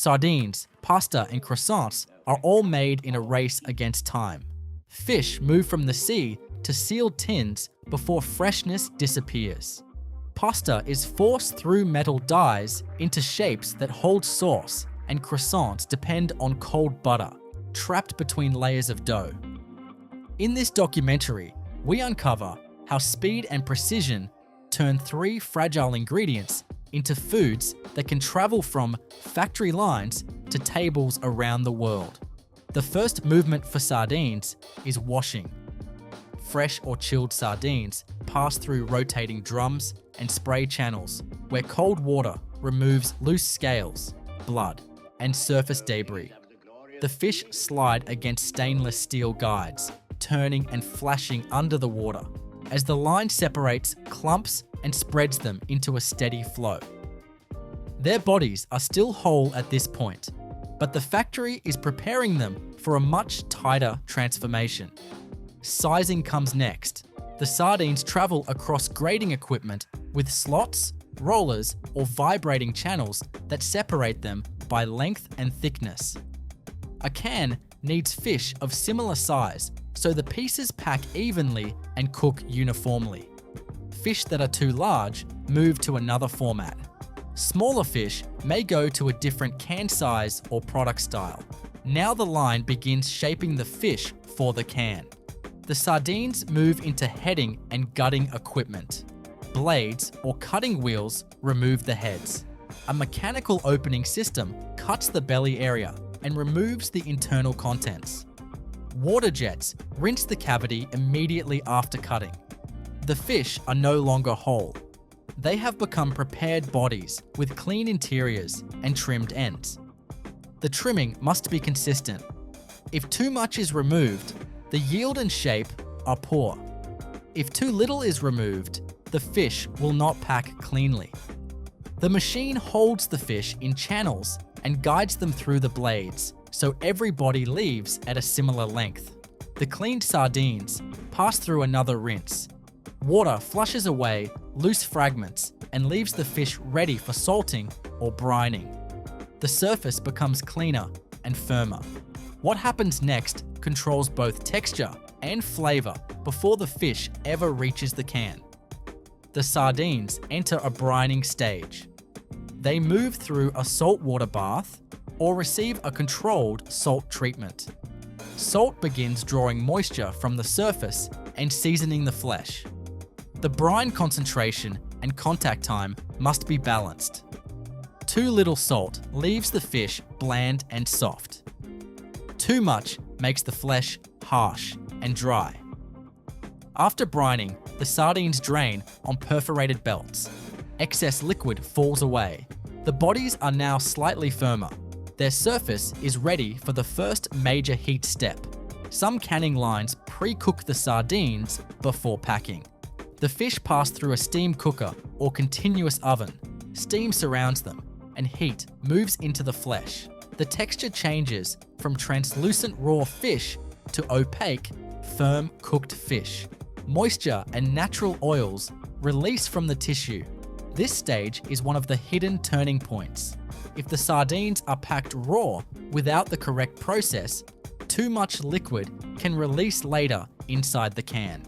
Sardines, pasta, and croissants are all made in a race against time. Fish move from the sea to sealed tins before freshness disappears. Pasta is forced through metal dies into shapes that hold sauce, and croissants depend on cold butter, trapped between layers of dough. In this documentary, we uncover how speed and precision turn three fragile ingredients into foods that can travel from factory lines to tables around the world. The first movement for sardines is washing. Fresh or chilled sardines pass through rotating drums and spray channels where cold water removes loose scales, blood, and surface debris. The fish slide against stainless steel guides, turning and flashing under the water as the line separates clumps and spreads them into a steady flow. Their bodies are still whole at this point, but the factory is preparing them for a much tighter transformation. Sizing comes next. The sardines travel across grading equipment with slots, rollers, or vibrating channels that separate them by length and thickness. A can needs fish of similar size, so the pieces pack evenly and cook uniformly. Fish that are too large move to another format. Smaller fish may go to a different can size or product style. Now the line begins shaping the fish for the can. The sardines move into heading and gutting equipment. Blades or cutting wheels remove the heads. A mechanical opening system cuts the belly area and removes the internal contents. Water jets rinse the cavity immediately after cutting. The fish are no longer whole. They have become prepared bodies with clean interiors and trimmed ends. The trimming must be consistent. If too much is removed, the yield and shape are poor. If too little is removed, the fish will not pack cleanly. The machine holds the fish in channels and guides them through the blades, so every body leaves at a similar length. The cleaned sardines pass through another rinse. Water flushes away loose fragments and leaves the fish ready for salting or brining. The surface becomes cleaner and firmer. What happens next controls both texture and flavor before the fish ever reaches the can. The sardines enter a brining stage. They move through a saltwater bath or receive a controlled salt treatment. Salt begins drawing moisture from the surface and seasoning the flesh. The brine concentration and contact time must be balanced. Too little salt leaves the fish bland and soft. Too much makes the flesh harsh and dry. After brining, the sardines drain on perforated belts. Excess liquid falls away. The bodies are now slightly firmer. Their surface is ready for the first major heat step. Some canning lines pre-cook the sardines before packing. The fish pass through a steam cooker or continuous oven. Steam surrounds them, and heat moves into the flesh. The texture changes from translucent raw fish to opaque, firm cooked fish. Moisture and natural oils release from the tissue. This stage is one of the hidden turning points. If the sardines are packed raw without the correct process, too much liquid can release later inside the can.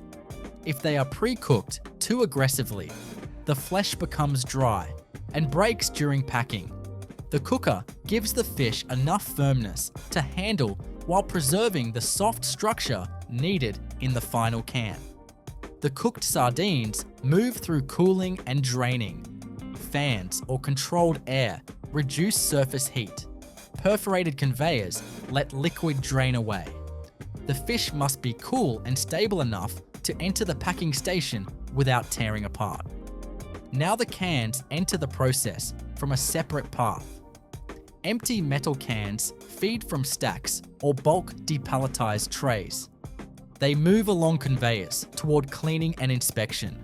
If they are pre-cooked too aggressively, the flesh becomes dry and breaks during packing. The cooker gives the fish enough firmness to handle while preserving the soft structure needed in the final can. The cooked sardines move through cooling and draining. Fans or controlled air reduce surface heat. Perforated conveyors let liquid drain away. The fish must be cool and stable enough to enter the packing station without tearing apart. Now the cans enter the process from a separate path. Empty metal cans feed from stacks or bulk depalletized trays. They move along conveyors toward cleaning and inspection.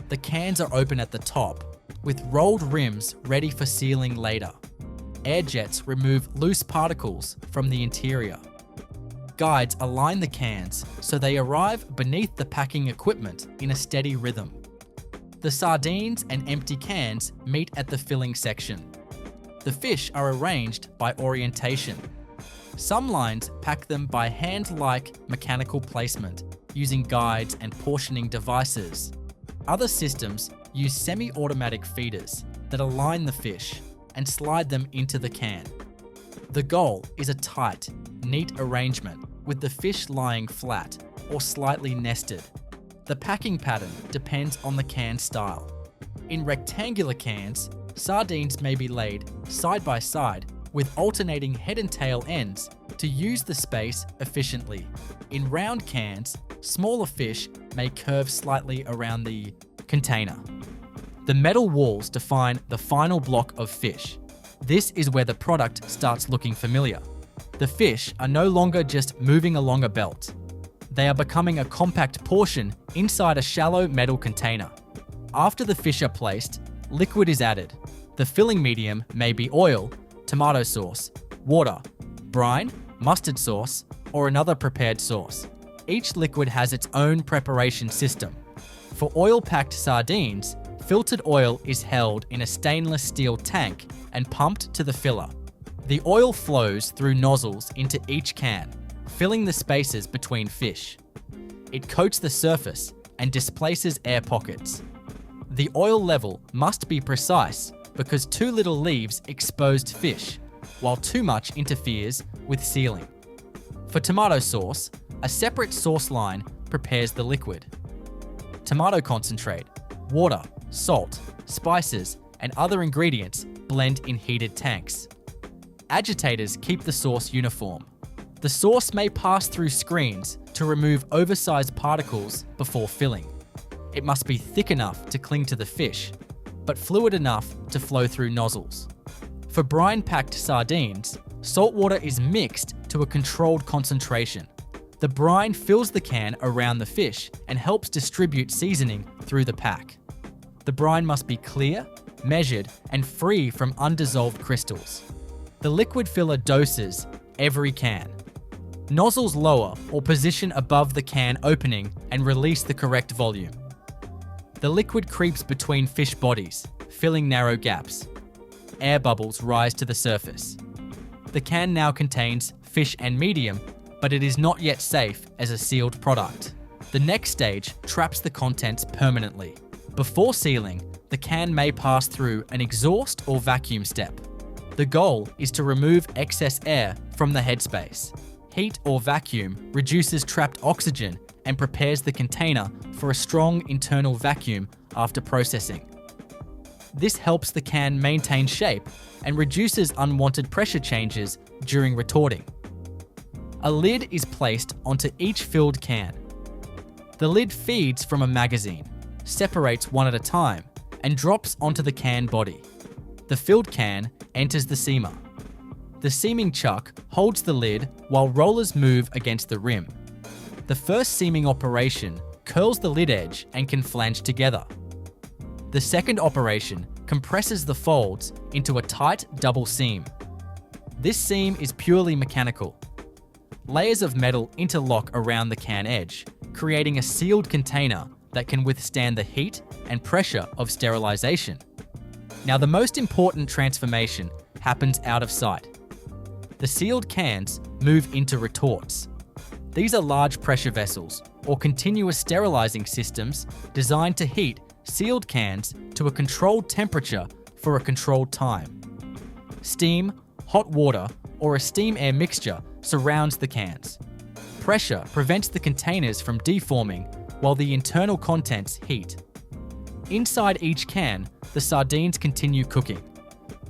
The cans are open at the top, with rolled rims ready for sealing later. Air jets remove loose particles from the interior. Guides align the cans so they arrive beneath the packing equipment in a steady rhythm. The sardines and empty cans meet at the filling section. The fish are arranged by orientation. Some lines pack them by hand-like mechanical placement, using guides and portioning devices. Other systems use semi-automatic feeders that align the fish and slide them into the can. The goal is a tight, neat arrangement with the fish lying flat or slightly nested. The packing pattern depends on the can style. In rectangular cans, sardines may be laid side by side with alternating head and tail ends to use the space efficiently. In round cans, smaller fish may curve slightly around the container. The metal walls define the final block of fish. This is where the product starts looking familiar. The fish are no longer just moving along a belt. They are becoming a compact portion inside a shallow metal container. After the fish are placed, liquid is added. The filling medium may be oil, tomato sauce, water, brine, mustard sauce, or another prepared sauce. Each liquid has its own preparation system. For oil-packed sardines, filtered oil is held in a stainless steel tank and pumped to the filler. The oil flows through nozzles into each can, filling the spaces between fish. It coats the surface and displaces air pockets. The oil level must be precise because too little leaves exposed fish, while too much interferes with sealing. For tomato sauce, a separate sauce line prepares the liquid. Tomato concentrate, water, salt, spices, and other ingredients blend in heated tanks. Agitators keep the sauce uniform. The sauce may pass through screens to remove oversized particles before filling. It must be thick enough to cling to the fish, but fluid enough to flow through nozzles. For brine-packed sardines, salt water is mixed to a controlled concentration. The brine fills the can around the fish and helps distribute seasoning through the pack. The brine must be clear, measured, and free from undissolved crystals. The liquid filler doses every can. Nozzles lower or position above the can opening and release the correct volume. The liquid creeps between fish bodies, filling narrow gaps. Air bubbles rise to the surface. The can now contains fish and medium, but it is not yet safe as a sealed product. The next stage traps the contents permanently. Before sealing, the can may pass through an exhaust or vacuum step. The goal is to remove excess air from the headspace. Heat or vacuum reduces trapped oxygen and prepares the container for a strong internal vacuum after processing. This helps the can maintain shape and reduces unwanted pressure changes during retorting. A lid is placed onto each filled can. The lid feeds from a magazine, separates one at a time, and drops onto the can body. The filled can enters the seamer. The seaming chuck holds the lid while rollers move against the rim. The first seaming operation curls the lid edge and can flange together. The second operation compresses the folds into a tight double seam. This seam is purely mechanical. Layers of metal interlock around the can edge, creating a sealed container that can withstand the heat and pressure of sterilization. Now, the most important transformation happens out of sight. The sealed cans move into retorts. These are large pressure vessels or continuous sterilizing systems designed to heat sealed cans to a controlled temperature for a controlled time. Steam, hot water, or a steam-air mixture surrounds the cans. Pressure prevents the containers from deforming while the internal contents heat. Inside each can, the sardines continue cooking.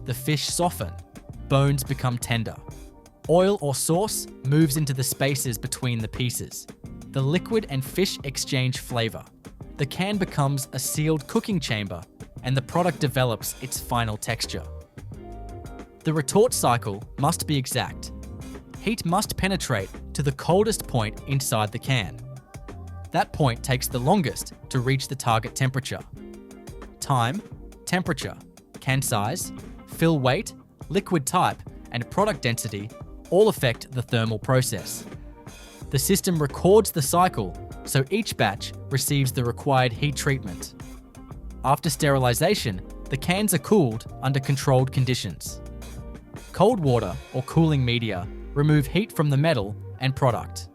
The fish soften, bones become tender. Oil or sauce moves into the spaces between the pieces. The liquid and fish exchange flavor. The can becomes a sealed cooking chamber, and the product develops its final texture. The retort cycle must be exact. Heat must penetrate to the coldest point inside the can. That point takes the longest to reach the target temperature. Time, temperature, can size, fill weight, liquid type, and product density all affect the thermal process. The system records the cycle, so each batch receives the required heat treatment. After sterilization, the cans are cooled under controlled conditions. Cold water or cooling media remove heat from the metal and product.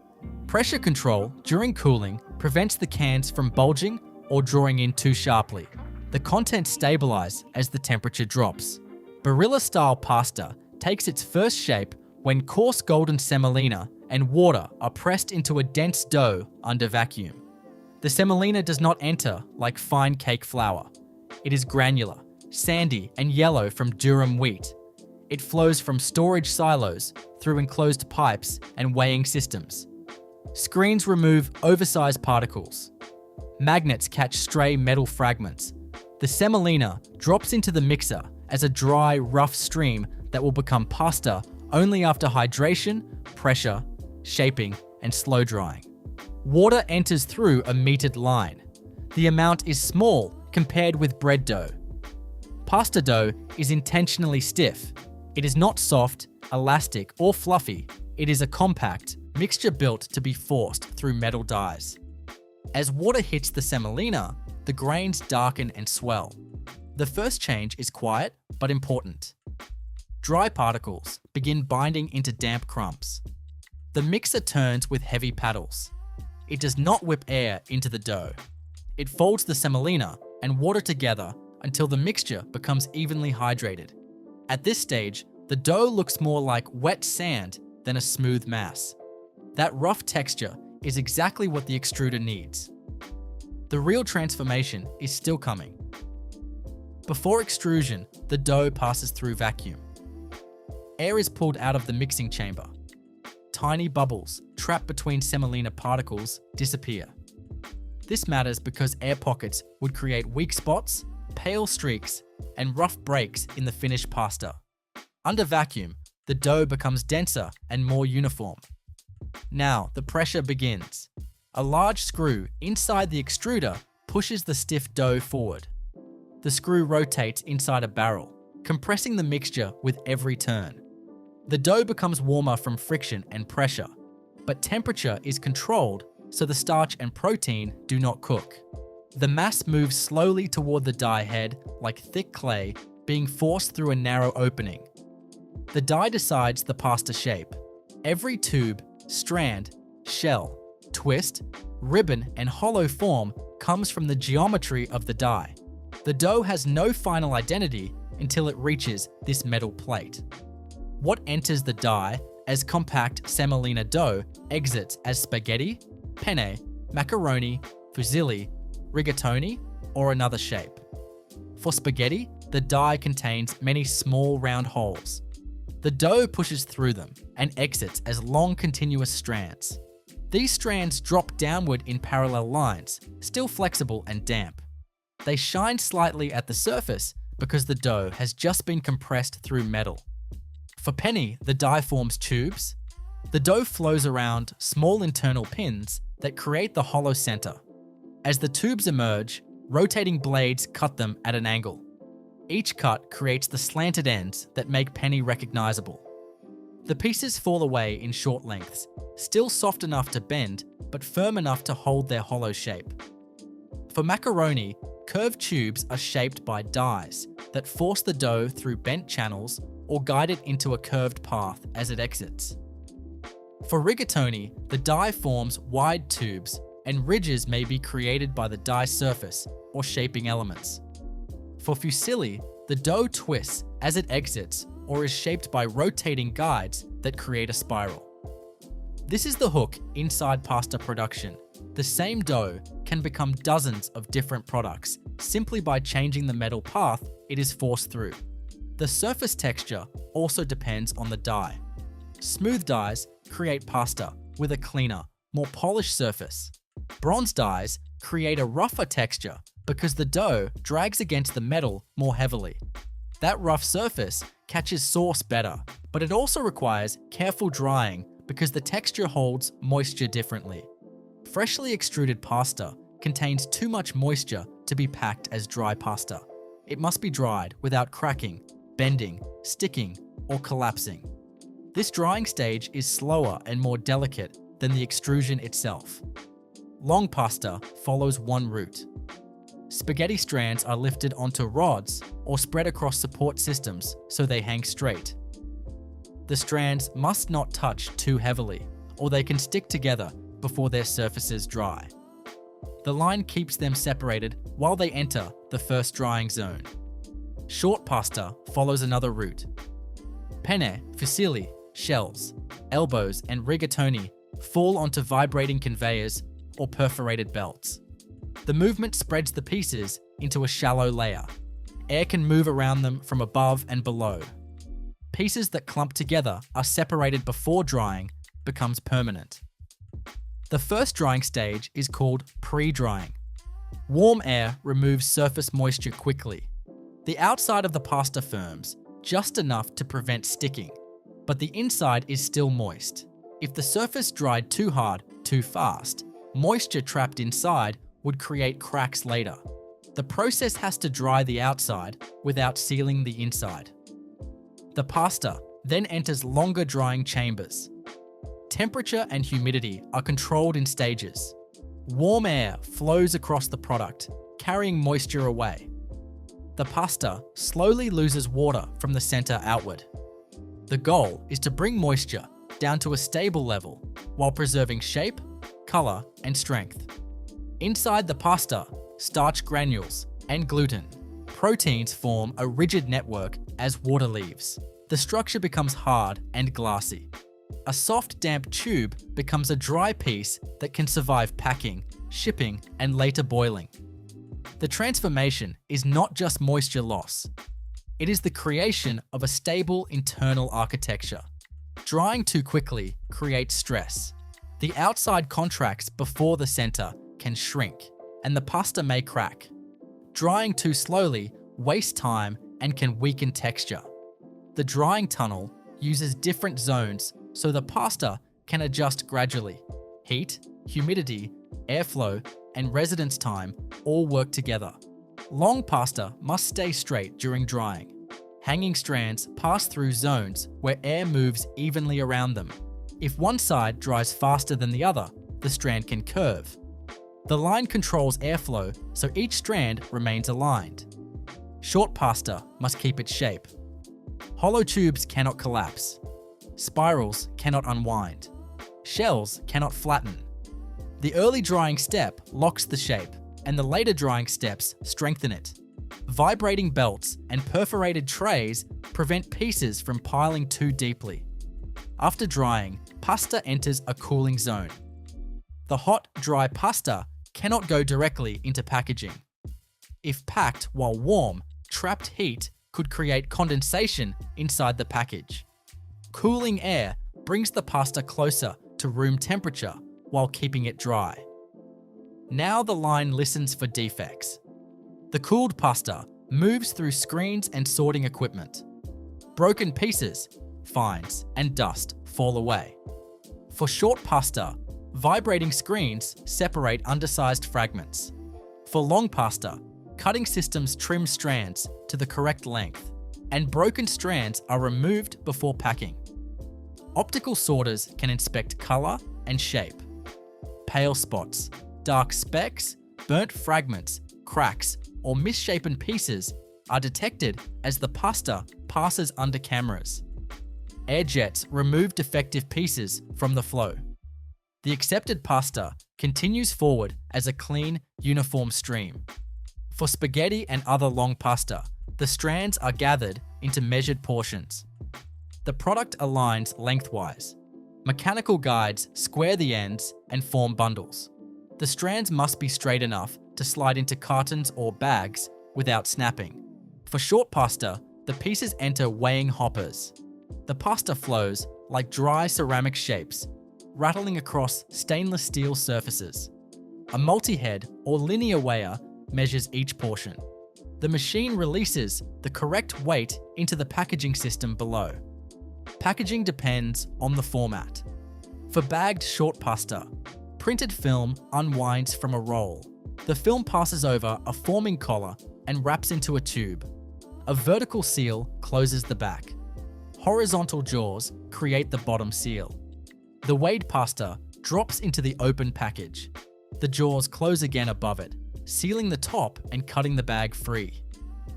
Pressure control during cooling prevents the cans from bulging or drawing in too sharply. The contents stabilize as the temperature drops. Barilla-style pasta takes its first shape when coarse golden semolina and water are pressed into a dense dough under vacuum. The semolina does not enter like fine cake flour. It is granular, sandy, and yellow from durum wheat. It flows from storage silos through enclosed pipes and weighing systems. Screens remove oversized particles. Magnets catch stray metal fragments. The semolina drops into the mixer as a dry, rough stream that will become pasta only after hydration, pressure, shaping, and slow drying. Water enters through a metered line. The amount is small compared with bread dough. Pasta dough is intentionally stiff. It is not soft, elastic, or fluffy. It is a compact mixture built to be forced through metal dies. As water hits the semolina, the grains darken and swell. The first change is quiet but important. Dry particles begin binding into damp crumbs. The mixer turns with heavy paddles. It does not whip air into the dough. It folds the semolina and water together until the mixture becomes evenly hydrated. At this stage, the dough looks more like wet sand than a smooth mass. That rough texture is exactly what the extruder needs. The real transformation is still coming. Before extrusion, the dough passes through vacuum. Air is pulled out of the mixing chamber. Tiny bubbles trapped between semolina particles disappear. This matters because air pockets would create weak spots, pale streaks, and rough breaks in the finished pasta. Under vacuum, the dough becomes denser and more uniform. Now the pressure begins. A large screw inside the extruder pushes the stiff dough forward. The screw rotates inside a barrel, compressing the mixture with every turn. The dough becomes warmer from friction and pressure, but temperature is controlled so the starch and protein do not cook. The mass moves slowly toward the die head like thick clay being forced through a narrow opening. The die decides the pasta shape. Every tube, strand, shell, twist, ribbon, and hollow form comes from the geometry of the die. The dough has no final identity until it reaches this metal plate. What enters the die as compact semolina dough exits as spaghetti, penne, macaroni, fusilli, rigatoni, or another shape. For spaghetti, the die contains many small round holes. The dough pushes through them and exits as long continuous strands. These strands drop downward in parallel lines, still flexible and damp. They shine slightly at the surface because the dough has just been compressed through metal. For penne, the die forms tubes. The dough flows around small internal pins that create the hollow center. As the tubes emerge, rotating blades cut them at an angle. Each cut creates the slanted ends that make penne recognizable. The pieces fall away in short lengths, still soft enough to bend, but firm enough to hold their hollow shape. For macaroni, curved tubes are shaped by dies that force the dough through bent channels or guide it into a curved path as it exits. For rigatoni, the die forms wide tubes, and ridges may be created by the die surface or shaping elements. For fusilli, the dough twists as it exits or is shaped by rotating guides that create a spiral. This is the hook inside pasta production. The same dough can become dozens of different products simply by changing the metal path it is forced through. The surface texture also depends on the die. Smooth dies create pasta with a cleaner, more polished surface. Bronze dies create a rougher texture because the dough drags against the metal more heavily. That rough surface catches sauce better, but it also requires careful drying because the texture holds moisture differently. Freshly extruded pasta contains too much moisture to be packed as dry pasta. It must be dried without cracking, bending, sticking, or collapsing. This drying stage is slower and more delicate than the extrusion itself. Long pasta follows one route. Spaghetti strands are lifted onto rods or spread across support systems so they hang straight. The strands must not touch too heavily, or they can stick together before their surfaces dry. The line keeps them separated while they enter the first drying zone. Short pasta follows another route. Penne, fusilli, shells, elbows, and rigatoni fall onto vibrating conveyors or perforated belts. The movement spreads the pieces into a shallow layer. Air can move around them from above and below. Pieces that clump together are separated before drying becomes permanent. The first drying stage is called pre-drying. Warm air removes surface moisture quickly. The outside of the pasta firms just enough to prevent sticking, but the inside is still moist. If the surface dried too hard, too fast, moisture trapped inside would create cracks later. The process has to dry the outside without sealing the inside. The pasta then enters longer drying chambers. Temperature and humidity are controlled in stages. Warm air flows across the product, carrying moisture away. The pasta slowly loses water from the center outward. The goal is to bring moisture down to a stable level while preserving shape, color, and strength. Inside the pasta, starch granules and gluten, proteins form a rigid network as water leaves. The structure becomes hard and glassy. A soft, damp tube becomes a dry piece that can survive packing, shipping, and later boiling. The transformation is not just moisture loss. It is the creation of a stable internal architecture. Drying too quickly creates stress. The outside contracts before the center can shrink, and the pasta may crack. Drying too slowly wastes time and can weaken texture. The drying tunnel uses different zones so the pasta can adjust gradually. Heat, humidity, airflow, and residence time all work together. Long pasta must stay straight during drying. Hanging strands pass through zones where air moves evenly around them. If one side dries faster than the other, the strand can curve. The line controls airflow so each strand remains aligned. Short pasta must keep its shape. Hollow tubes cannot collapse. Spirals cannot unwind. Shells cannot flatten. The early drying step locks the shape, and the later drying steps strengthen it. Vibrating belts and perforated trays prevent pieces from piling too deeply. After drying, pasta enters a cooling zone. The hot, dry pasta cannot go directly into packaging. If packed while warm, trapped heat could create condensation inside the package. Cooling air brings the pasta closer to room temperature while keeping it dry. Now the line listens for defects. The cooled pasta moves through screens and sorting equipment. Broken pieces, fines, and dust fall away. For short pasta, vibrating screens separate undersized fragments. For long pasta, cutting systems trim strands to the correct length, and broken strands are removed before packing. Optical sorters can inspect color and shape. Pale spots, dark specks, burnt fragments, cracks, or misshapen pieces are detected as the pasta passes under cameras. Air jets remove defective pieces from the flow. The accepted pasta continues forward as a clean, uniform stream. For spaghetti and other long pasta, the strands are gathered into measured portions. The product aligns lengthwise. Mechanical guides square the ends and form bundles. The strands must be straight enough to slide into cartons or bags without snapping. For short pasta, the pieces enter weighing hoppers. The pasta flows like dry ceramic shapes, rattling across stainless steel surfaces. A multi-head or linear weigher measures each portion. The machine releases the correct weight into the packaging system below. Packaging depends on the format. For bagged short pasta, printed film unwinds from a roll. The film passes over a forming collar and wraps into a tube. A vertical seal closes the back. Horizontal jaws create the bottom seal. The weighed pasta drops into the open package. The jaws close again above it, sealing the top and cutting the bag free.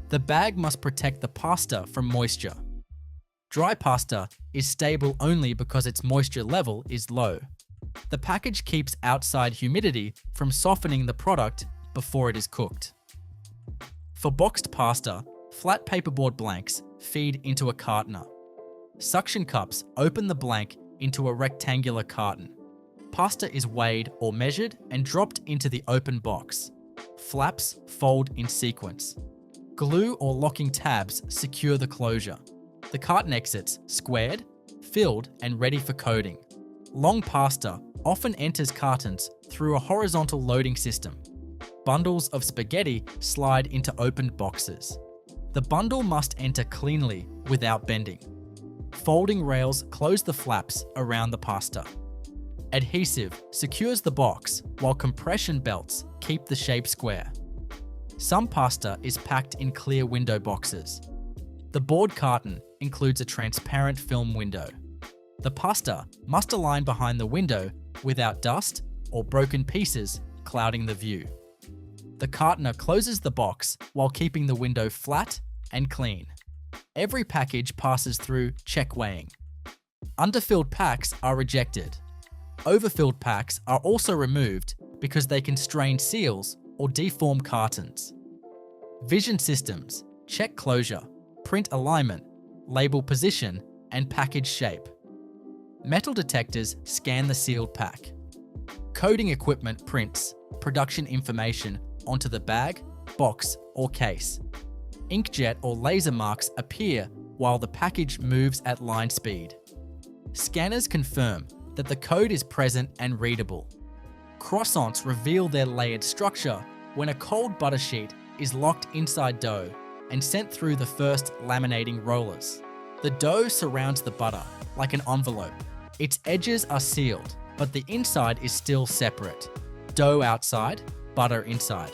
The bag must protect the pasta from moisture. Dry pasta is stable only because its moisture level is low. The package keeps outside humidity from softening the product before it is cooked. For boxed pasta, flat paperboard blanks feed into a cartoner. Suction cups open the blank into a rectangular carton. Pasta is weighed or measured and dropped into the open box. Flaps fold in sequence. Glue or locking tabs secure the closure. The carton exits squared, filled, and ready for coating. Long pasta often enters cartons through a horizontal loading system. Bundles of spaghetti slide into opened boxes. The bundle must enter cleanly without bending. Folding rails close the flaps around the pasta. Adhesive secures the box while compression belts keep the shape square. Some pasta is packed in clear window boxes. The board carton includes a transparent film window. The pasta must align behind the window without dust or broken pieces clouding the view. The cartoner closes the box while keeping the window flat and clean. Every package passes through check weighing. Underfilled packs are rejected. Overfilled packs are also removed because they can strain seals or deform cartons. Vision systems check closure, print alignment, label position, and package shape. Metal detectors scan the sealed pack. Coding equipment prints production information onto the bag, box, or case. Inkjet or laser marks appear while the package moves at line speed. Scanners confirm that the code is present and readable. Croissants reveal their layered structure when a cold butter sheet is locked inside dough and sent through the first laminating rollers. The dough surrounds the butter like an envelope. Its edges are sealed, but the inside is still separate. Dough outside, butter inside.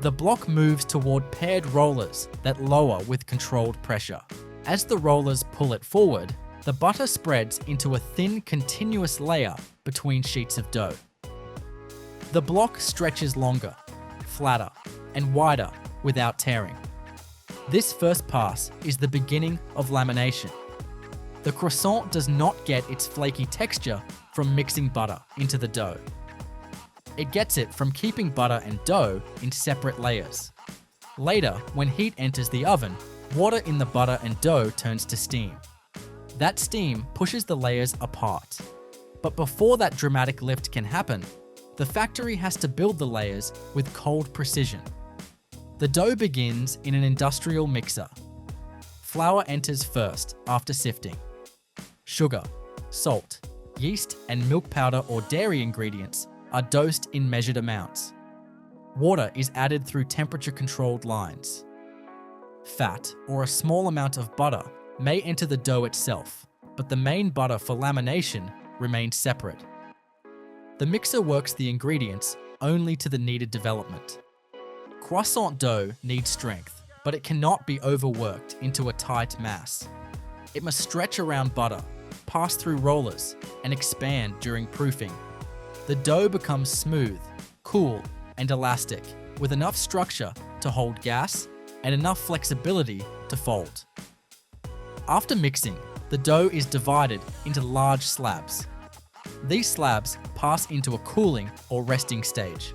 The block moves toward paired rollers that lower with controlled pressure. As the rollers pull it forward, the butter spreads into a thin, continuous layer between sheets of dough. The block stretches longer, flatter, and wider without tearing. This first pass is the beginning of lamination. The croissant does not get its flaky texture from mixing butter into the dough. It gets it from keeping butter and dough in separate layers. Later, when heat enters the oven, water in the butter and dough turns to steam. That steam pushes the layers apart. But before that dramatic lift can happen, the factory has to build the layers with cold precision. The dough begins in an industrial mixer. Flour enters first after sifting. Sugar, salt, yeast, and milk powder or dairy ingredients are dosed in measured amounts. Water is added through temperature-controlled lines. Fat, or a small amount of butter, may enter the dough itself, but the main butter for lamination remains separate. The mixer works the ingredients only to the needed development. Croissant dough needs strength, but it cannot be overworked into a tight mass. It must stretch around butter, pass through rollers, and expand during proofing. The dough becomes smooth, cool, and elastic, with enough structure to hold gas and enough flexibility to fold. After mixing, the dough is divided into large slabs. These slabs pass into a cooling or resting stage.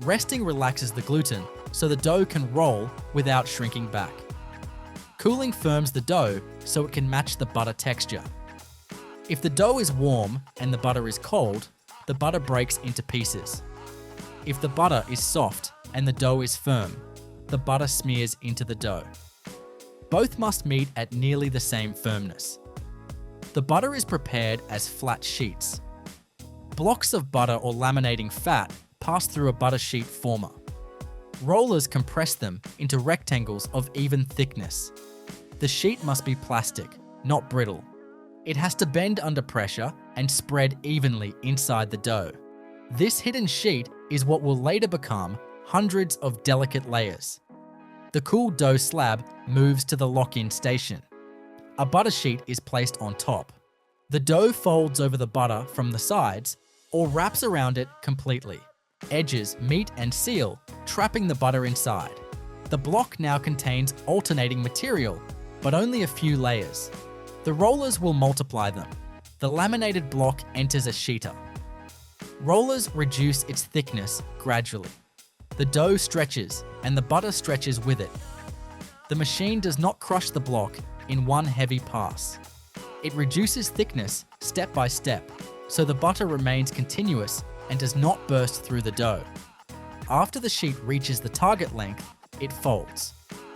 Resting relaxes the gluten so the dough can roll without shrinking back. Cooling firms the dough so it can match the butter texture. If the dough is warm and the butter is cold, the butter breaks into pieces. If the butter is soft and the dough is firm, the butter smears into the dough. Both must meet at nearly the same firmness. The butter is prepared as flat sheets. Blocks of butter or laminating fat pass through a butter sheet former. Rollers compress them into rectangles of even thickness. The sheet must be plastic, not brittle. It has to bend under pressure and spread evenly inside the dough. This hidden sheet is what will later become hundreds of delicate layers. The cool dough slab moves to the lock-in station. A butter sheet is placed on top. The dough folds over the butter from the sides or wraps around it completely. Edges meet and seal, trapping the butter inside. The block now contains alternating material, but only a few layers. The rollers will multiply them. The laminated block enters a sheeter. Rollers reduce its thickness gradually. The dough stretches and the butter stretches with it. The machine does not crush the block in one heavy pass. It reduces thickness step by step, so the butter remains continuous and does not burst through the dough. After the sheet reaches the target length, it folds.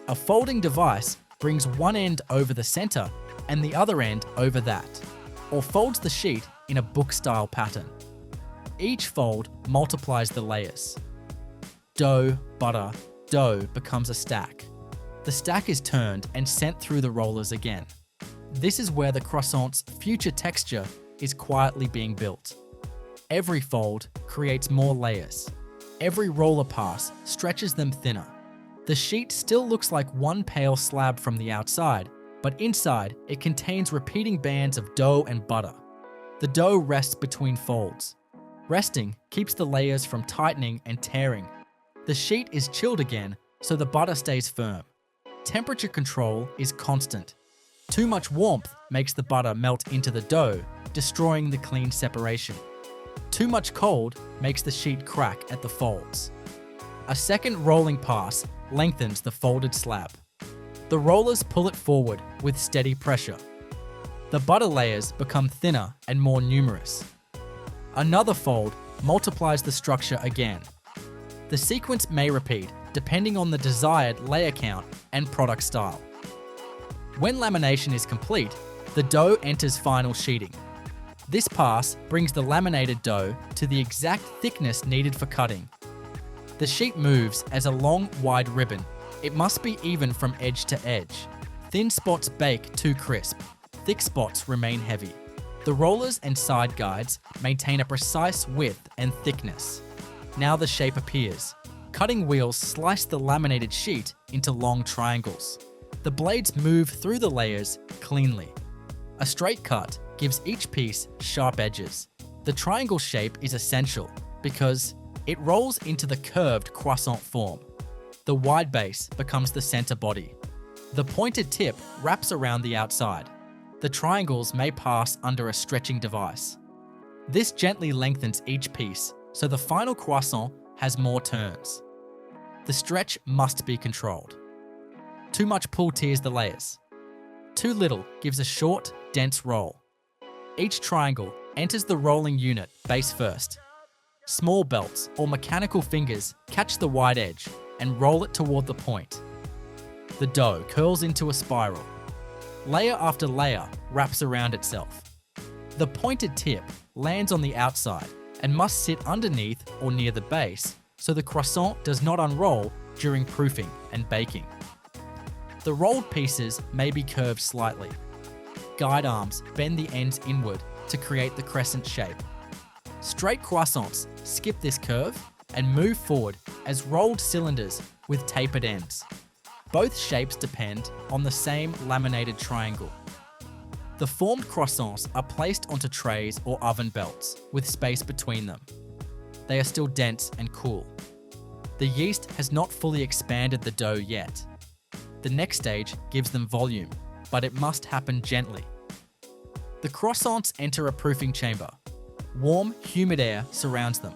A folding device brings one end over the center and the other end over that, or folds the sheet in a book-style pattern. Each fold multiplies the layers. Dough, butter, dough becomes a stack. The stack is turned and sent through the rollers again. This is where the croissant's future texture is quietly being built. Every fold creates more layers. Every roller pass stretches them thinner. The sheet still looks like one pale slab from the outside, but inside it contains repeating bands of dough and butter. The dough rests between folds. Resting keeps the layers from tightening and tearing. The sheet is chilled again, so the butter stays firm. Temperature control is constant. Too much warmth makes the butter melt into the dough, destroying the clean separation. Too much cold makes the sheet crack at the folds. A second rolling pass lengthens the folded slab. The rollers pull it forward with steady pressure. The butter layers become thinner and more numerous. Another fold multiplies the structure again. The sequence may repeat depending on the desired layer count and product style. When lamination is complete, the dough enters final sheeting. This pass brings the laminated dough to the exact thickness needed for cutting. The sheet moves as a long, wide ribbon. It must be even from edge to edge. Thin spots bake too crisp. Thick spots remain heavy. The rollers and side guides maintain a precise width and thickness. Now the shape appears. Cutting wheels slice the laminated sheet into long triangles. The blades move through the layers cleanly. A straight cut gives each piece sharp edges. The triangle shape is essential because it rolls into the curved croissant form. The wide base becomes the center body. The pointed tip wraps around the outside. The triangles may pass under a stretching device. This gently lengthens each piece, so the final croissant has more turns. The stretch must be controlled. Too much pull tears the layers. Too little gives a short, dense roll. Each triangle enters the rolling unit base first. Small belts or mechanical fingers catch the wide edge and roll it toward the point. The dough curls into a spiral. Layer after layer wraps around itself. The pointed tip lands on the outside and must sit underneath or near the base so the croissant does not unroll during proofing and baking. The rolled pieces may be curved slightly. Guide arms bend the ends inward to create the crescent shape. Straight croissants skip this curve and move forward as rolled cylinders with tapered ends. Both shapes depend on the same laminated triangle. The formed croissants are placed onto trays or oven belts with space between them. They are still dense and cool. The yeast has not fully expanded the dough yet. The next stage gives them volume, but it must happen gently. The croissants enter a proofing chamber. Warm, humid air surrounds them.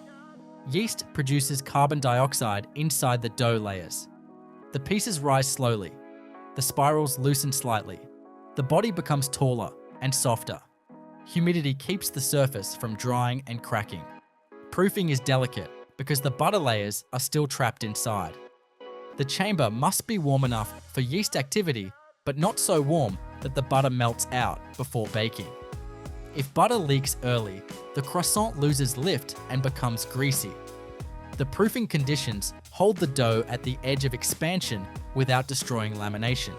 Yeast produces carbon dioxide inside the dough layers. The pieces rise slowly. The spirals loosen slightly. The body becomes taller and softer. Humidity keeps the surface from drying and cracking. Proofing is delicate because the butter layers are still trapped inside. The chamber must be warm enough for yeast activity, but not so warm that the butter melts out before baking. If butter leaks early, the croissant loses lift and becomes greasy. The proofing conditions hold the dough at the edge of expansion without destroying lamination.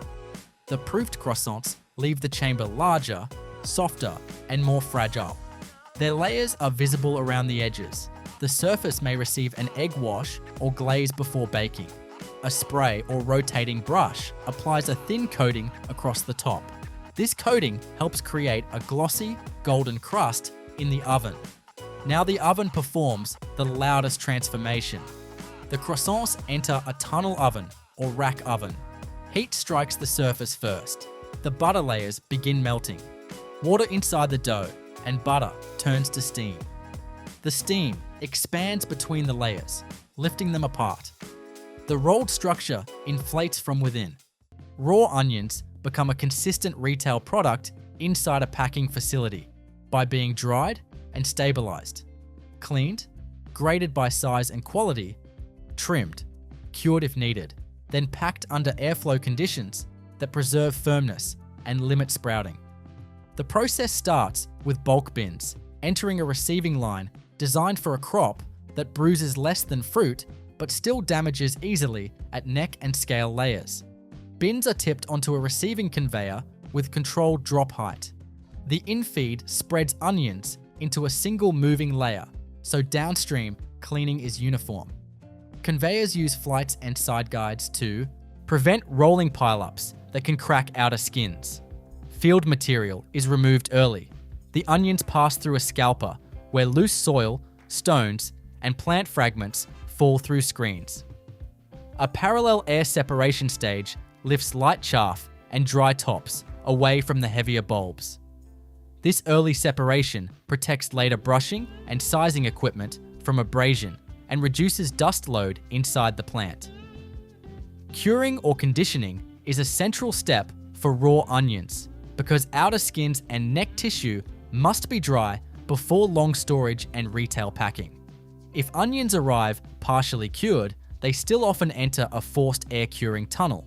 The proofed croissants leave the chamber larger, softer, and more fragile. Their layers are visible around the edges. The surface may receive an egg wash or glaze before baking. A spray or rotating brush applies a thin coating across the top. This coating helps create a glossy, golden crust in the oven. Now the oven performs the loudest transformation. The croissants enter a tunnel oven or rack oven. Heat strikes the surface first. The butter layers begin melting. Water inside the dough and butter turns to steam. The steam expands between the layers, lifting them apart. The rolled structure inflates from within. Raw onions become a consistent retail product inside a packing facility by being dried and stabilized, cleaned, graded by size and quality, trimmed, cured if needed, then packed under airflow conditions that preserve firmness and limit sprouting. The process starts with bulk bins, entering a receiving line designed for a crop that bruises less than fruit but still damages easily at neck and scale layers. Bins are tipped onto a receiving conveyor with controlled drop height. The infeed spreads onions into a single moving layer, so downstream cleaning is uniform. Conveyors use flights and side guides to prevent rolling pileups that can crack outer skins. Field material is removed early. The onions pass through a scalper where loose soil, stones, and plant fragments fall through screens. A parallel air separation stage lifts light chaff and dry tops away from the heavier bulbs. This early separation protects later brushing and sizing equipment from abrasion and reduces dust load inside the plant. Curing or conditioning is a central step for raw onions because outer skins and neck tissue must be dry before long storage and retail packing. If onions arrive partially cured, they still often enter a forced air curing tunnel.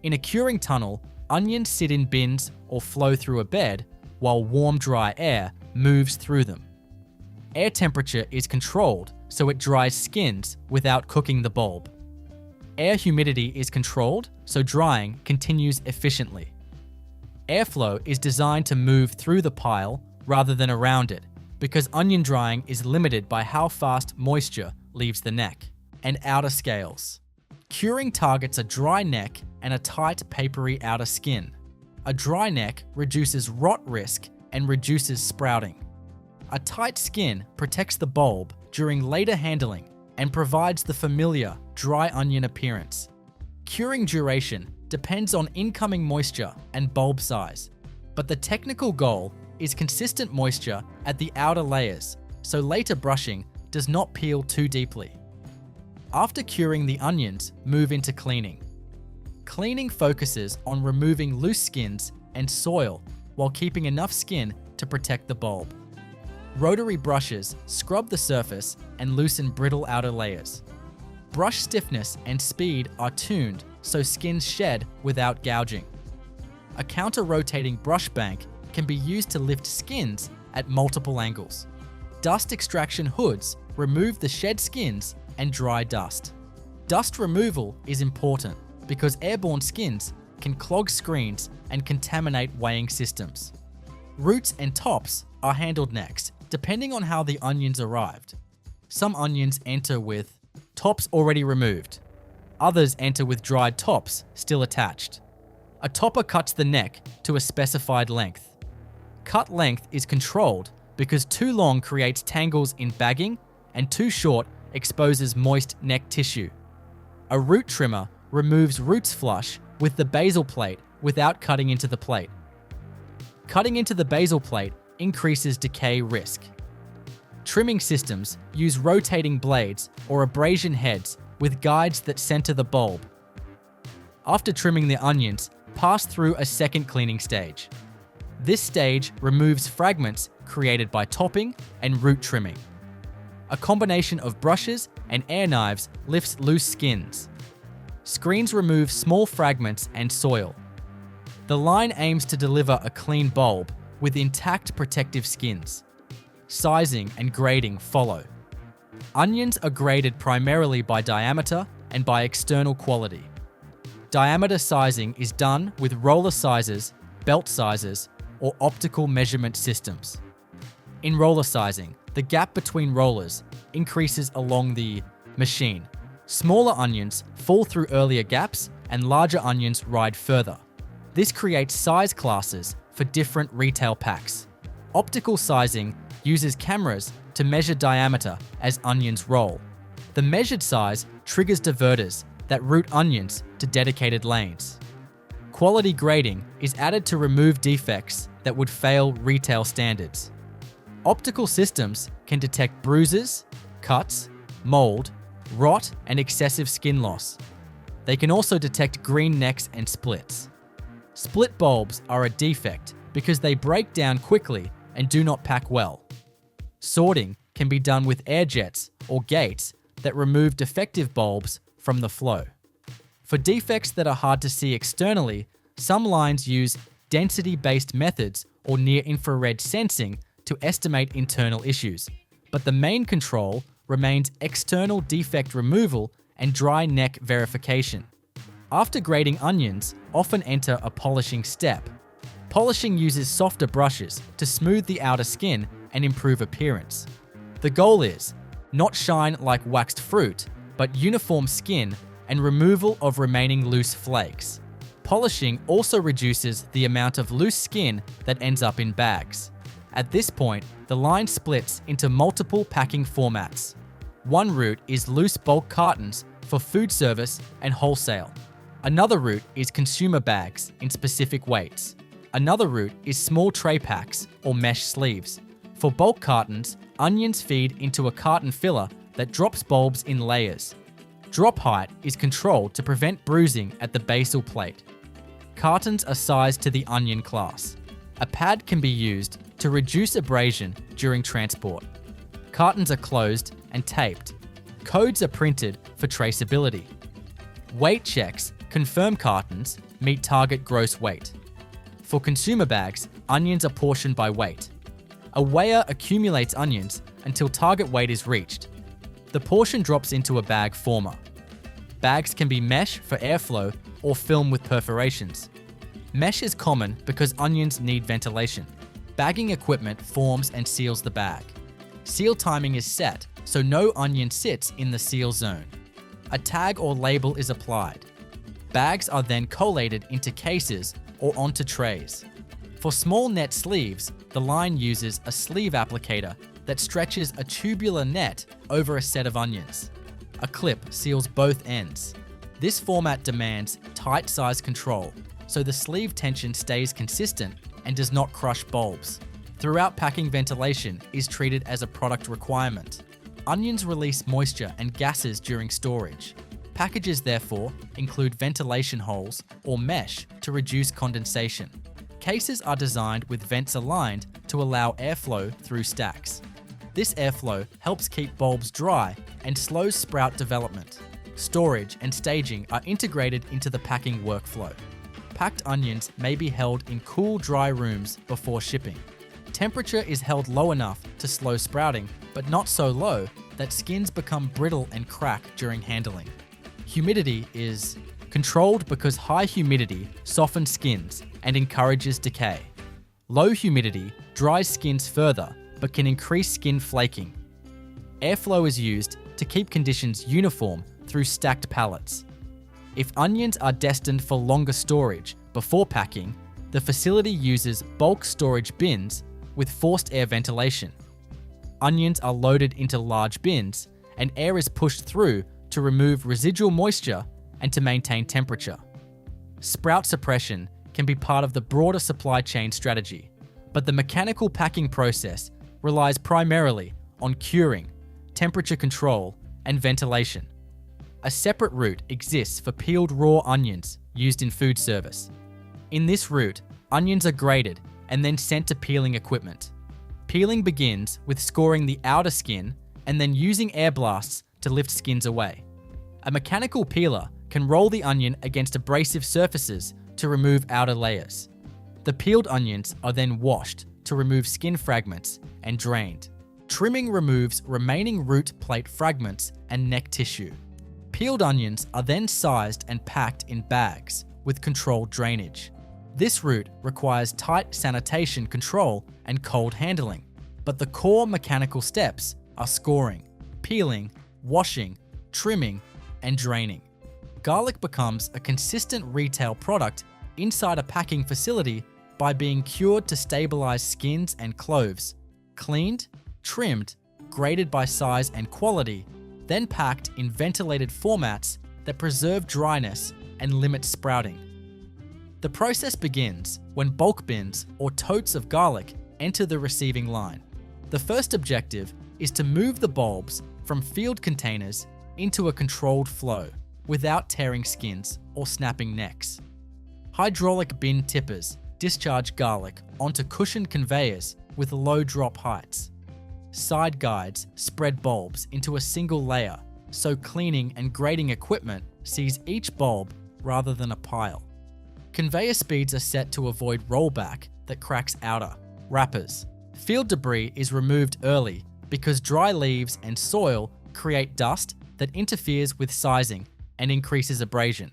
In a curing tunnel, onions sit in bins or flow through a bed while warm, dry air moves through them. Air temperature is controlled so it dries skins without cooking the bulb. Air humidity is controlled so drying continues efficiently. Airflow is designed to move through the pile rather than around it because onion drying is limited by how fast moisture leaves the neck and outer scales. Curing targets a dry neck and a tight, papery outer skin. A dry neck reduces rot risk and reduces sprouting. A tight skin protects the bulb during later handling and provides the familiar dry onion appearance. Curing duration depends on incoming moisture and bulb size, but the technical goal is consistent moisture at the outer layers so later brushing does not peel too deeply. After curing, the onions move into cleaning. Cleaning focuses on removing loose skins and soil while keeping enough skin to protect the bulb. Rotary brushes scrub the surface and loosen brittle outer layers. Brush stiffness and speed are tuned so skins shed without gouging. A counter-rotating brush bank can be used to lift skins at multiple angles. Dust extraction hoods remove the shed skins and dry dust. Dust removal is important because airborne skins can clog screens and contaminate weighing systems. Roots and tops are handled next, depending on how the onions arrived. Some onions enter with tops already removed. Others enter with dried tops still attached. A topper cuts the neck to a specified length. Cut length is controlled because too long creates tangles in bagging and too short exposes moist neck tissue. A root trimmer removes roots flush with the basal plate without cutting into the plate. Cutting into the basal plate increases decay risk. Trimming systems use rotating blades or abrasion heads with guides that center the bulb. After trimming the onions, pass through a second cleaning stage. This stage removes fragments created by topping and root trimming. A combination of brushes and air knives lifts loose skins. Screens remove small fragments and soil. The line aims to deliver a clean bulb with intact protective skins. Sizing and grading follow. Onions are graded primarily by diameter and by external quality. Diameter sizing is done with roller sizers, belt sizers, or optical measurement systems. In roller sizing, the gap between rollers increases along the machine. Smaller onions fall through earlier gaps and larger onions ride further. This creates size classes for different retail packs. Optical sizing uses cameras to measure diameter as onions roll. The measured size triggers diverters that route onions to dedicated lanes. Quality grading is added to remove defects that would fail retail standards. Optical systems can detect bruises, cuts, mold, rot, and excessive skin loss. They can also detect green necks and splits. Split bulbs are a defect because they break down quickly and do not pack well. Sorting can be done with air jets or gates that remove defective bulbs from the flow. For defects that are hard to see externally, some lines use density-based methods or near-infrared sensing to estimate internal issues, but the main control remains external defect removal and dry neck verification. After grading onions, often enter a polishing step. Polishing uses softer brushes to smooth the outer skin and improve appearance. The goal is not shine like waxed fruit, but uniform skin and removal of remaining loose flakes. Polishing also reduces the amount of loose skin that ends up in bags. At this point, the line splits into multiple packing formats. One route is loose bulk cartons for food service and wholesale. Another route is consumer bags in specific weights. Another route is small tray packs or mesh sleeves. For bulk cartons, onions feed into a carton filler that drops bulbs in layers. Drop height is controlled to prevent bruising at the basal plate. Cartons are sized to the onion class. A pad can be used to reduce abrasion during transport. Cartons are closed and taped. Codes are printed for traceability. Weight checks confirm cartons meet target gross weight. For consumer bags, onions are portioned by weight. A weigher accumulates onions until target weight is reached. The portion drops into a bag former. Bags can be mesh for airflow or film with perforations. Mesh is common because onions need ventilation. Bagging equipment forms and seals the bag. Seal timing is set so no onion sits in the seal zone. A tag or label is applied. Bags are then collated into cases or onto trays. For small net sleeves, the line uses a sleeve applicator that stretches a tubular net over a set of onions. A clip seals both ends. This format demands tight size control, so the sleeve tension stays consistent and does not crush bulbs. Throughout packing, ventilation is treated as a product requirement. Onions release moisture and gases during storage. Packages therefore include ventilation holes or mesh to reduce condensation. Cases are designed with vents aligned to allow airflow through stacks. This airflow helps keep bulbs dry and slows sprout development. Storage and staging are integrated into the packing workflow. Packed onions may be held in cool, dry rooms before shipping. Temperature is held low enough to slow sprouting, but not so low that skins become brittle and crack during handling. Humidity is controlled because high humidity softens skins and encourages decay. Low humidity dries skins further but can increase skin flaking. Airflow is used to keep conditions uniform through stacked pallets. If onions are destined for longer storage before packing, the facility uses bulk storage bins with forced air ventilation. Onions are loaded into large bins and air is pushed through to remove residual moisture and to maintain temperature. Sprout suppression can be part of the broader supply chain strategy, but the mechanical packing process relies primarily on curing, temperature control, and ventilation. A separate route exists for peeled raw onions used in food service. In this route, onions are graded and then sent to peeling equipment. Peeling begins with scoring the outer skin and then using air blasts to lift skins away. A mechanical peeler can roll the onion against abrasive surfaces to remove outer layers. The peeled onions are then washed to remove skin fragments and drained. Trimming removes remaining root plate fragments and neck tissue. Peeled onions are then sized and packed in bags with controlled drainage. This route requires tight sanitation control and cold handling, but the core mechanical steps are scoring, peeling, washing, trimming, and draining. Garlic becomes a consistent retail product inside a packing facility by being cured to stabilize skins and cloves, cleaned, trimmed, graded by size and quality, then packed in ventilated formats that preserve dryness and limit sprouting. The process begins when bulk bins or totes of garlic enter the receiving line. The first objective is to move the bulbs from field containers into a controlled flow without tearing skins or snapping necks. Hydraulic bin tippers discharge garlic onto cushioned conveyors with low drop heights. Side guides spread bulbs into a single layer, so cleaning and grading equipment sees each bulb rather than a pile. Conveyor speeds are set to avoid rollback that cracks outer wrappers. Field debris is removed early because dry leaves and soil create dust that interferes with sizing and increases abrasion.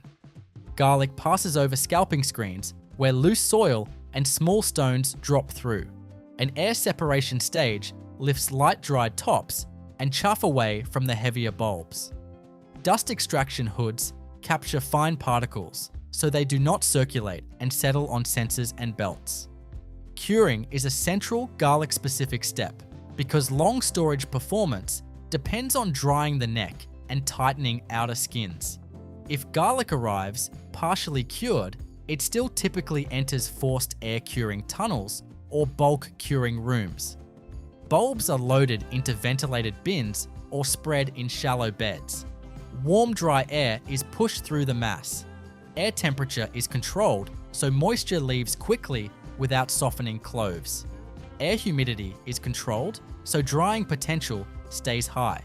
Garlic passes over scalping screens where loose soil and small stones drop through. An air separation stage lifts light dried tops and chaff away from the heavier bulbs. Dust extraction hoods capture fine particles so they do not circulate and settle on sensors and belts. Curing is a central garlic-specific step because long storage performance depends on drying the neck and tightening outer skins. If garlic arrives partially cured, it still typically enters forced air curing tunnels or bulk curing rooms. Bulbs are loaded into ventilated bins or spread in shallow beds. Warm, dry air is pushed through the mass. Air temperature is controlled so moisture leaves quickly without softening cloves. Air humidity is controlled so drying potential stays high.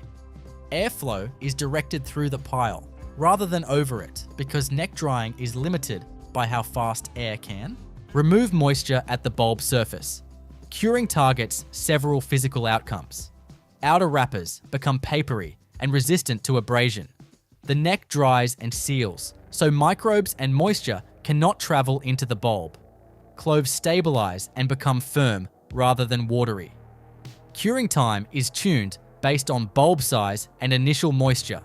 Airflow is directed through the pile rather than over it because neck drying is limited by how fast air can. Remove moisture at the bulb surface. Curing targets several physical outcomes. Outer wrappers become papery and resistant to abrasion. The neck dries and seals, so microbes and moisture cannot travel into the bulb. Cloves stabilize and become firm rather than watery. Curing time is tuned based on bulb size and initial moisture.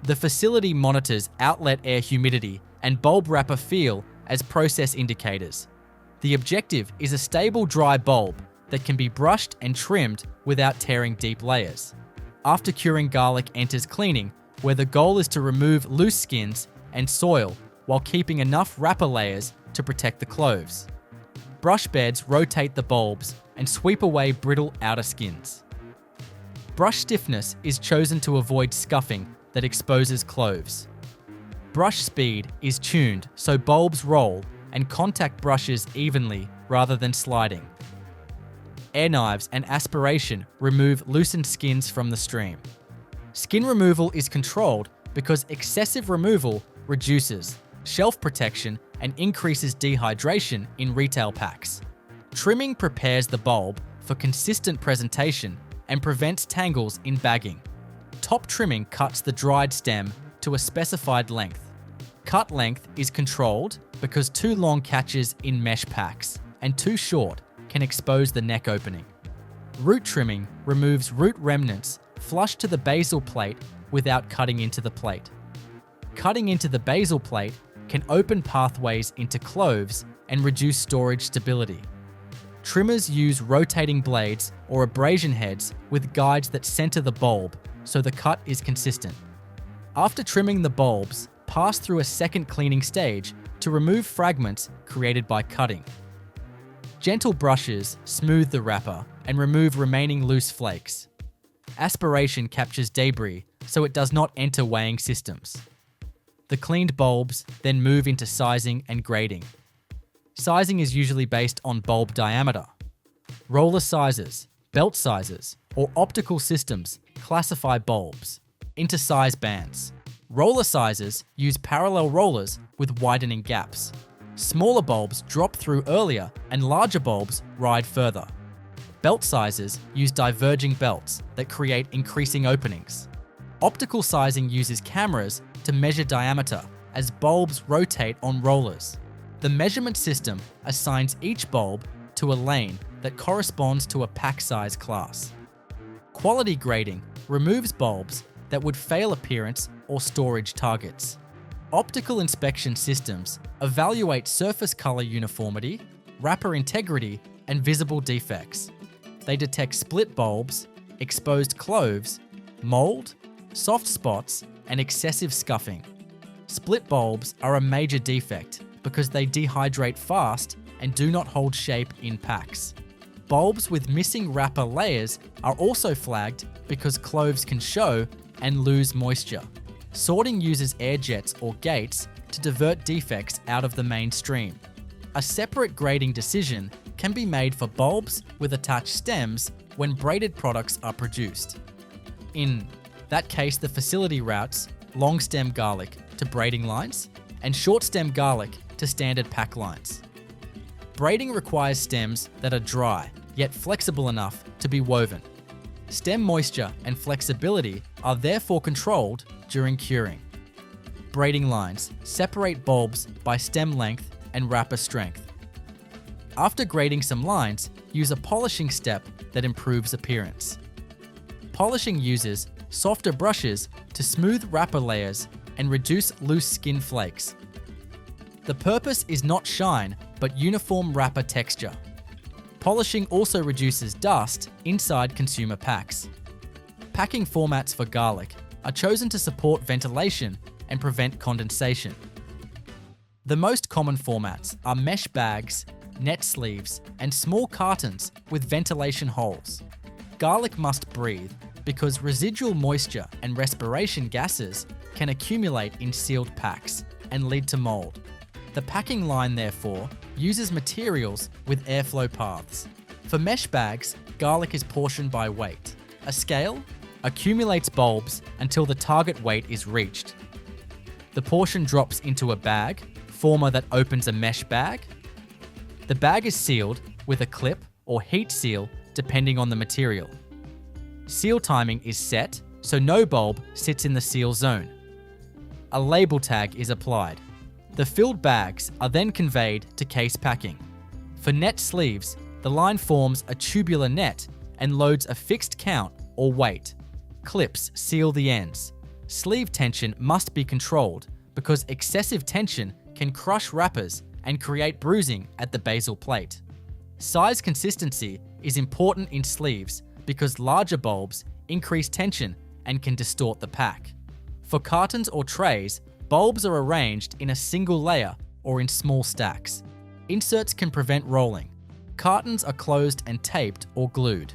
The facility monitors outlet air humidity and bulb wrapper feel as process indicators. The objective is a stable dry bulb that can be brushed and trimmed without tearing deep layers. After curing, garlic enters cleaning, where the goal is to remove loose skins and soil while keeping enough wrapper layers to protect the cloves. Brush beds rotate the bulbs and sweep away brittle outer skins. Brush stiffness is chosen to avoid scuffing that exposes cloves. Brush speed is tuned so bulbs roll and contact brushes evenly rather than sliding. Air knives and aspiration remove loosened skins from the stream. Skin removal is controlled because excessive removal reduces shelf protection and increases dehydration in retail packs. Trimming prepares the bulb for consistent presentation and prevents tangles in bagging. Top trimming cuts the dried stem to a specified length. Cut length is controlled because too long catches in mesh packs and too short can expose the neck opening. Root trimming removes root remnants flush to the basal plate without cutting into the plate. Cutting into the basal plate can open pathways into cloves and reduce storage stability. Trimmers use rotating blades or abrasion heads with guides that center the bulb so the cut is consistent. After trimming, the bulbs pass through a second cleaning stage to remove fragments created by cutting. Gentle brushes smooth the wrapper and remove remaining loose flakes. Aspiration captures debris so it does not enter weighing systems. The cleaned bulbs then move into sizing and grading. Sizing is usually based on bulb diameter. Roller sizes, belt sizes, or optical systems classify bulbs into size bands. Roller sizes use parallel rollers with widening gaps. Smaller bulbs drop through earlier and larger bulbs ride further. Belt sizes use diverging belts that create increasing openings. Optical sizing uses cameras to measure diameter as bulbs rotate on rollers. The measurement system assigns each bulb to a lane that corresponds to a pack size class. Quality grading removes bulbs that would fail appearance or storage targets. Optical inspection systems evaluate surface color uniformity, wrapper integrity, and visible defects. They detect split bulbs, exposed cloves, mold, soft spots, and excessive scuffing. Split bulbs are a major defect because they dehydrate fast and do not hold shape in packs. Bulbs with missing wrapper layers are also flagged because cloves can show and lose moisture. Sorting uses air jets or gates to divert defects out of the main stream. A separate grading decision can be made for bulbs with attached stems when braided products are produced. In that case, the facility routes long stem garlic to braiding lines and short stem garlic to standard pack lines. Braiding requires stems that are dry, yet flexible enough to be woven. Stem moisture and flexibility are therefore controlled during curing. Braiding lines separate bulbs by stem length and wrapper strength. After grading some lines, use a polishing step that improves appearance. Polishing uses softer brushes to smooth wrapper layers and reduce loose skin flakes. The purpose is not shine, but uniform wrapper texture. Polishing also reduces dust inside consumer packs. Packing formats for garlic are chosen to support ventilation and prevent condensation. The most common formats are mesh bags, net sleeves, and small cartons with ventilation holes. Garlic must breathe because residual moisture and respiration gases can accumulate in sealed packs and lead to mold. The packing line, therefore, uses materials with airflow paths. For mesh bags, garlic is portioned by weight. A scale accumulates bulbs until the target weight is reached. The portion drops into a bag, former that opens a mesh bag. The bag is sealed with a clip or heat seal depending on the material. Seal timing is set so no bulb sits in the seal zone. A label tag is applied. The filled bags are then conveyed to case packing. For net sleeves, the line forms a tubular net and loads a fixed count or weight. Clips seal the ends. Sleeve tension must be controlled because excessive tension can crush wrappers and create bruising at the basal plate. Size consistency is important in sleeves because larger bulbs increase tension and can distort the pack. For cartons or trays, bulbs are arranged in a single layer or in small stacks. Inserts can prevent rolling. Cartons are closed and taped or glued.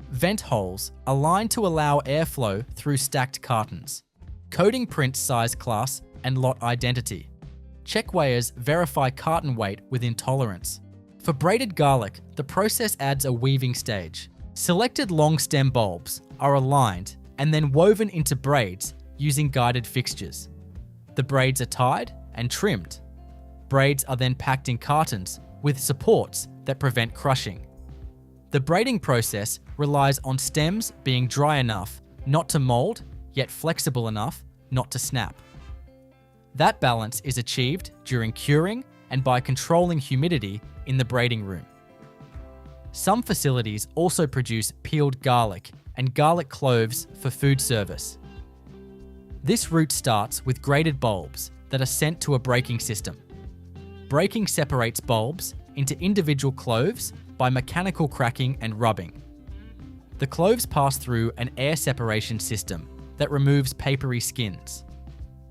Vent holes are lined to allow airflow through stacked cartons. Coding prints size class and lot identity. Check weighers verify carton weight within tolerance. For braided garlic, the process adds a weaving stage. Selected long stem bulbs are aligned and then woven into braids using guided fixtures. The braids are tied and trimmed. Braids are then packed in cartons with supports that prevent crushing. The braiding process relies on stems being dry enough not to mold, yet flexible enough not to snap. That balance is achieved during curing and by controlling humidity in the braiding room. Some facilities also produce peeled garlic and garlic cloves for food service. This route starts with graded bulbs that are sent to a breaking system. Breaking separates bulbs into individual cloves by mechanical cracking and rubbing. The cloves pass through an air separation system that removes papery skins.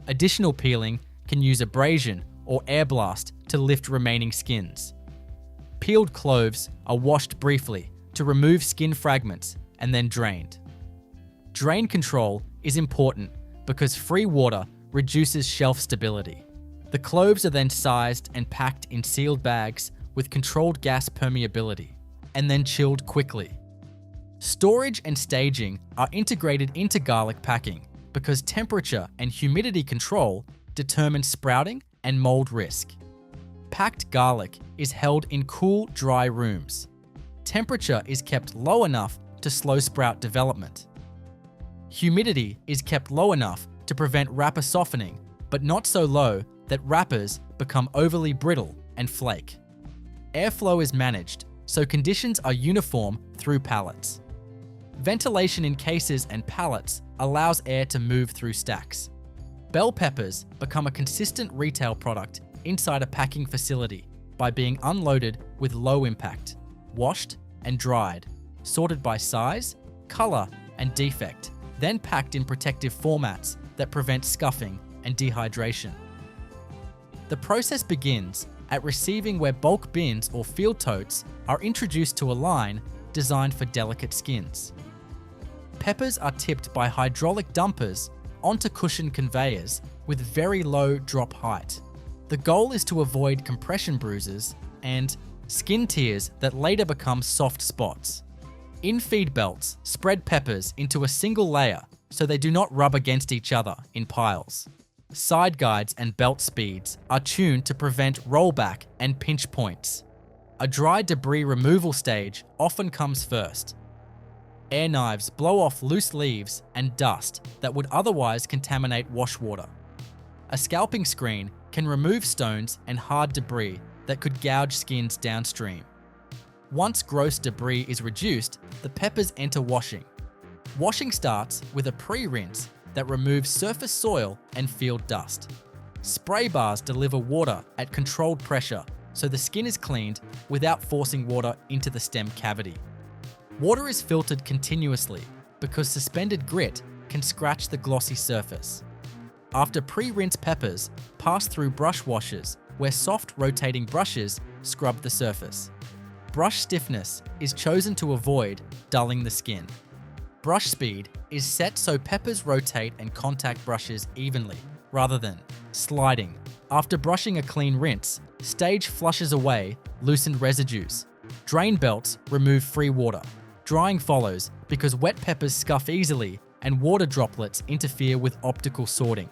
Additional peeling can use abrasion or air blast to lift remaining skins. Peeled cloves are washed briefly to remove skin fragments and then drained. Drain control is important because free water reduces shelf stability. The cloves are then sized and packed in sealed bags with controlled gas permeability, and then chilled quickly. Storage and staging are integrated into garlic packing because temperature and humidity control determine sprouting and mold risk. Packed garlic is held in cool, dry rooms. Temperature is kept low enough to slow sprout development. Humidity is kept low enough to prevent wrapper softening, but not so low that wrappers become overly brittle and flake. Airflow is managed, so conditions are uniform through pallets. Ventilation in cases and pallets allows air to move through stacks. Bell peppers become a consistent retail product inside a packing facility by being unloaded with low impact, washed and dried, sorted by size, color, and defect, then packed in protective formats that prevent scuffing and dehydration. The process begins at receiving, where bulk bins or field totes are introduced to a line designed for delicate skins. Peppers are tipped by hydraulic dumpers onto cushioned conveyors with very low drop height. The goal is to avoid compression bruises and skin tears that later become soft spots. In-feed belts spread peppers into a single layer so they do not rub against each other in piles. Side guides and belt speeds are tuned to prevent rollback and pinch points. A dry debris removal stage often comes first. Air knives blow off loose leaves and dust that would otherwise contaminate wash water. A scalping screen can remove stones and hard debris that could gouge skins downstream. Once gross debris is reduced, the peppers enter washing. Washing starts with a pre-rinse that removes surface soil and field dust. Spray bars deliver water at controlled pressure so the skin is cleaned without forcing water into the stem cavity. Water is filtered continuously because suspended grit can scratch the glossy surface. After pre-rinse peppers pass through brush washers where soft rotating brushes scrub the surface. Brush stiffness is chosen to avoid dulling the skin. Brush speed is set so peppers rotate and contact brushes evenly, rather than sliding. After brushing a clean rinse, stage flushes away loosened residues. Drain belts remove free water. Drying follows because wet peppers scuff easily and water droplets interfere with optical sorting.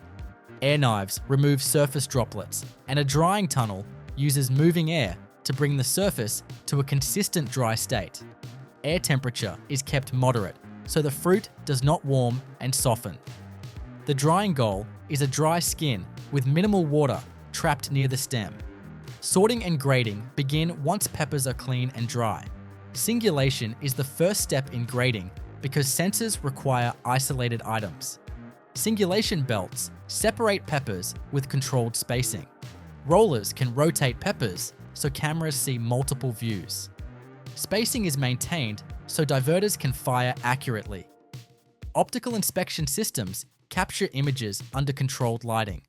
Air knives remove surface droplets, and a drying tunnel uses moving air to bring the surface to a consistent dry state. Air temperature is kept moderate so the fruit does not warm and soften. The drying goal is a dry skin with minimal water trapped near the stem. Sorting and grading begin once peppers are clean and dry. Singulation is the first step in grading because sensors require isolated items. Singulation belts separate peppers with controlled spacing. Rollers can rotate peppers so cameras see multiple views. Spacing is maintained so diverters can fire accurately. Optical inspection systems capture images under controlled lighting.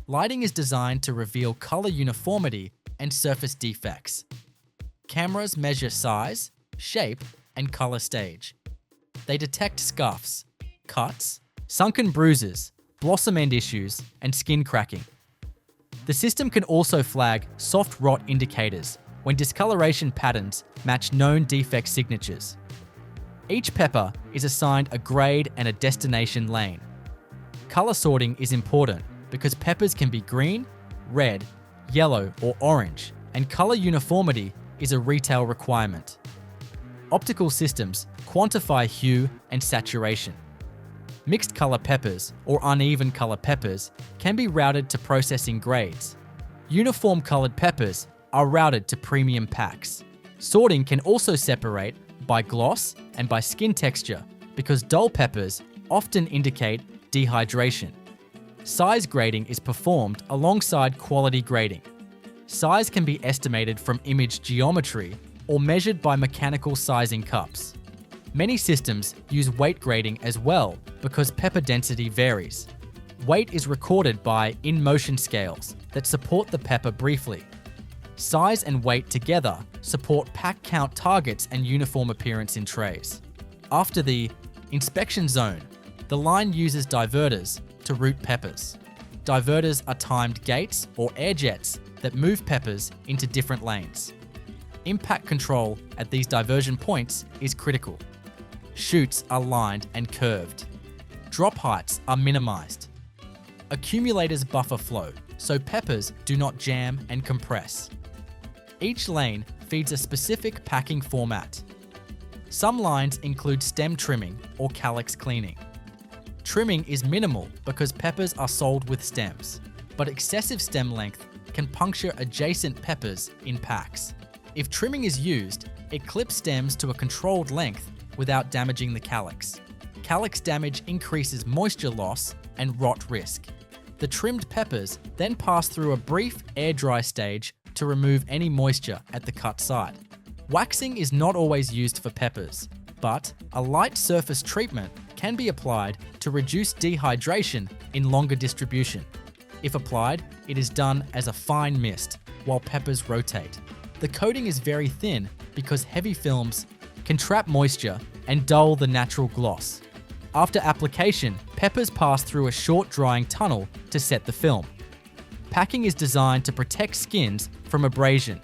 Lighting is designed to reveal color uniformity and surface defects. Cameras measure size, shape, and color stage. They detect scuffs, cuts, sunken bruises, blossom end issues, and skin cracking. The system can also flag soft rot indicators when discoloration patterns match known defect signatures. Each pepper is assigned a grade and a destination lane. Color sorting is important because peppers can be green, red, yellow, or orange, and color uniformity is a retail requirement. Optical systems quantify hue and saturation. Mixed color peppers or uneven color peppers can be routed to processing grades. Uniform colored peppers are routed to premium packs. Sorting can also separate by gloss and by skin texture because dull peppers often indicate dehydration. Size grading is performed alongside quality grading. Size can be estimated from image geometry or measured by mechanical sizing cups. Many systems use weight grading as well because pepper density varies. Weight is recorded by in-motion scales that support the pepper briefly. Size and weight together support pack count targets and uniform appearance in trays. After the inspection zone, the line uses diverters to route peppers. Diverters are timed gates or air jets that move peppers into different lanes. Impact control at these diversion points is critical. Chutes are lined and curved. Drop heights are minimized. Accumulators buffer flow so peppers do not jam and compress. Each lane feeds a specific packing format. Some lines include stem trimming or calyx cleaning. Trimming is minimal because peppers are sold with stems, but excessive stem length can puncture adjacent peppers in packs. If trimming is used, it clips stems to a controlled length without damaging the calyx. Calyx damage increases moisture loss and rot risk. The trimmed peppers then pass through a brief air dry stage to remove any moisture at the cut side. Waxing is not always used for peppers, but a light surface treatment can be applied to reduce dehydration in longer distribution. If applied, it is done as a fine mist while peppers rotate. The coating is very thin because heavy films can trap moisture and dull the natural gloss. After application, peppers pass through a short drying tunnel to set the film. Packing is designed to protect skins from abrasion.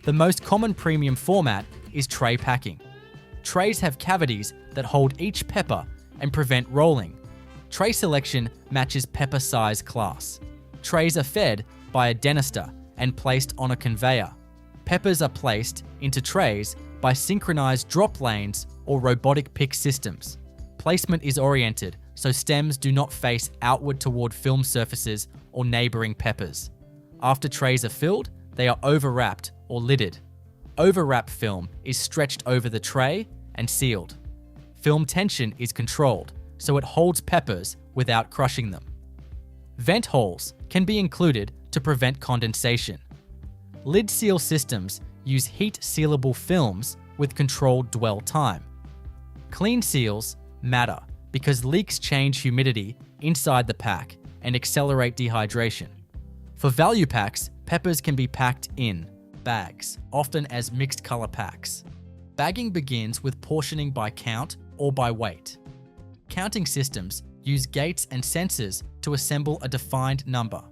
The most common premium format is tray packing. Trays have cavities that hold each pepper and prevent rolling. Tray selection matches pepper size class. Trays are fed by a denister and placed on a conveyor. Peppers are placed into trays by synchronized drop lanes or robotic pick systems. Placement is oriented so stems do not face outward toward film surfaces or neighboring peppers. After trays are filled, they are overwrapped or lidded. Overwrap film is stretched over the tray and sealed. Film tension is controlled so it holds peppers without crushing them. Vent holes can be included to prevent condensation. Lid seal systems use heat sealable films with controlled dwell time. Clean seals matter because leaks change humidity inside the pack and accelerate dehydration. For value packs, peppers can be packed in bags, often as mixed color packs. Bagging begins with portioning by count or by weight. Counting systems use gates and sensors to assemble a defined number.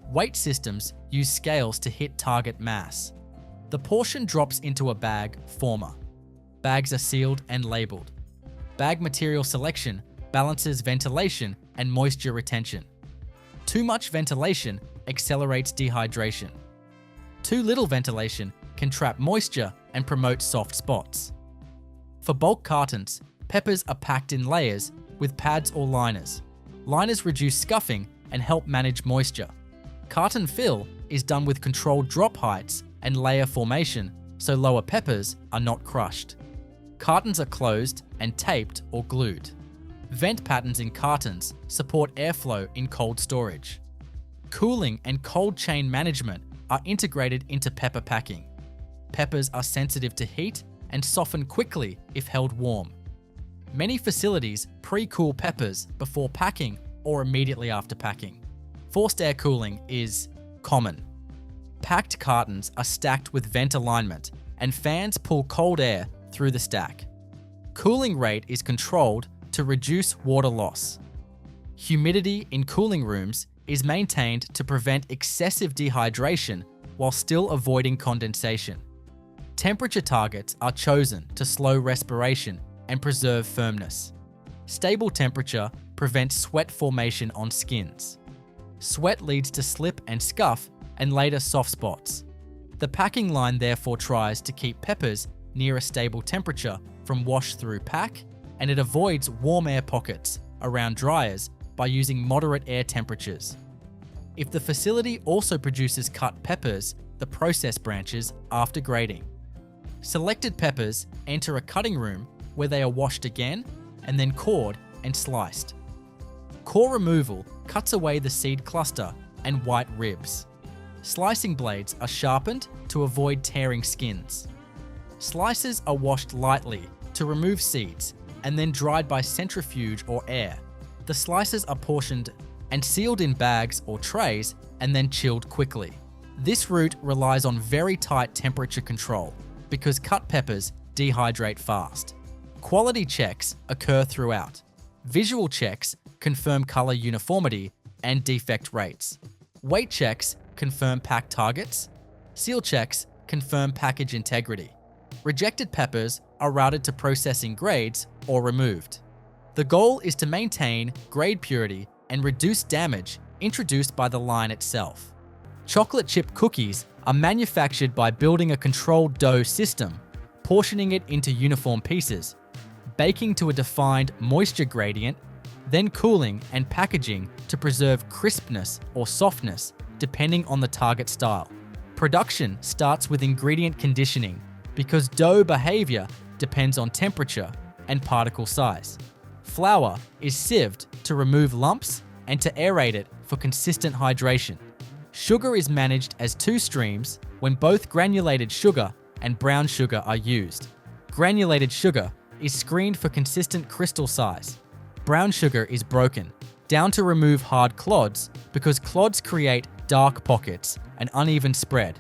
Weight systems use scales to hit target mass. The portion drops into a bag former. Bags are sealed and labeled. Bag material selection balances ventilation and moisture retention. Too much ventilation accelerates dehydration. Too little ventilation can trap moisture and promote soft spots. For bulk cartons, peppers are packed in layers with pads or liners. Liners reduce scuffing and help manage moisture. Carton fill is done with controlled drop heights and layer formation so lower peppers are not crushed. Cartons are closed and taped or glued. Vent patterns in cartons support airflow in cold storage. Cooling and cold chain management are integrated into pepper packing. Peppers are sensitive to heat and soften quickly if held warm. Many facilities pre-cool peppers before packing or immediately after packing. Forced air cooling is common. Packed cartons are stacked with vent alignment and fans pull cold air through the stack. Cooling rate is controlled to reduce water loss. Humidity in cooling rooms is maintained to prevent excessive dehydration while still avoiding condensation. Temperature targets are chosen to slow respiration and preserve firmness. Stable temperature prevents sweat formation on skins. Sweat leads to slip and scuff and later soft spots. The packing line therefore tries to keep peppers near a stable temperature from wash through pack, and it avoids warm air pockets around dryers by using moderate air temperatures. If the facility also produces cut peppers, the process branches after grading. Selected peppers enter a cutting room where they are washed again and then cored and sliced. Core removal cuts away the seed cluster and white ribs. Slicing blades are sharpened to avoid tearing skins. Slices are washed lightly to remove seeds and then dried by centrifuge or air. The slices are portioned and sealed in bags or trays and then chilled quickly. This route relies on very tight temperature control because cut peppers dehydrate fast. Quality checks occur throughout. Visual checks confirm color uniformity and defect rates. Weight checks confirm pack targets. Seal checks confirm package integrity. Rejected peppers are routed to processing grades or removed. The goal is to maintain grade purity and reduce damage introduced by the line itself. Chocolate chip cookies are manufactured by building a controlled dough system, portioning it into uniform pieces, baking to a defined moisture gradient, then cooling and packaging to preserve crispness or softness depending on the target style. Production starts with ingredient conditioning because dough behavior depends on temperature and particle size. Flour is sieved to remove lumps and to aerate it for consistent hydration. Sugar is managed as two streams when both granulated sugar and brown sugar are used. Granulated sugar is screened for consistent crystal size. Brown sugar is broken. down to remove hard clods because clods create dark pockets and uneven spread.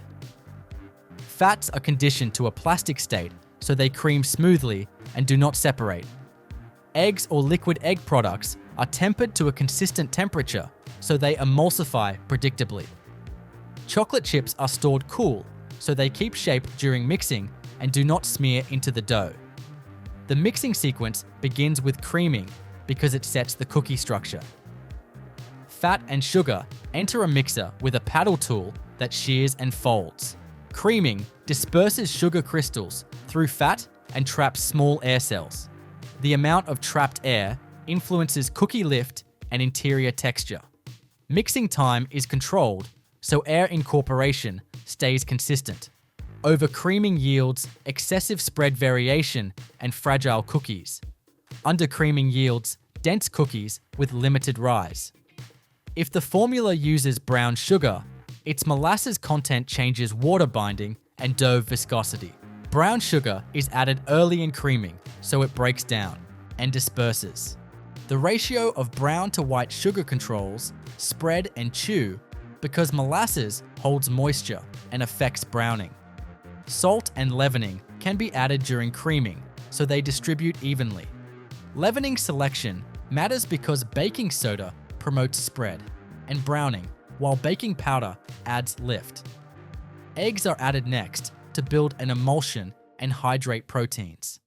Fats are conditioned to a plastic state so they cream smoothly and do not separate. Eggs or liquid egg products are tempered to a consistent temperature so they emulsify predictably. Chocolate chips are stored cool so they keep shape during mixing and do not smear into the dough. The mixing sequence begins with creaming because it sets the cookie structure. Fat and sugar enter a mixer with a paddle tool that shears and folds. Creaming disperses sugar crystals through fat and traps small air cells. The amount of trapped air influences cookie lift and interior texture. Mixing time is controlled, so air incorporation stays consistent. Over-creaming yields excessive spread variation and fragile cookies. Under-creaming yields dense cookies with limited rise. If the formula uses brown sugar, its molasses content changes water binding and dough viscosity. Brown sugar is added early in creaming so it breaks down and disperses. The ratio of brown to white sugar controls spread and chew because molasses holds moisture and affects browning. Salt and leavening can be added during creaming so they distribute evenly. Leavening selection matters because baking soda promotes spread and browning, while baking powder adds lift. Eggs are added next to build an emulsion and hydrate proteins.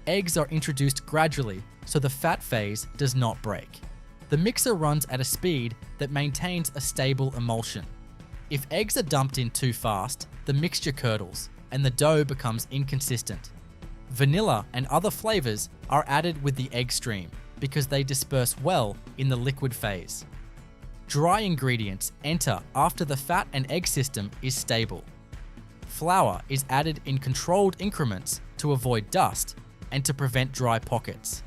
Eggs are introduced gradually so the fat phase does not break. The mixer runs at a speed that maintains a stable emulsion. If eggs are dumped in too fast, the mixture curdles and the dough becomes inconsistent. Vanilla and other flavors are added with the egg stream because they disperse well in the liquid phase. Dry ingredients enter after the fat and egg system is stable. Flour is added in controlled increments to avoid dust and to prevent dry pockets.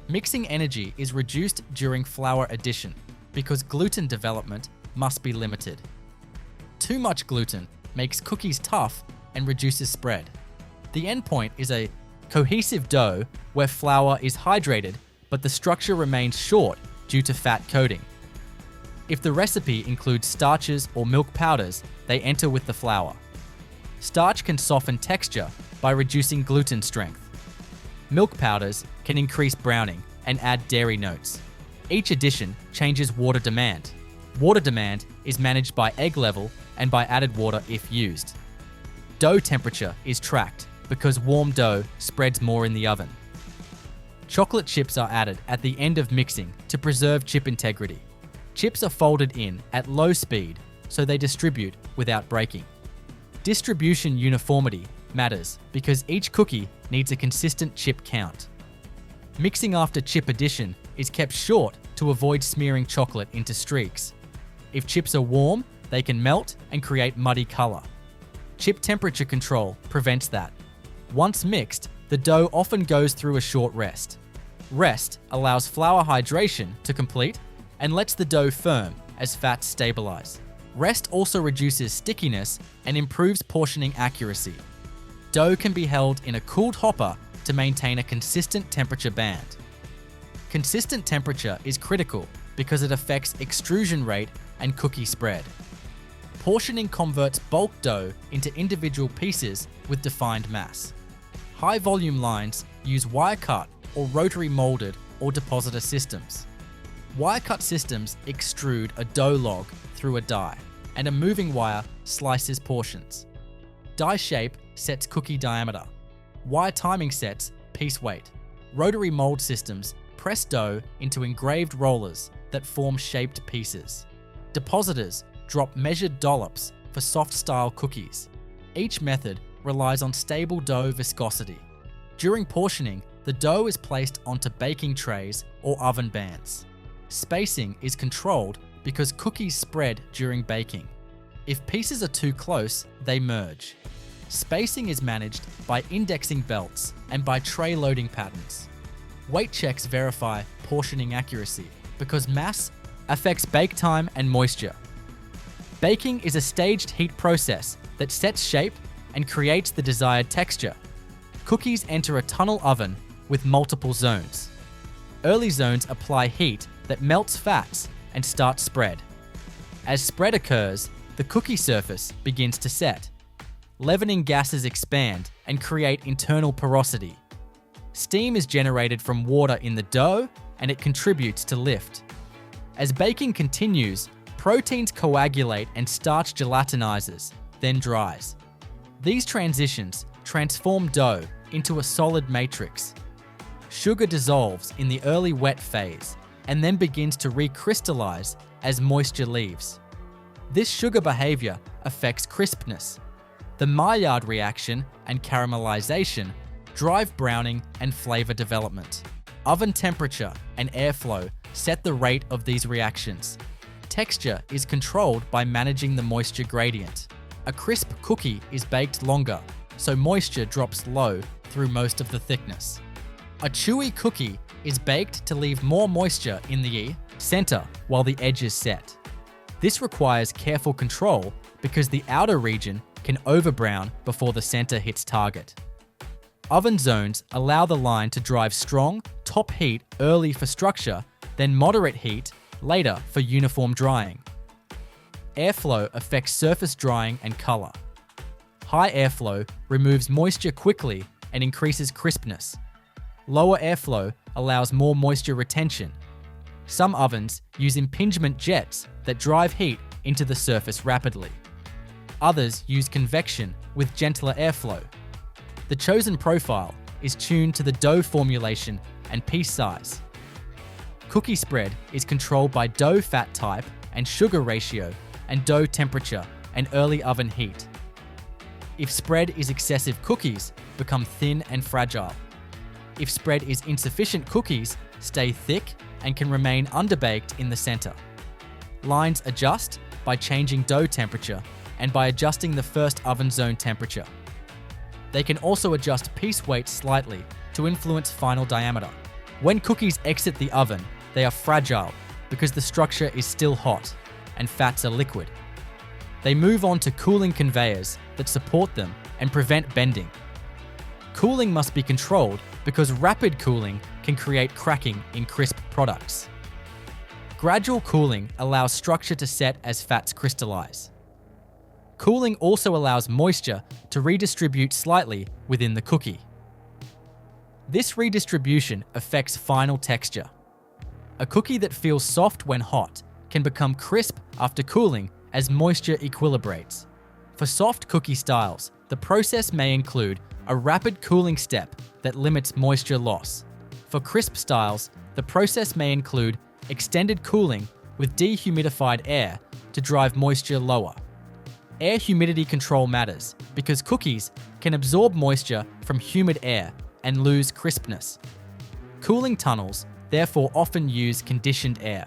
Mixing energy is reduced during flour addition because gluten development must be limited. Too much gluten makes cookies tough and reduces spread. The endpoint is a cohesive dough where flour is hydrated but the structure remains short due to fat coating. If the recipe includes starches or milk powders, they enter with the flour. Starch can soften texture by reducing gluten strength. Milk powders can increase browning and add dairy notes. Each addition changes water demand. Water demand is managed by egg level and by added water if used. Dough temperature is tracked because warm dough spreads more in the oven. Chocolate chips are added at the end of mixing to preserve chip integrity. Chips are folded in at low speed so they distribute without breaking. Distribution uniformity matters because each cookie needs a consistent chip count. Mixing after chip addition is kept short to avoid smearing chocolate into streaks. If chips are warm, they can melt and create muddy color. Chip temperature control prevents that. Once mixed, the dough often goes through a short rest. Rest allows flour hydration to complete and lets the dough firm as fats stabilize. Rest also reduces stickiness and improves portioning accuracy. Dough can be held in a cooled hopper to maintain a consistent temperature band. Consistent temperature is critical because it affects extrusion rate and cookie spread. Portioning converts bulk dough into individual pieces with defined mass. High volume lines use wire cut or rotary molded or depositor systems. Wire cut systems extrude a dough log through a die, and a moving wire slices portions. Die shape sets cookie diameter. Wire timing sets piece weight. Rotary mold systems press dough into engraved rollers that form shaped pieces. Depositors drop measured dollops for soft-style cookies. Each method relies on stable dough viscosity. During portioning, the dough is placed onto baking trays or oven bands. Spacing is controlled because cookies spread during baking. If pieces are too close, they merge. Spacing is managed by indexing belts and by tray loading patterns. Weight checks verify portioning accuracy because mass affects bake time and moisture. Baking is a staged heat process that sets shape and creates the desired texture. Cookies enter a tunnel oven with multiple zones. Early zones apply heat that melts fats and starts spread. As spread occurs, the cookie surface begins to set. Leavening gases expand and create internal porosity. Steam is generated from water in the dough, and it contributes to lift. As baking continues, proteins coagulate and starch gelatinizes, then dries. These transitions transform dough into a solid matrix. Sugar dissolves in the early wet phase and then begins to recrystallize as moisture leaves. This sugar behavior affects crispness. The Maillard reaction and caramelization drive browning and flavor development. Oven temperature and airflow set the rate of these reactions. Texture is controlled by managing the moisture gradient. A crisp cookie is baked longer, so moisture drops low through most of the thickness. A chewy cookie is baked to leave more moisture in the center while the edges set. This requires careful control because the outer region can overbrown before the center hits target. Oven zones allow the line to drive strong, top heat early for structure, then moderate heat later for uniform drying. Airflow affects surface drying and color. High airflow removes moisture quickly and increases crispness. Lower airflow allows more moisture retention. Some ovens use impingement jets that drive heat into the surface rapidly. Others use convection with gentler airflow. The chosen profile is tuned to the dough formulation and piece size. Cookie spread is controlled by dough fat type and sugar ratio and dough temperature and early oven heat. If spread is excessive, cookies become thin and fragile. If spread is insufficient, cookies stay thick and can remain underbaked in the center. Lines adjust by changing dough temperature and by adjusting the first oven zone temperature. They can also adjust piece weight slightly to influence final diameter. When cookies exit the oven, they are fragile because the structure is still hot and fats are liquid. They move on to cooling conveyors that support them and prevent bending. Cooling must be controlled because rapid cooling can create cracking in crisp products. Gradual cooling allows structure to set as fats crystallize. Cooling also allows moisture to redistribute slightly within the cookie. This redistribution affects final texture. A cookie that feels soft when hot can become crisp after cooling as moisture equilibrates. For soft cookie styles, the process may include a rapid cooling step that limits moisture loss. For crisp styles, the process may include extended cooling with dehumidified air to drive moisture lower. Air humidity control matters because cookies can absorb moisture from humid air and lose crispness. Cooling tunnels therefore often use conditioned air.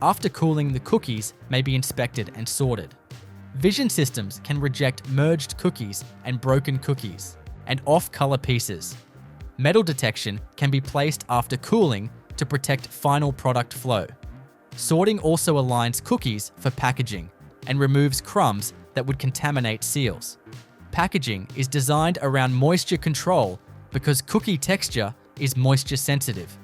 After cooling, the cookies may be inspected and sorted. Vision systems can reject merged cookies and broken cookies, and off-color pieces. Metal detection can be placed after cooling to protect final product flow. Sorting also aligns cookies for packaging and removes crumbs that would contaminate seals. Packaging is designed around moisture control because cookie texture is moisture sensitive.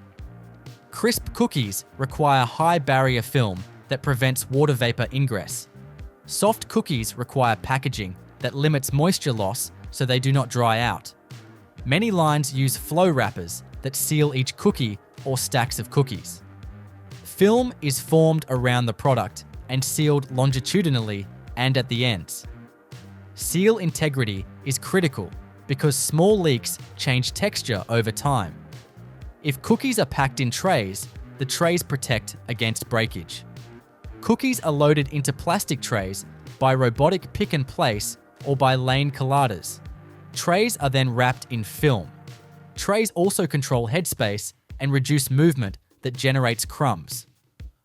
Crisp cookies require high barrier film that prevents water vapor ingress. Soft cookies require packaging that limits moisture loss so they do not dry out. Many lines use flow wrappers that seal each cookie or stacks of cookies. Film is formed around the product and sealed longitudinally and at the ends. Seal integrity is critical because small leaks change texture over time. If cookies are packed in trays, the trays protect against breakage. Cookies are loaded into plastic trays by robotic pick and place or by lane collators. Trays are then wrapped in film. Trays also control headspace and reduce movement that generates crumbs.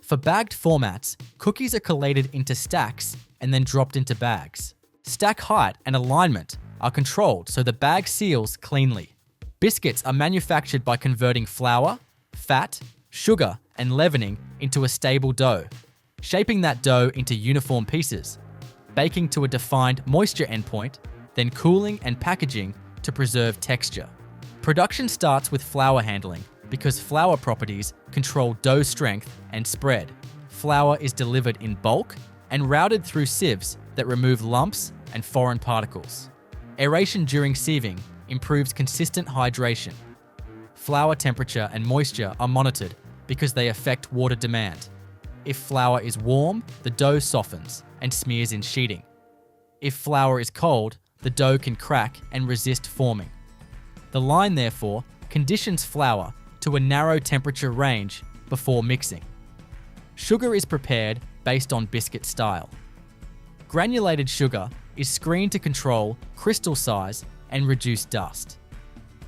For bagged formats, cookies are collated into stacks and then dropped into bags. Stack height and alignment are controlled so the bag seals cleanly. Biscuits are manufactured by converting flour, fat, sugar, and leavening into a stable dough, shaping that dough into uniform pieces, baking to a defined moisture endpoint, then cooling and packaging to preserve texture. Production starts with flour handling, because flour properties control dough strength and spread. Flour is delivered in bulk and routed through sieves that remove lumps and foreign particles. Aeration during sieving improves consistent hydration. Flour temperature and moisture are monitored because they affect water demand. If flour is warm, the dough softens and smears in sheeting. If flour is cold, the dough can crack and resist forming. The line, therefore, conditions flour to a narrow temperature range before mixing. Sugar is prepared based on biscuit style. Granulated sugar is screened to control crystal size and reduce dust.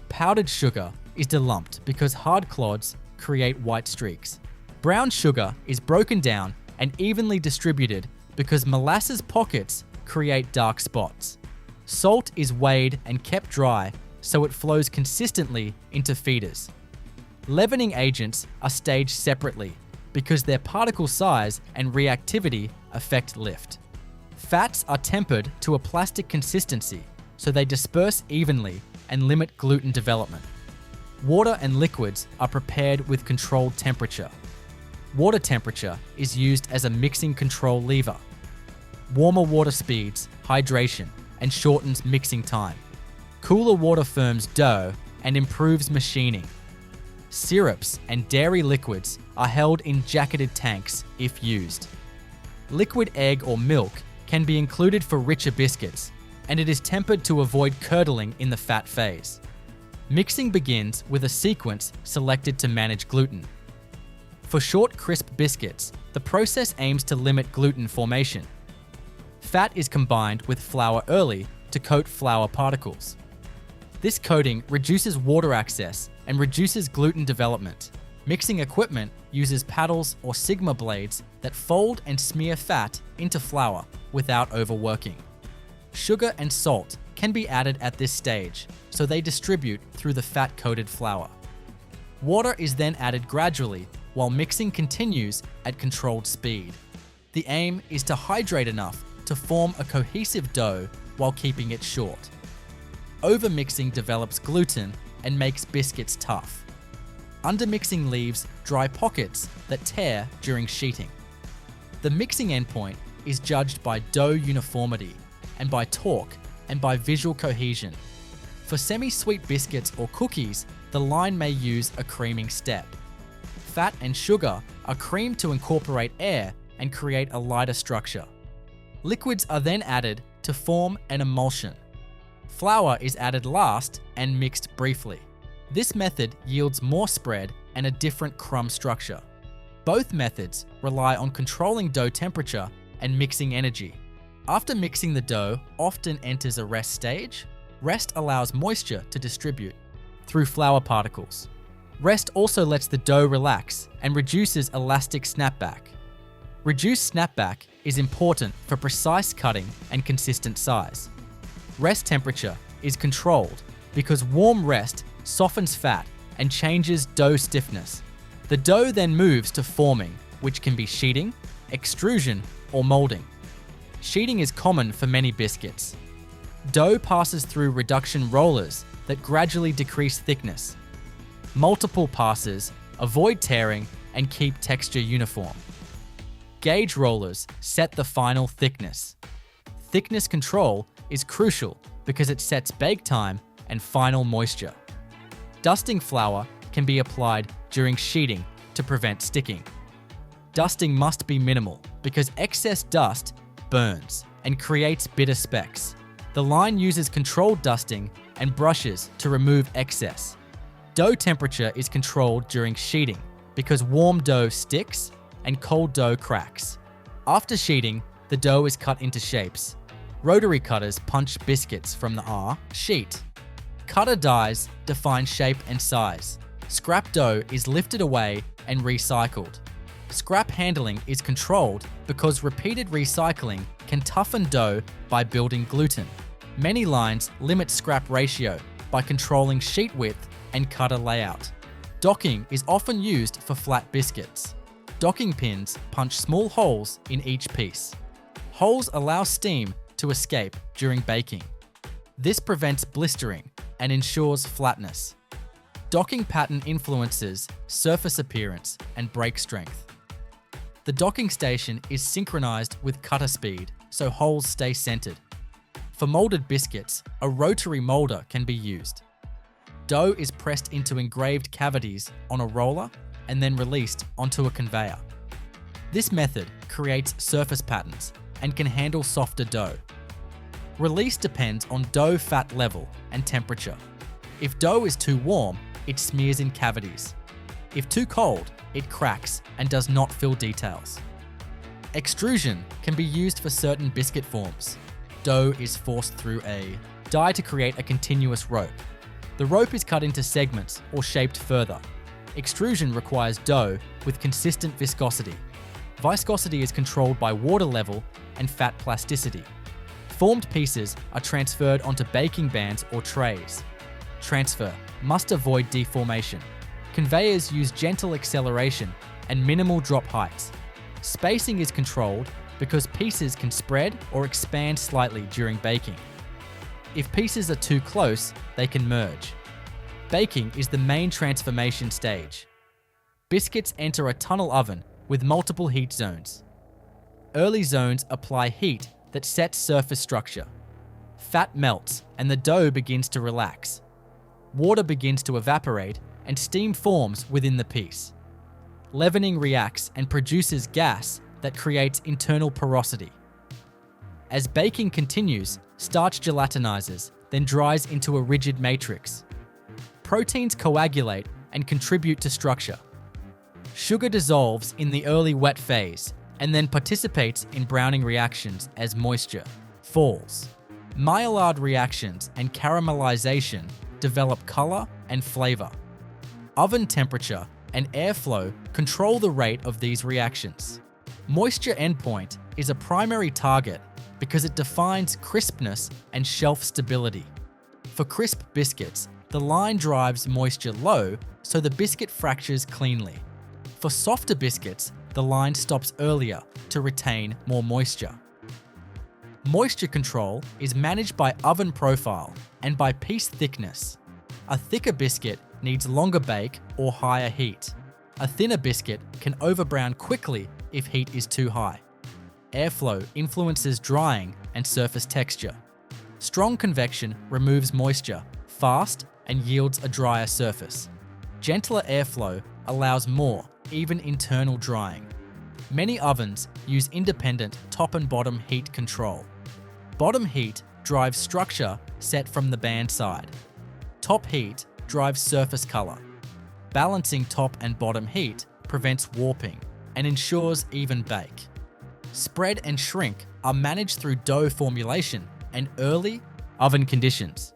Powdered sugar is delumped because hard clods create white streaks. Brown sugar is broken down and evenly distributed because molasses pockets create dark spots. Salt is weighed and kept dry so it flows consistently into feeders. Leavening agents are staged separately because their particle size and reactivity affect lift. Fats are tempered to a plastic consistency so they disperse evenly and limit gluten development. Water and liquids are prepared with controlled temperature. Water temperature is used as a mixing control lever. Warmer water speeds hydration and shortens mixing time. Cooler water firms dough and improves machining. Syrups and dairy liquids are held in jacketed tanks if used. Liquid egg or milk can be included for richer biscuits, and it is tempered to avoid curdling in the fat phase. Mixing begins with a sequence selected to manage gluten. For short, crisp biscuits, the process aims to limit gluten formation. Fat is combined with flour early to coat flour particles. This coating reduces water access and reduces gluten development. Mixing equipment uses paddles or sigma blades that fold and smear fat into flour without overworking. Sugar and salt can be added at this stage, so they distribute through the fat-coated flour. Water is then added gradually while mixing continues at controlled speed. The aim is to hydrate enough to form a cohesive dough while keeping it short. Overmixing develops gluten and makes biscuits tough. Undermixing leaves dry pockets that tear during sheeting. The mixing endpoint is judged by dough uniformity and by torque and by visual cohesion. For semi-sweet biscuits or cookies, the line may use a creaming step. Fat and sugar are creamed to incorporate air and create a lighter structure. Liquids are then added to form an emulsion. Flour is added last and mixed briefly. This method yields more spread and a different crumb structure. Both methods rely on controlling dough temperature and mixing energy. After mixing the dough often enters a rest stage. Rest allows moisture to distribute through flour particles. Rest also lets the dough relax and reduces elastic snapback. Reduced snapback is important for precise cutting and consistent size. Rest temperature is controlled because warm rest softens fat and changes dough stiffness. The dough then moves to forming, which can be sheeting, extrusion, or molding. Sheeting is common for many biscuits. Dough passes through reduction rollers that gradually decrease thickness. Multiple passes avoid tearing and keep texture uniform. Gauge rollers set the final thickness. Thickness control is crucial because it sets bake time and final moisture. Dusting flour can be applied during sheeting to prevent sticking. Dusting must be minimal because excess dust burns and creates bitter specks. The line uses controlled dusting and brushes to remove excess. Dough temperature is controlled during sheeting because warm dough sticks and cold dough cracks. After sheeting, the dough is cut into shapes. Rotary cutters punch biscuits from the R sheet. Cutter dies define shape and size. Scrap dough is lifted away and recycled. Scrap handling is controlled because repeated recycling can toughen dough by building gluten. Many lines limit scrap ratio by controlling sheet width and cutter layout. Docking is often used for flat biscuits. Docking pins punch small holes in each piece. Holes allow steam to escape during baking. This prevents blistering and ensures flatness. Docking pattern influences surface appearance and break strength. The docking station is synchronized with cutter speed, so holes stay centered. For molded biscuits, a rotary molder can be used. Dough is pressed into engraved cavities on a roller and then released onto a conveyor. This method creates surface patterns and can handle softer dough. Release depends on dough fat level and temperature. If dough is too warm, it smears in cavities. If too cold, it cracks and does not fill details. Extrusion can be used for certain biscuit forms. Dough is forced through a die to create a continuous rope. The rope is cut into segments or shaped further. Extrusion requires dough with consistent viscosity. Viscosity is controlled by water level and fat plasticity. Formed pieces are transferred onto baking bands or trays. Transfer must avoid deformation. Conveyors use gentle acceleration and minimal drop heights. Spacing is controlled because pieces can spread or expand slightly during baking. If pieces are too close, they can merge. Baking is the main transformation stage. Biscuits enter a tunnel oven with multiple heat zones. Early zones apply heat that sets surface structure. Fat melts and the dough begins to relax. Water begins to evaporate and steam forms within the piece. Leavening reacts and produces gas that creates internal porosity. As baking continues, starch gelatinizes, then dries into a rigid matrix. Proteins coagulate and contribute to structure. Sugar dissolves in the early wet phase and then participates in browning reactions as moisture falls. Maillard reactions and caramelization develop color and flavor. Oven temperature and airflow control the rate of these reactions. Moisture endpoint is a primary target because it defines crispness and shelf stability. For crisp biscuits, the line drives moisture low so the biscuit fractures cleanly. For softer biscuits, the line stops earlier to retain more moisture. Moisture control is managed by oven profile and by piece thickness. A thicker biscuit needs longer bake or higher heat. A thinner biscuit can overbrown quickly if heat is too high. Airflow influences drying and surface texture. Strong convection removes moisture fast and yields a drier surface. Gentler airflow allows more, even internal drying. Many ovens use independent top and bottom heat control. Bottom heat drives structure set from the band side. Top heat drives surface color. Balancing top and bottom heat prevents warping and ensures even bake. Spread and shrink are managed through dough formulation and early oven conditions.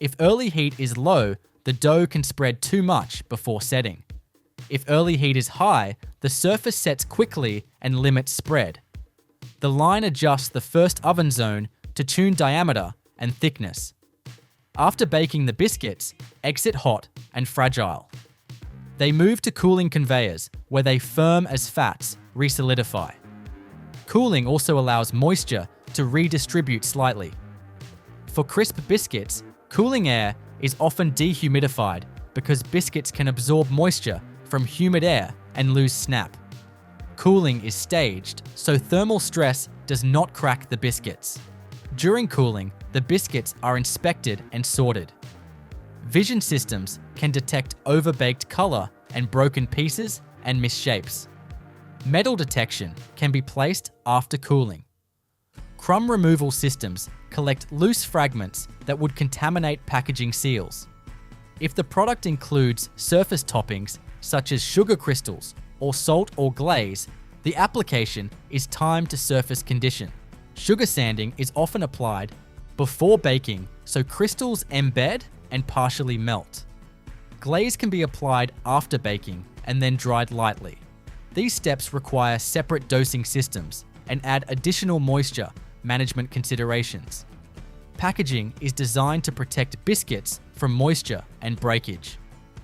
If early heat is low, the dough can spread too much before setting. If early heat is high, the surface sets quickly and limits spread. The line adjusts the first oven zone to tune diameter and thickness. After baking the biscuits, exit hot and fragile. They move to cooling conveyors where they firm as fats, resolidify. Cooling also allows moisture to redistribute slightly. For crisp biscuits, cooling air is often dehumidified because biscuits can absorb moisture from humid air and lose snap. Cooling is staged, so thermal stress does not crack the biscuits. During cooling, the biscuits are inspected and sorted. Vision systems can detect overbaked color and broken pieces and misshapes. Metal detection can be placed after cooling. Crumb removal systems collect loose fragments that would contaminate packaging seals. If the product includes surface toppings such as sugar crystals or salt or glaze, the application is timed to surface condition. Sugar sanding is often applied before baking so crystals embed and partially melt. Glaze can be applied after baking and then dried lightly. These steps require separate dosing systems and add additional moisture management considerations. Packaging is designed to protect biscuits from moisture and breakage.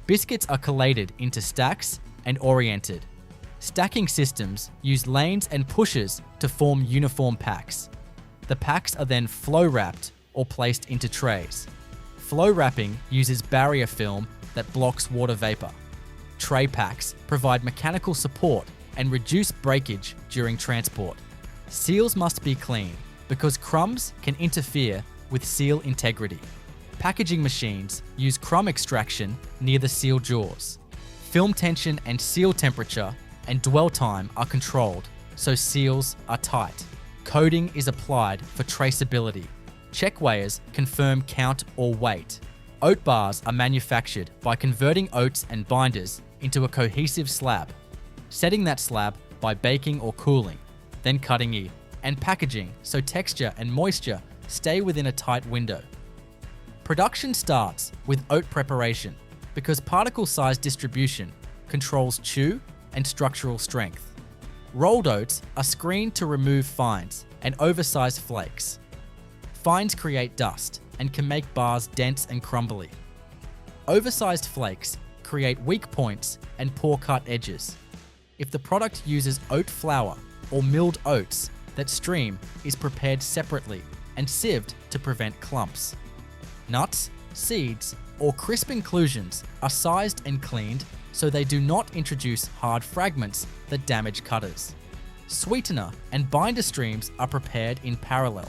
Biscuits are collated into stacks and oriented. Stacking systems use lanes and pushers to form uniform packs. The packs are then flow wrapped or placed into trays. Flow wrapping uses barrier film that blocks water vapor. Tray packs provide mechanical support and reduce breakage during transport. Seals must be clean because crumbs can interfere with seal integrity. Packaging machines use crumb extraction near the seal jaws. Film tension and seal temperature and dwell time are controlled, so seals are tight. Coding is applied for traceability. Check weighers confirm count or weight. Oat bars are manufactured by converting oats and binders into a cohesive slab, setting that slab by baking or cooling, then cutting it, and packaging so texture and moisture stay within a tight window. Production starts with oat preparation because particle size distribution controls chew and structural strength. Rolled oats are screened to remove fines and oversized flakes. Fines create dust and can make bars dense and crumbly. Oversized flakes create weak points and poor cut edges. If the product uses oat flour or milled oats, that stream is prepared separately and sieved to prevent clumps. Nuts, seeds, or crisp inclusions are sized and cleaned so they do not introduce hard fragments that damage cutters. Sweetener and binder streams are prepared in parallel.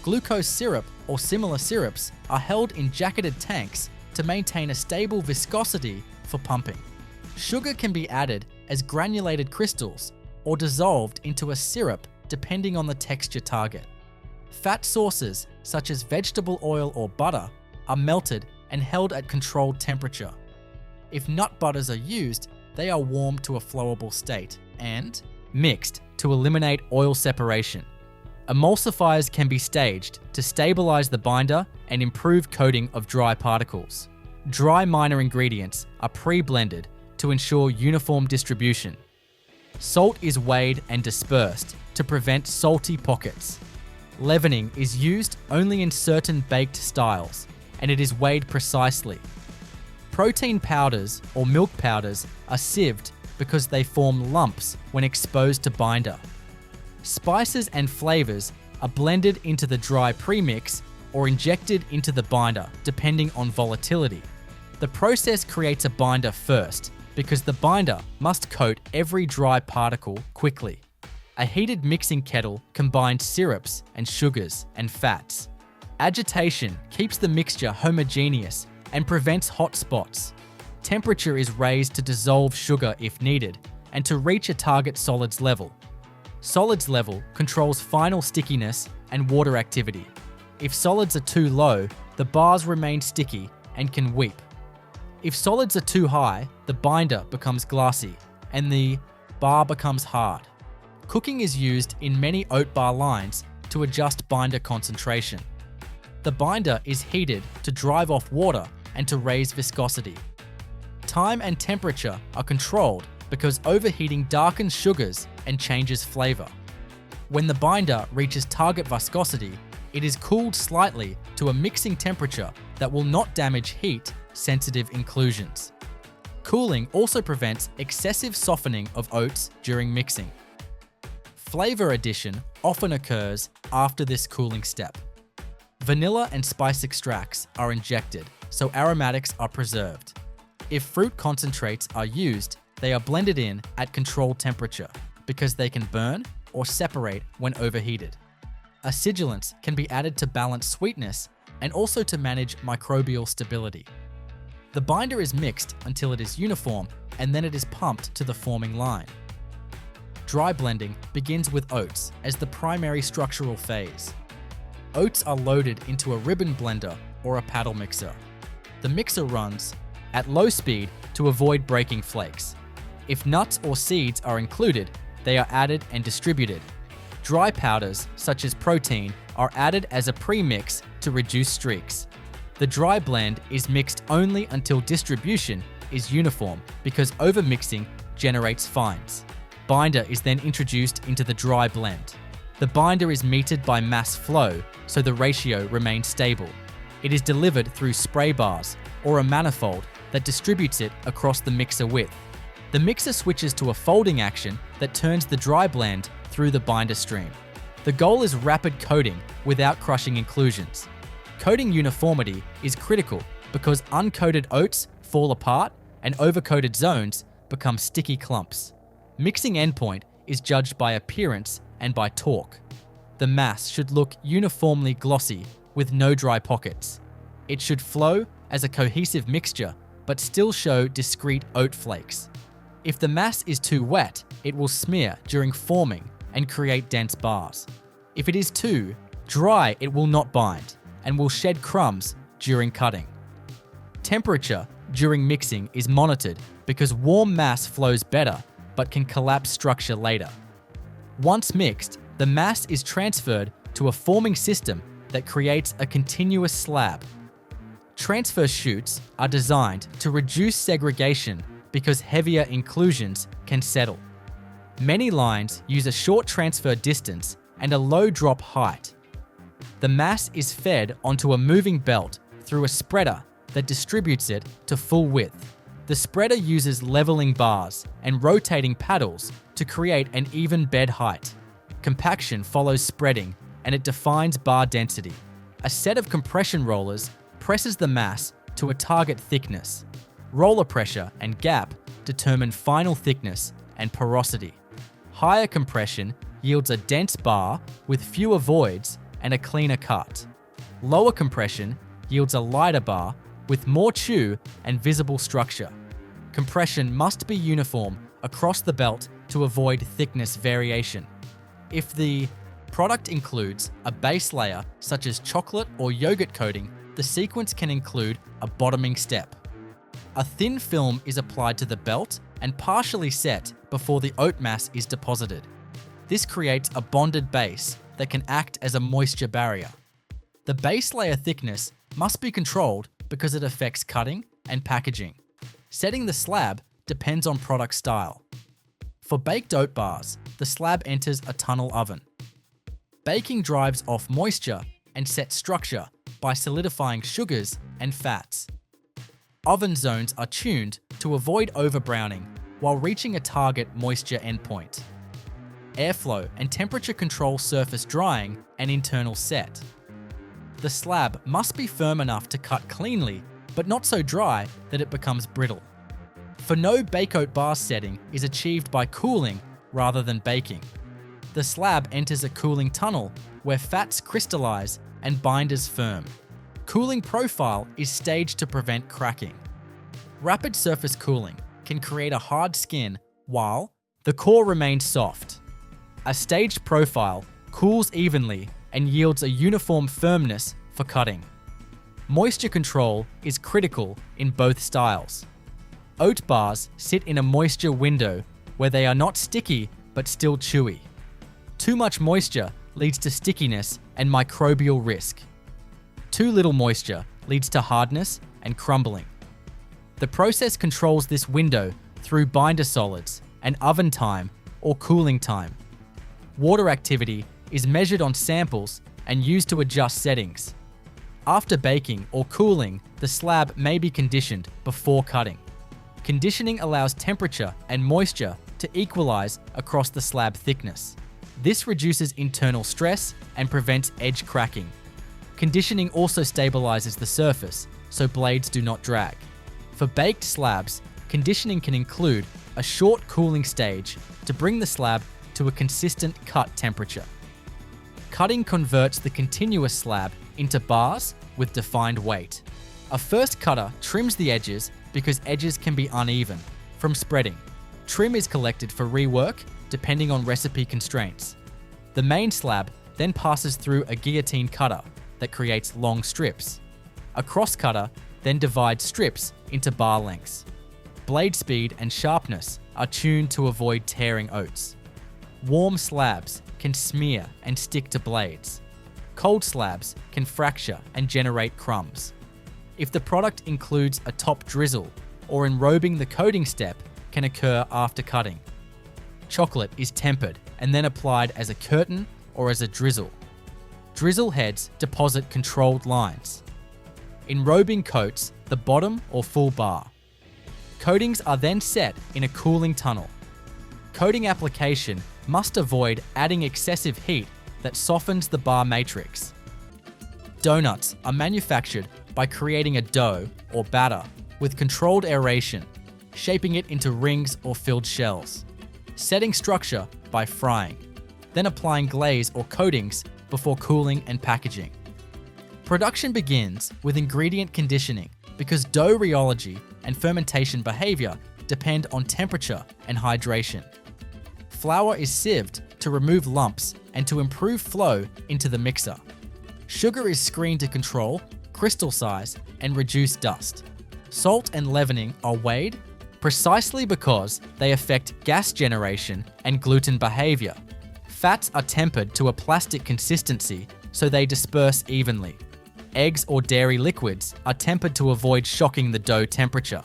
Glucose syrup or similar syrups are held in jacketed tanks to maintain a stable viscosity for pumping. Sugar can be added as granulated crystals or dissolved into a syrup depending on the texture target. Fat sources, such as vegetable oil or butter, are melted and held at controlled temperature. If nut butters are used, they are warmed to a flowable state and mixed to eliminate oil separation. Emulsifiers can be staged to stabilize the binder and improve coating of dry particles. Dry minor ingredients are pre-blended to ensure uniform distribution. Salt is weighed and dispersed to prevent salty pockets. Leavening is used only in certain baked styles, and it is weighed precisely. Protein powders or milk powders are sieved because they form lumps when exposed to binder. Spices and flavors are blended into the dry premix or injected into the binder depending on volatility. The process creates a binder first because the binder must coat every dry particle quickly. A heated mixing kettle combines syrups and sugars and fats. Agitation keeps the mixture homogeneous and prevents hot spots. Temperature is raised to dissolve sugar if needed and to reach a target solids level. Solids level controls final stickiness and water activity. If solids are too low, the bars remain sticky and can weep. If solids are too high, the binder becomes glassy and the bar becomes hard. Cooking is used in many oat bar lines to adjust binder concentration. The binder is heated to drive off water and to raise viscosity. Time and temperature are controlled because overheating darkens sugars and changes flavor. When the binder reaches target viscosity, it is cooled slightly to a mixing temperature that will not damage heat-sensitive inclusions. Cooling also prevents excessive softening of oats during mixing. Flavor addition often occurs after this cooling step. Vanilla and spice extracts are injected, so aromatics are preserved. If fruit concentrates are used, they are blended in at controlled temperature because they can burn or separate when overheated. Acidulants can be added to balance sweetness and also to manage microbial stability. The binder is mixed until it is uniform and then it is pumped to the forming line. Dry blending begins with oats as the primary structural phase. Oats are loaded into a ribbon blender or a paddle mixer. The mixer runs at low speed to avoid breaking flakes. If nuts or seeds are included, they are added and distributed. Dry powders, such as protein, are added as a pre-mix to reduce streaks. The dry blend is mixed only until distribution is uniform because overmixing generates fines. Binder is then introduced into the dry blend. The binder is metered by mass flow, so the ratio remains stable. It is delivered through spray bars or a manifold that distributes it across the mixer width. The mixer switches to a folding action that turns the dry blend through the binder stream. The goal is rapid coating without crushing inclusions. Coating uniformity is critical because uncoated oats fall apart, and overcoated zones become sticky clumps. Mixing endpoint is judged by appearance and by torque. The mass should look uniformly glossy with no dry pockets. It should flow as a cohesive mixture but still show discrete oat flakes. If the mass is too wet, it will smear during forming and create dense bars. If it is too dry, it will not bind and will shed crumbs during cutting. Temperature during mixing is monitored because warm mass flows better but can collapse structure later. Once mixed, the mass is transferred to a forming system that creates a continuous slab. Transfer chutes are designed to reduce segregation because heavier inclusions can settle. Many lines use a short transfer distance and a low drop height. The mass is fed onto a moving belt through a spreader that distributes it to full width. The spreader uses leveling bars and rotating paddles to create an even bed height. Compaction follows spreading and it defines bar density. A set of compression rollers presses the mass to a target thickness. Roller pressure and gap determine final thickness and porosity. Higher compression yields a dense bar with fewer voids and a cleaner cut. Lower compression yields a lighter bar with more chew and visible structure. Compression must be uniform across the belt to avoid thickness variation. If the product includes a base layer such as chocolate or yogurt coating, the sequence can include a bottoming step. A thin film is applied to the belt and partially set before the oat mass is deposited. This creates a bonded base that can act as a moisture barrier. The base layer thickness must be controlled because it affects cutting and packaging. Setting the slab depends on product style. For baked oat bars, the slab enters a tunnel oven. Baking drives off moisture and sets structure by solidifying sugars and fats. Oven zones are tuned to avoid overbrowning while reaching a target moisture endpoint. Airflow and temperature control surface drying and internal set. The slab must be firm enough to cut cleanly, but not so dry that it becomes brittle. For no bake oat bar setting is achieved by cooling rather than baking. The slab enters a cooling tunnel where fats crystallize and binders firm. Cooling profile is staged to prevent cracking. Rapid surface cooling can create a hard skin while the core remains soft. A staged profile cools evenly and yields a uniform firmness for cutting. Moisture control is critical in both styles. Oat bars sit in a moisture window where they are not sticky but still chewy. Too much moisture leads to stickiness and microbial risk. Too little moisture leads to hardness and crumbling. The process controls this window through binder solids and oven time or cooling time. Water activity is measured on samples and used to adjust settings. After baking or cooling, the slab may be conditioned before cutting. Conditioning allows temperature and moisture to equalize across the slab thickness. This reduces internal stress and prevents edge cracking. Conditioning also stabilizes the surface so blades do not drag. For baked slabs, conditioning can include a short cooling stage to bring the slab to a consistent cut temperature. Cutting converts the continuous slab into bars with defined weight. A first cutter trims the edges because edges can be uneven from spreading. Trim is collected for rework depending on recipe constraints. The main slab then passes through a guillotine cutter that creates long strips. A cross cutter then divides strips into bar lengths. Blade speed and sharpness are tuned to avoid tearing oats. Warm slabs can smear and stick to blades. Cold slabs can fracture and generate crumbs. If the product includes a top drizzle or enrobing, the coating step can occur after cutting. Chocolate is tempered and then applied as a curtain or as a drizzle. Drizzle heads deposit controlled lines. Enrobing coats the bottom or full bar. Coatings are then set in a cooling tunnel. Coating application must avoid adding excessive heat that softens the bar matrix. Donuts are manufactured by creating a dough or batter with controlled aeration, shaping it into rings or filled shells. Setting structure by frying, then applying glaze or coatings before cooling and packaging. Production begins with ingredient conditioning because dough rheology and fermentation behavior depend on temperature and hydration. Flour is sieved to remove lumps and to improve flow into the mixer. Sugar is screened to control crystal size and reduce dust. Salt and leavening are weighed precisely because they affect gas generation and gluten behavior. Fats are tempered to a plastic consistency so they disperse evenly. Eggs or dairy liquids are tempered to avoid shocking the dough temperature.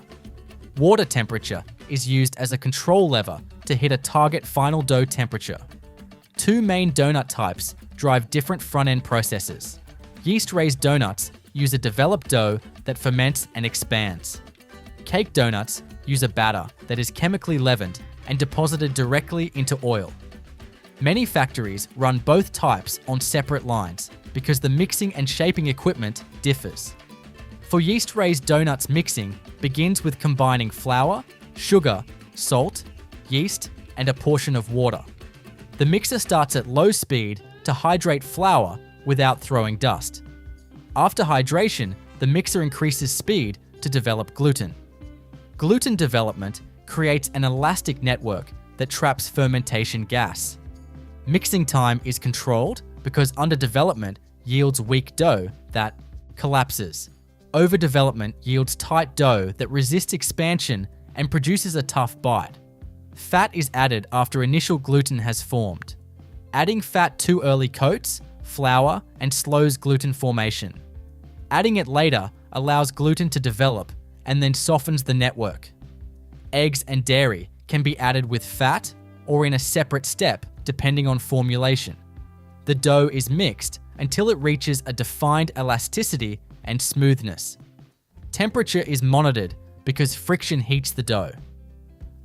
Water temperature is used as a control lever to hit a target final dough temperature. Two main donut types drive different front-end processes. Yeast-raised donuts use a developed dough that ferments and expands. Cake donuts use a batter that is chemically leavened and deposited directly into oil. Many factories run both types on separate lines because the mixing and shaping equipment differs. For yeast-raised donuts, mixing begins with combining flour, sugar, salt, yeast, and a portion of water. The mixer starts at low speed to hydrate flour without throwing dust. After hydration, the mixer increases speed to develop gluten. Gluten development creates an elastic network that traps fermentation gas. Mixing time is controlled because underdevelopment yields weak dough that collapses. Overdevelopment yields tight dough that resists expansion and produces a tough bite. Fat is added after initial gluten has formed. Adding fat too early coats, flour, and slows gluten formation. Adding it later allows gluten to develop and then softens the network. Eggs and dairy can be added with fat or in a separate step depending on formulation. The dough is mixed until it reaches a defined elasticity and smoothness. Temperature is monitored because friction heats the dough.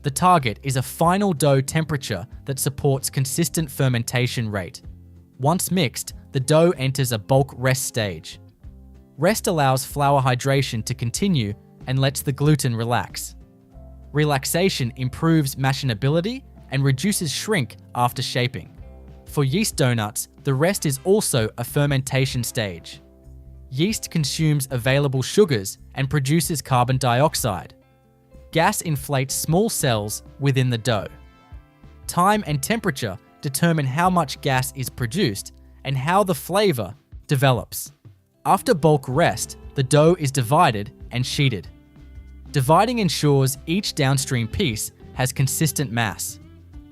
The target is a final dough temperature that supports consistent fermentation rate. Once mixed, the dough enters a bulk rest stage. Rest allows flour hydration to continue and lets the gluten relax. Relaxation improves machinability and reduces shrink after shaping. For yeast donuts, the rest is also a fermentation stage. Yeast consumes available sugars and produces carbon dioxide. Gas inflates small cells within the dough. Time and temperature determine how much gas is produced and how the flavor develops. After bulk rest, the dough is divided and sheeted. Dividing ensures each downstream piece has consistent mass.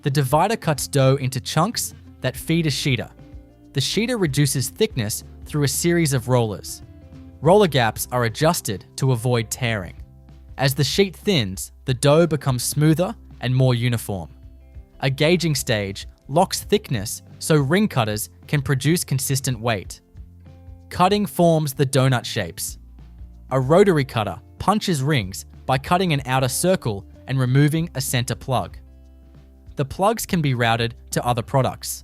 The divider cuts dough into chunks that feed a sheeter. The sheeter reduces thickness through a series of rollers. Roller gaps are adjusted to avoid tearing. As the sheet thins, the dough becomes smoother and more uniform. A gauging stage locks thickness so ring cutters can produce consistent weight. Cutting forms the donut shapes. A rotary cutter punches rings by cutting an outer circle and removing a center plug. The plugs can be routed to other products.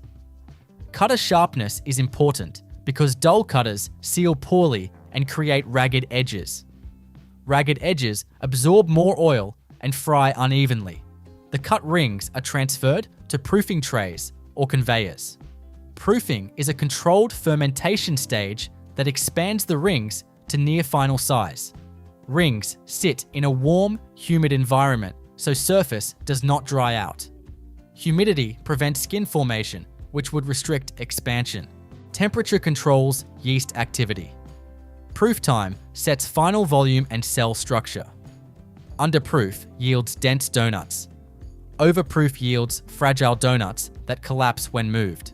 Cutter sharpness is important because dull cutters seal poorly and create ragged edges. Ragged edges absorb more oil and fry unevenly. The cut rings are transferred to proofing trays or conveyors. Proofing is a controlled fermentation stage that expands the rings to near final size. Rings sit in a warm, humid environment so surface does not dry out. Humidity prevents skin formation, which would restrict expansion. Temperature controls yeast activity. Proof time sets final volume and cell structure. Underproof yields dense donuts. Overproof yields fragile donuts that collapse when moved.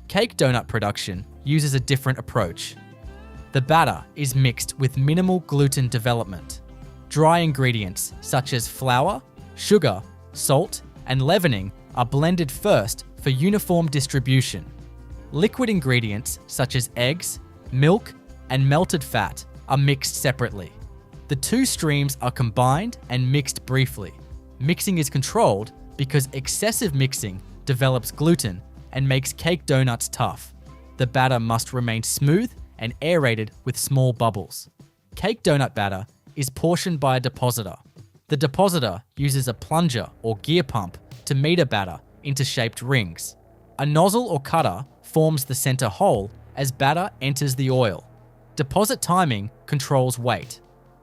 Cake donut production uses a different approach. The batter is mixed with minimal gluten development. Dry ingredients such as flour, sugar, salt, and leavening are blended first for uniform distribution. Liquid ingredients such as eggs, milk, and melted fat are mixed separately. The two streams are combined and mixed briefly. Mixing is controlled because excessive mixing develops gluten and makes cake donuts tough. The batter must remain smooth and aerated with small bubbles. Cake donut batter is portioned by a depositor. The depositor uses a plunger or gear pump to meter batter into shaped rings. A nozzle or cutter forms the center hole as batter enters the oil. Deposit timing controls weight.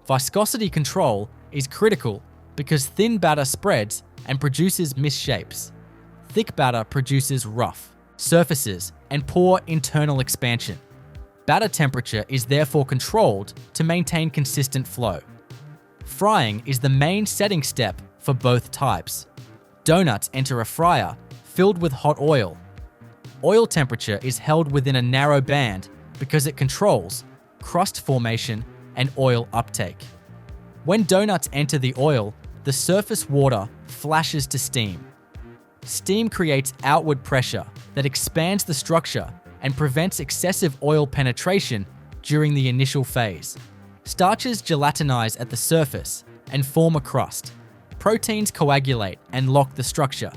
Viscosity control is critical because thin batter spreads and produces misshapes. Thick batter produces rough surfaces and poor internal expansion. Batter temperature is therefore controlled to maintain consistent flow. Frying is the main setting step for both types. Donuts enter a fryer filled with hot oil. Oil temperature is held within a narrow band because it controls crust formation and oil uptake. When donuts enter the oil, the surface water flashes to steam. Steam creates outward pressure that expands the structure and prevents excessive oil penetration during the initial phase. Starches gelatinize at the surface and form a crust. Proteins coagulate and lock the structure.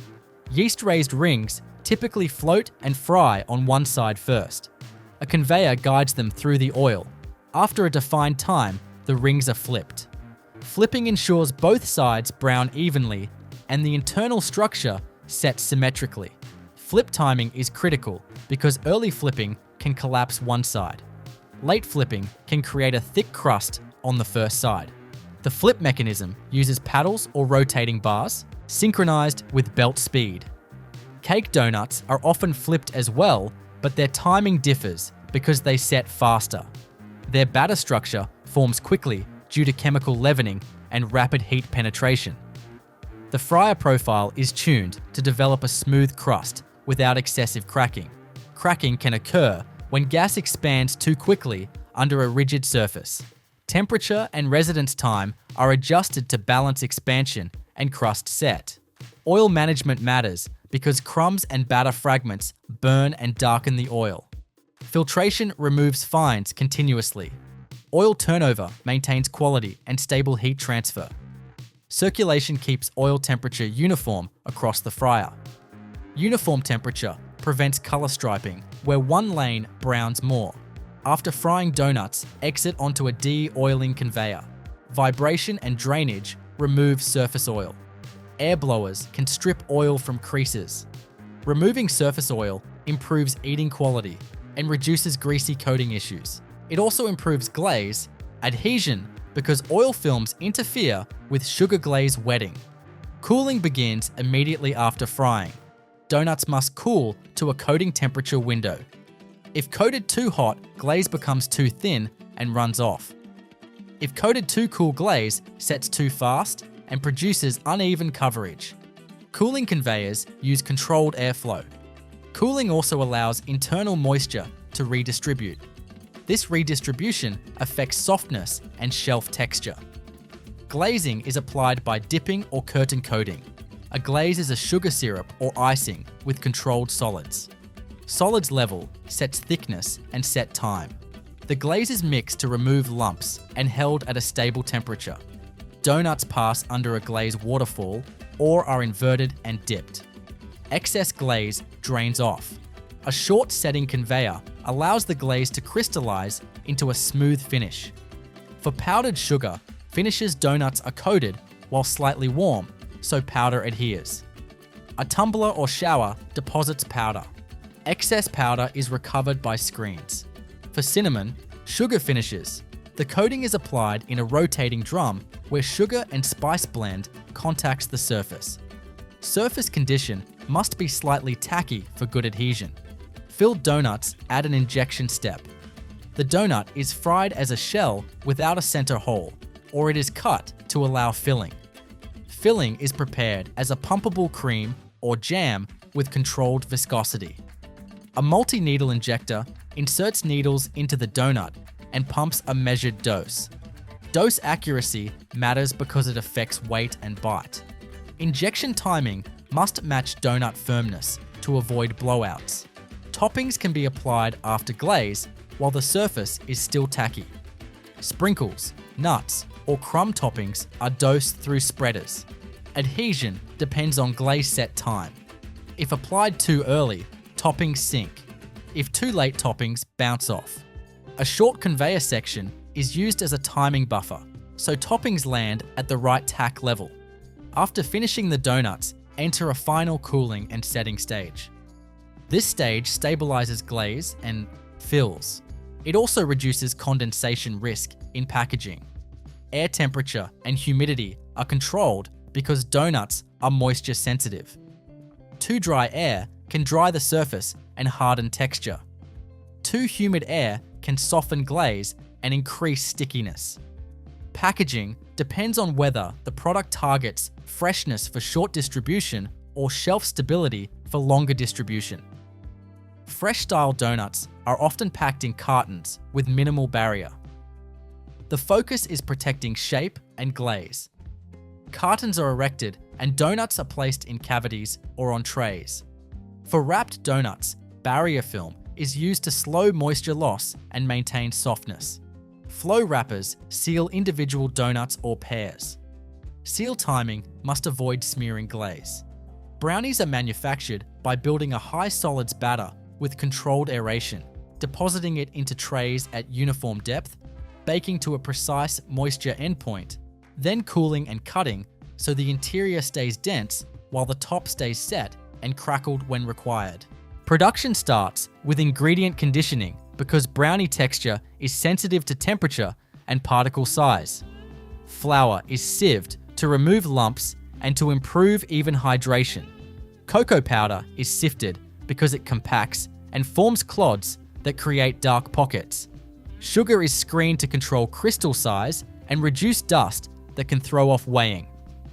Yeast-raised rings typically float and fry on one side first. A conveyor guides them through the oil. After a defined time, the rings are flipped. Flipping ensures both sides brown evenly and the internal structure sets symmetrically. Flip timing is critical because early flipping can collapse one side. Late flipping can create a thick crust on the first side. The flip mechanism uses paddles or rotating bars, synchronized with belt speed. Cake donuts are often flipped as well, but their timing differs because they set faster. Their batter structure forms quickly due to chemical leavening and rapid heat penetration. The fryer profile is tuned to develop a smooth crust without excessive cracking. Cracking can occur when gas expands too quickly under a rigid surface. Temperature and residence time are adjusted to balance expansion and crust set. Oil management matters because crumbs and batter fragments burn and darken the oil. Filtration removes fines continuously. Oil turnover maintains quality and stable heat transfer. Circulation keeps oil temperature uniform across the fryer. Uniform temperature prevents color striping, where one lane browns more. After frying donuts, exit onto a de-oiling conveyor. Vibration and drainage remove surface oil. Air blowers can strip oil from creases. Removing surface oil improves eating quality and reduces greasy coating issues. It also improves glaze, adhesion, because oil films interfere with sugar glaze wetting. Cooling begins immediately after frying. Donuts must cool to a coating temperature window. If coated too hot, glaze becomes too thin and runs off. If coated too cool, glaze sets too fast and produces uneven coverage. Cooling conveyors use controlled airflow. Cooling also allows internal moisture to redistribute. This redistribution affects softness and shelf texture. Glazing is applied by dipping or curtain coating. A glaze is a sugar syrup or icing with controlled solids. Solids level sets thickness and set time. The glaze is mixed to remove lumps and held at a stable temperature. Donuts pass under a glaze waterfall or are inverted and dipped. Excess glaze drains off. A short setting conveyor allows the glaze to crystallize into a smooth finish. For powdered sugar, finishes donuts are coated while slightly warm, so powder adheres. A tumbler or shower deposits powder. Excess powder is recovered by screens. For cinnamon, sugar finishes. The coating is applied in a rotating drum where sugar and spice blend contacts the surface. Surface condition must be slightly tacky for good adhesion. Filled donuts add an injection step. The donut is fried as a shell without a center hole, or it is cut to allow filling. Filling is prepared as a pumpable cream or jam with controlled viscosity. A multi-needle injector inserts needles into the donut and pumps a measured dose. Dose accuracy matters because it affects weight and bite. Injection timing must match donut firmness to avoid blowouts. Toppings can be applied after glaze while the surface is still tacky. Sprinkles, nuts, or crumb toppings are dosed through spreaders. Adhesion depends on glaze set time. If applied too early, toppings sink. If too late, toppings bounce off. A short conveyor section is used as a timing buffer, so toppings land at the right tack level. After finishing the donuts, enter a final cooling and setting stage. This stage stabilizes glaze and fills. It also reduces condensation risk in packaging. Air temperature and humidity are controlled because donuts are moisture sensitive. Too dry air can dry the surface and harden texture. Too humid air can soften glaze and increase stickiness. Packaging depends on whether the product targets freshness for short distribution or shelf stability for longer distribution. Fresh-style donuts are often packed in cartons with minimal barrier. The focus is protecting shape and glaze. Cartons are erected and donuts are placed in cavities or on trays. For wrapped donuts, barrier film is used to slow moisture loss and maintain softness. Flow wrappers seal individual donuts or pairs. Seal timing must avoid smearing glaze. Brownies are manufactured by building a high solids batter with controlled aeration, depositing it into trays at uniform depth, baking to a precise moisture endpoint, then cooling and cutting so the interior stays dense while the top stays set and crackled when required. Production starts with ingredient conditioning because brownie texture is sensitive to temperature and particle size. Flour is sieved to remove lumps and to improve even hydration. Cocoa powder is sifted because it compacts and forms clods that create dark pockets. Sugar is screened to control crystal size and reduce dust that can throw off weighing.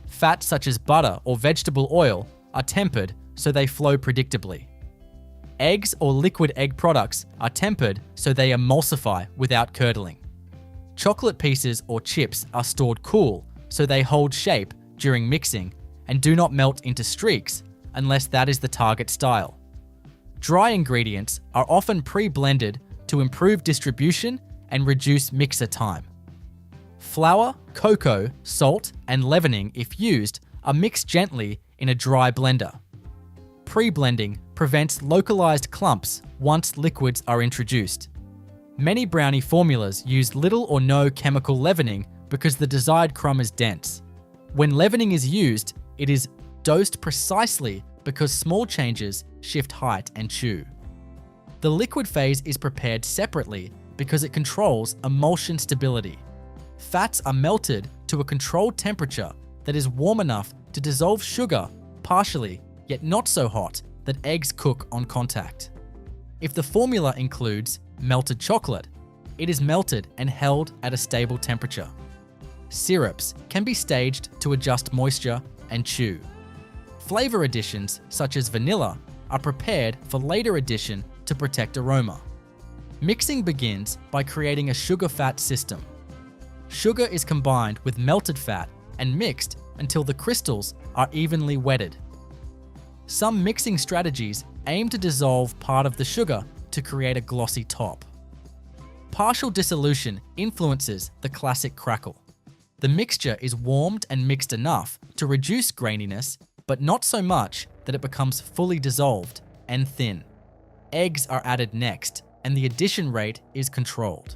Fats such as butter or vegetable oil are tempered so they flow predictably. Eggs or liquid egg products are tempered so they emulsify without curdling. Chocolate pieces or chips are stored cool so they hold shape during mixing and do not melt into streaks unless that is the target style. Dry ingredients are often pre-blended to improve distribution and reduce mixer time. Flour, cocoa, salt, and leavening, if used, are mixed gently in a dry blender. Pre-blending prevents localized clumps once liquids are introduced. Many brownie formulas use little or no chemical leavening because the desired crumb is dense. When leavening is used, it is dosed precisely because small changes shift height and chew. The liquid phase is prepared separately because it controls emulsion stability. Fats are melted to a controlled temperature that is warm enough to dissolve sugar partially, yet not so hot that eggs cook on contact. If the formula includes melted chocolate, it is melted and held at a stable temperature. Syrups can be staged to adjust moisture and chew. Flavor additions, such as vanilla, are prepared for later addition to protect aroma. Mixing begins by creating a sugar-fat system. Sugar is combined with melted fat and mixed until the crystals are evenly wetted. Some mixing strategies aim to dissolve part of the sugar to create a glossy top. Partial dissolution influences the classic crackle. The mixture is warmed and mixed enough to reduce graininess, but not so much that it becomes fully dissolved and thin. Eggs are added next, and the addition rate is controlled.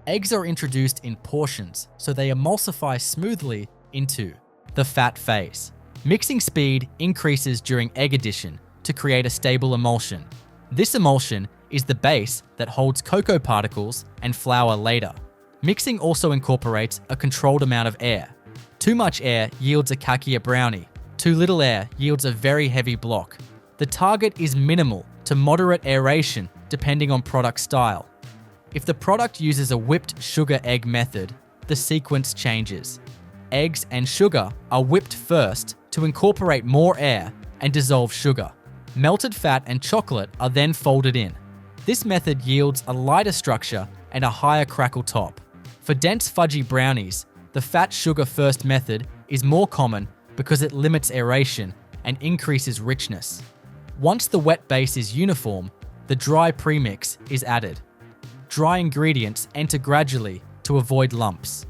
Eggs are introduced in portions so they emulsify smoothly into the fat phase. Mixing speed increases during egg addition to create a stable emulsion. This emulsion is the base that holds cocoa particles and flour later. Mixing also incorporates a controlled amount of air. Too much air yields a cackier brownie. Too little air yields a very heavy block. The target is minimal to moderate aeration depending on product style. If the product uses a whipped sugar egg method, the sequence changes. Eggs and sugar are whipped first to incorporate more air and dissolve sugar. Melted fat and chocolate are then folded in. This method yields a lighter structure and a higher crackle top. For dense fudgy brownies, the fat sugar first method is more common because it limits aeration and increases richness. Once the wet base is uniform, the dry premix is added. Dry ingredients enter gradually to avoid lumps.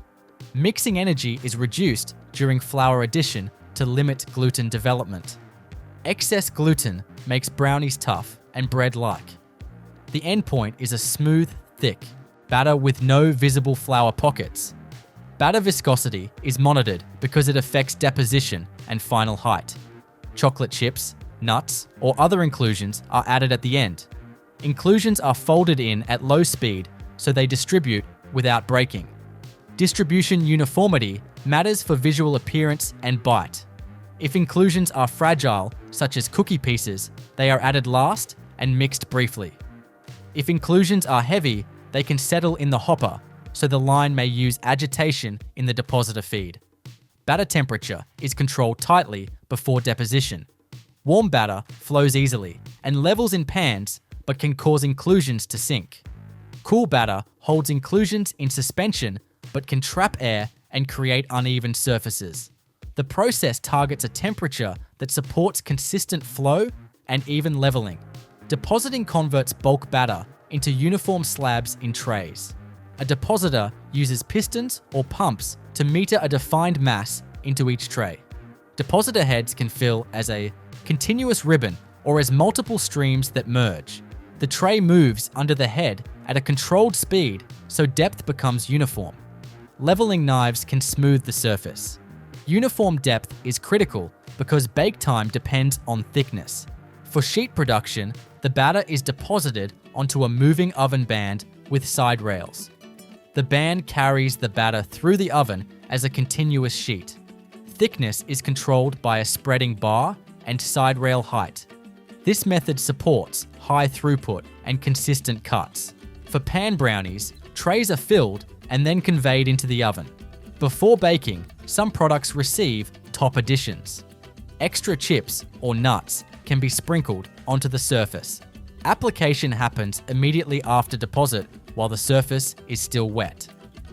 Mixing energy is reduced during flour addition to limit gluten development. Excess gluten makes brownies tough and bread-like. The end point is a smooth, thick batter with no visible flour pockets. Batter viscosity is monitored because it affects deposition and final height. Chocolate chips, nuts, or other inclusions are added at the end. Inclusions are folded in at low speed so they distribute without breaking. Distribution uniformity matters for visual appearance and bite. If inclusions are fragile, such as cookie pieces, they are added last and mixed briefly. If inclusions are heavy, they can settle in the hopper, so the line may use agitation in the depositor feed. Batter temperature is controlled tightly before deposition. Warm batter flows easily and levels in pans but can cause inclusions to sink. Cool batter holds inclusions in suspension but can trap air and create uneven surfaces. The process targets a temperature that supports consistent flow and even leveling. Depositing converts bulk batter into uniform slabs in trays. A depositor uses pistons or pumps to meter a defined mass into each tray. Depositor heads can fill as a continuous ribbon or as multiple streams that merge. The tray moves under the head at a controlled speed so depth becomes uniform. Leveling knives can smooth the surface. Uniform depth is critical because bake time depends on thickness. For sheet production, the batter is deposited onto a moving oven band with side rails. The band carries the batter through the oven as a continuous sheet. Thickness is controlled by a spreading bar and side rail height. This method supports high throughput and consistent cuts. For pan brownies, trays are filled and then conveyed into the oven. Before baking, some products receive top additions. Extra chips or nuts can be sprinkled onto the surface. Application happens immediately after deposit while the surface is still wet.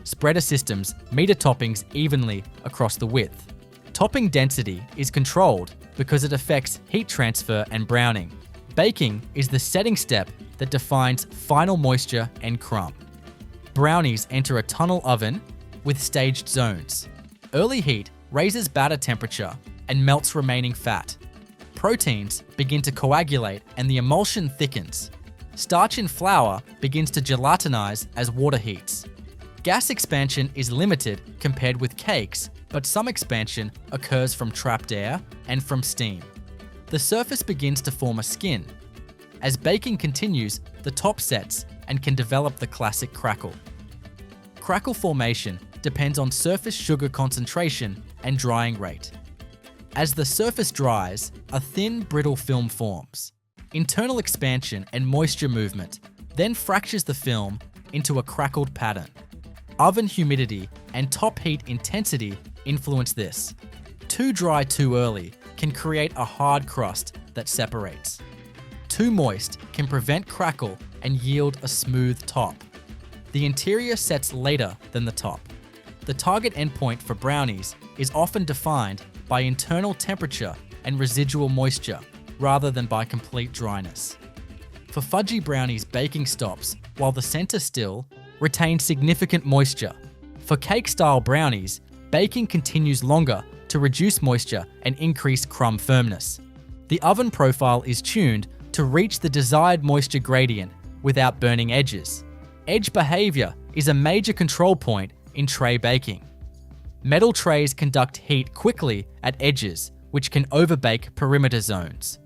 Spreader systems meter toppings evenly across the width. Topping density is controlled because it affects heat transfer and browning. Baking is the setting step that defines final moisture and crumb. Brownies enter a tunnel oven with staged zones. Early heat raises batter temperature and melts remaining fat. Proteins begin to coagulate and the emulsion thickens. Starch in flour begins to gelatinize as water heats. Gas expansion is limited compared with cakes, but some expansion occurs from trapped air and from steam. The surface begins to form a skin. As baking continues, the top sets and can develop the classic crackle. Crackle formation depends on surface sugar concentration and drying rate. As the surface dries, a thin, brittle film forms. Internal expansion and moisture movement then fractures the film into a crackled pattern. Oven humidity and top heat intensity influence this. Too dry too early can create a hard crust that separates. Too moist can prevent crackle and yield a smooth top. The interior sets later than the top. The target endpoint for brownies is often defined by internal temperature and residual moisture, rather than by complete dryness. For fudgy brownies, baking stops while the center still retains significant moisture. For cake-style brownies, baking continues longer to reduce moisture and increase crumb firmness. The oven profile is tuned to reach the desired moisture gradient without burning edges. Edge behavior is a major control point in tray baking. Metal trays conduct heat quickly at edges, which can overbake perimeter zones.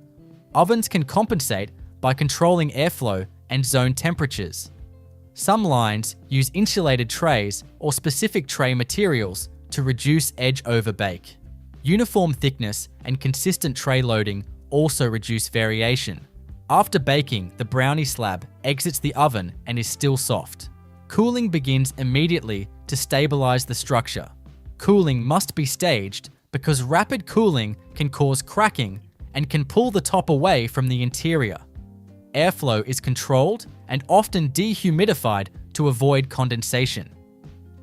Ovens can compensate by controlling airflow and zone temperatures. Some lines use insulated trays or specific tray materials to reduce edge overbake. Uniform thickness and consistent tray loading also reduce variation. After baking, the brownie slab exits the oven and is still soft. Cooling begins immediately to stabilize the structure. Cooling must be staged because rapid cooling can cause cracking and can pull the top away from the interior. Airflow is controlled and often dehumidified to avoid condensation.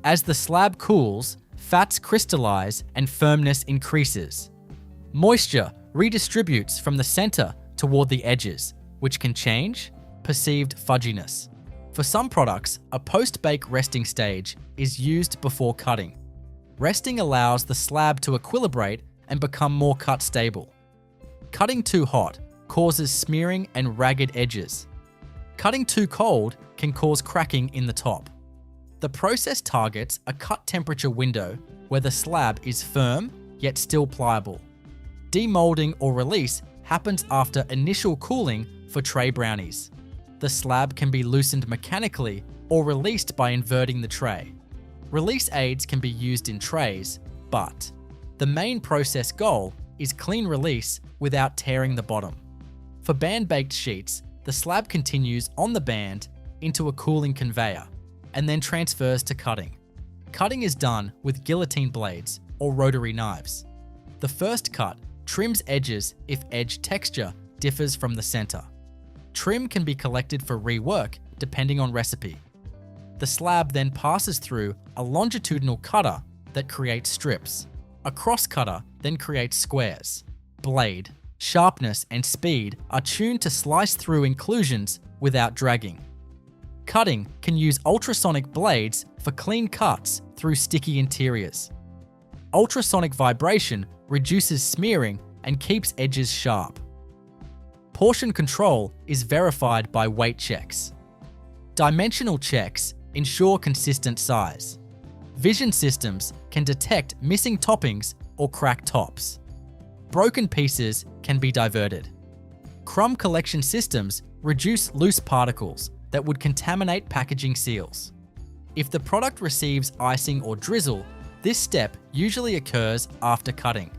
As the slab cools, fats crystallize and firmness increases. Moisture redistributes from the center toward the edges, which can change perceived fudginess. For some products, a post-bake resting stage is used before cutting. Resting allows the slab to equilibrate and become more cut stable. Cutting too hot causes smearing and ragged edges. Cutting too cold can cause cracking in the top. The process targets a cut temperature window where the slab is firm yet still pliable. Demolding or release happens after initial cooling for tray brownies. The slab can be loosened mechanically or released by inverting the tray. Release aids can be used in trays, but the main process goal is clean release without tearing the bottom. For band-baked sheets, the slab continues on the band into a cooling conveyor and then transfers to cutting. Cutting is done with guillotine blades or rotary knives. The first cut trims edges if edge texture differs from the center. Trim can be collected for rework depending on recipe. The slab then passes through a longitudinal cutter that creates strips. A cross cutter then creates squares. Blade, sharpness, and speed are tuned to slice through inclusions without dragging. Cutting can use ultrasonic blades for clean cuts through sticky interiors. Ultrasonic vibration reduces smearing and keeps edges sharp. Portion control is verified by weight checks. Dimensional checks ensure consistent size. Vision systems can detect missing toppings or cracked tops. Broken pieces can be diverted. Crumb collection systems reduce loose particles that would contaminate packaging seals. If the product receives icing or drizzle, this step usually occurs after cutting.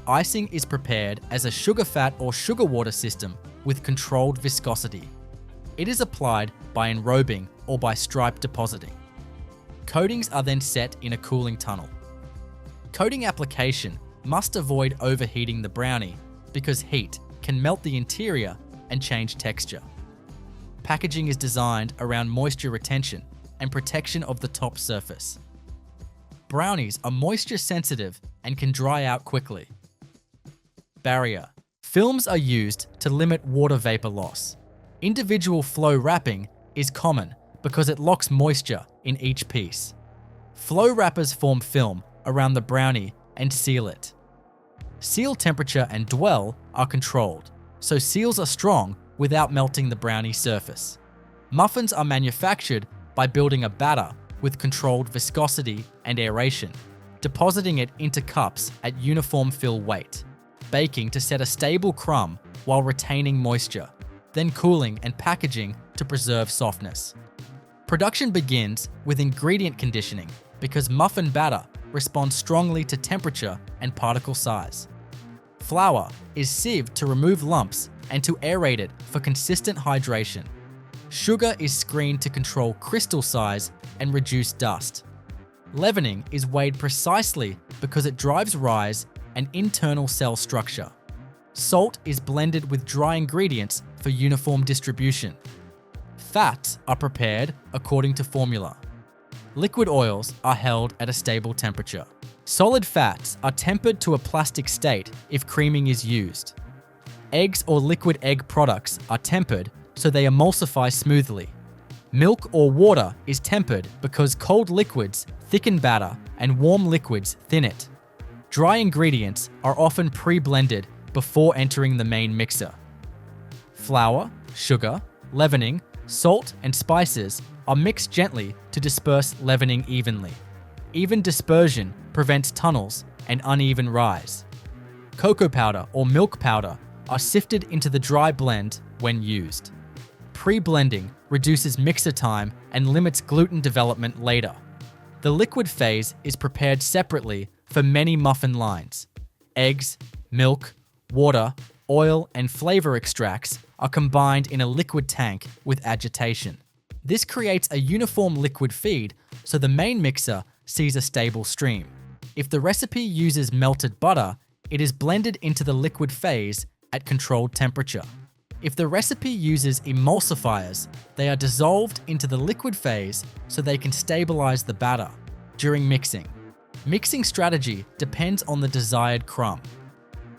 Icing is prepared as a sugar fat or sugar water system with controlled viscosity. It is applied by enrobing or by stripe depositing. Coatings are then set in a cooling tunnel. Coating application must avoid overheating the brownie because heat can melt the interior and change texture. Packaging is designed around moisture retention and protection of the top surface. Brownies are moisture sensitive and can dry out quickly. Barrier. Films are used to limit water vapor loss. Individual flow wrapping is common because it locks moisture in each piece. Flow wrappers form film around the brownie and seal it. Seal temperature and dwell are controlled, so seals are strong without melting the brownie surface. Muffins are manufactured by building a batter with controlled viscosity and aeration, depositing it into cups at uniform fill weight, baking to set a stable crumb while retaining moisture, then cooling and packaging to preserve softness. Production begins with ingredient conditioning because muffin batter responds strongly to temperature and particle size. Flour is sieved to remove lumps and to aerate it for consistent hydration. Sugar is screened to control crystal size and reduce dust. Leavening is weighed precisely because it drives rise and internal cell structure. Salt is blended with dry ingredients for uniform distribution. Fats are prepared according to formula. Liquid oils are held at a stable temperature. Solid fats are tempered to a plastic state if creaming is used. Eggs or liquid egg products are tempered so they emulsify smoothly. Milk or water is tempered because cold liquids thicken batter and warm liquids thin it. Dry ingredients are often pre-blended before entering the main mixer. Flour, sugar, leavening, salt, and spices are mixed gently to disperse leavening evenly. Even dispersion prevents tunnels and uneven rise. Cocoa powder or milk powder are sifted into the dry blend when used. Pre-blending reduces mixer time and limits gluten development later. The liquid phase is prepared separately for many muffin lines. Eggs, milk, water, oil, and flavor extracts are combined in a liquid tank with agitation. This creates a uniform liquid feed so the main mixer sees a stable stream. If the recipe uses melted butter, it is blended into the liquid phase at controlled temperature. If the recipe uses emulsifiers, they are dissolved into the liquid phase so they can stabilize the batter during mixing. Mixing strategy depends on the desired crumb.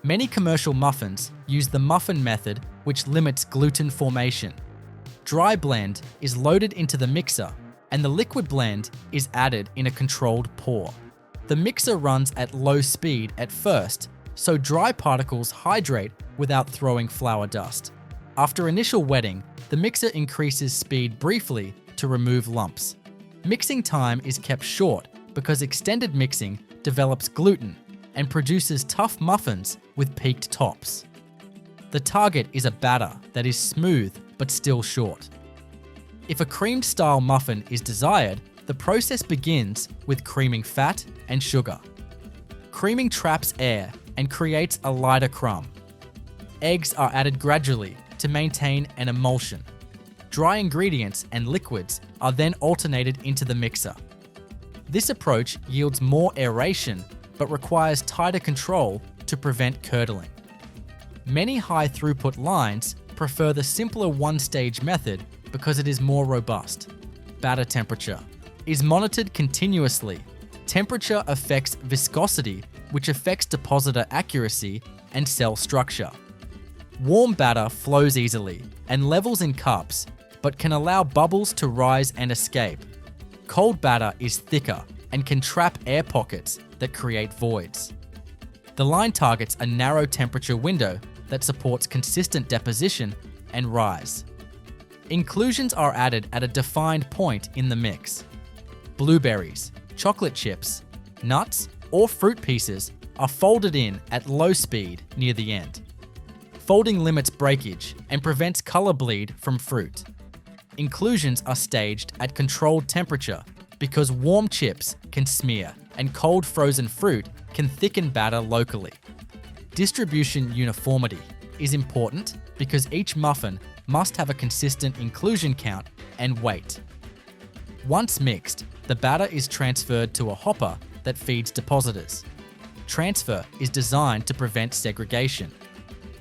Many commercial muffins use the muffin method, which limits gluten formation. Dry blend is loaded into the mixer, and the liquid blend is added in a controlled pour. The mixer runs at low speed at first, so dry particles hydrate without throwing flour dust. After initial wetting, the mixer increases speed briefly to remove lumps. Mixing time is kept short because extended mixing develops gluten and produces tough muffins with peaked tops. The target is a batter that is smooth but still short. If a creamed-style muffin is desired, the process begins with creaming fat and sugar. Creaming traps air and creates a lighter crumb. Eggs are added gradually to maintain an emulsion. Dry ingredients and liquids are then alternated into the mixer. This approach yields more aeration but requires tighter control to prevent curdling. Many high-throughput lines prefer the simpler one-stage method because it is more robust. Batter temperature is monitored continuously. Temperature affects viscosity, which affects depositor accuracy and cell structure. Warm batter flows easily and levels in cups, but can allow bubbles to rise and escape. Cold batter is thicker and can trap air pockets that create voids. The line targets a narrow temperature window that supports consistent deposition and rise. Inclusions are added at a defined point in the mix. Blueberries, chocolate chips, nuts, or fruit pieces are folded in at low speed near the end. Folding limits breakage and prevents color bleed from fruit. Inclusions are staged at controlled temperature because warm chips can smear and cold frozen fruit can thicken batter locally. Distribution uniformity is important because each muffin must have a consistent inclusion count and weight. Once mixed, the batter is transferred to a hopper that feeds depositors. Transfer is designed to prevent segregation.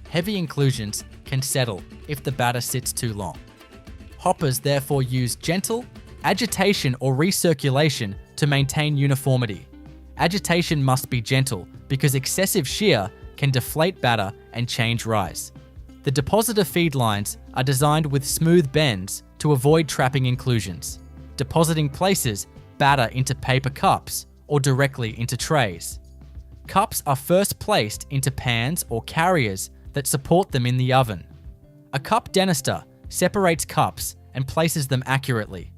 Heavy inclusions can settle if the batter sits too long. Hoppers therefore use gentle agitation or recirculation to maintain uniformity. Agitation must be gentle because excessive shear can deflate batter and change rise. The depositor feed lines are designed with smooth bends to avoid trapping inclusions. Depositing places batter into paper cups or directly into trays. Cups are first placed into pans or carriers that support them in the oven. A cup denister separates cups and places them accurately.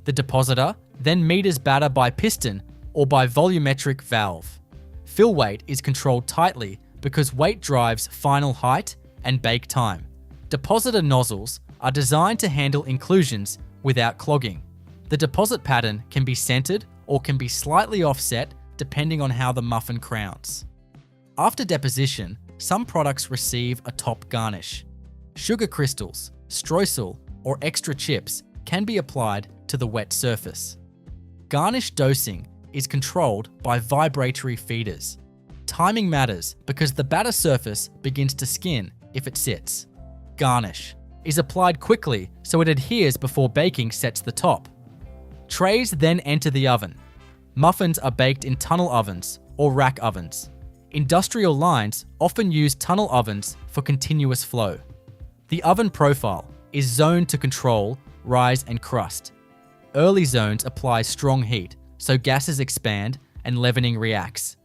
The depositor then meters batter by piston or by volumetric valve. Fill weight is controlled tightly because weight drives final height and bake time. Depositor nozzles are designed to handle inclusions without clogging. The deposit pattern can be centered or can be slightly offset depending on how the muffin crowns. After deposition, some products receive a top garnish. Sugar crystals, streusel, or extra chips can be applied to the wet surface. Garnish dosing is controlled by vibratory feeders. Timing matters because the batter surface begins to skin if it sits. Garnish is applied quickly so it adheres before baking sets the top. Trays then enter the oven. Muffins are baked in tunnel ovens or rack ovens. Industrial lines often use tunnel ovens for continuous flow. The oven profile is zoned to control rise and crust. Early zones apply strong heat, so gases expand and leavening reacts.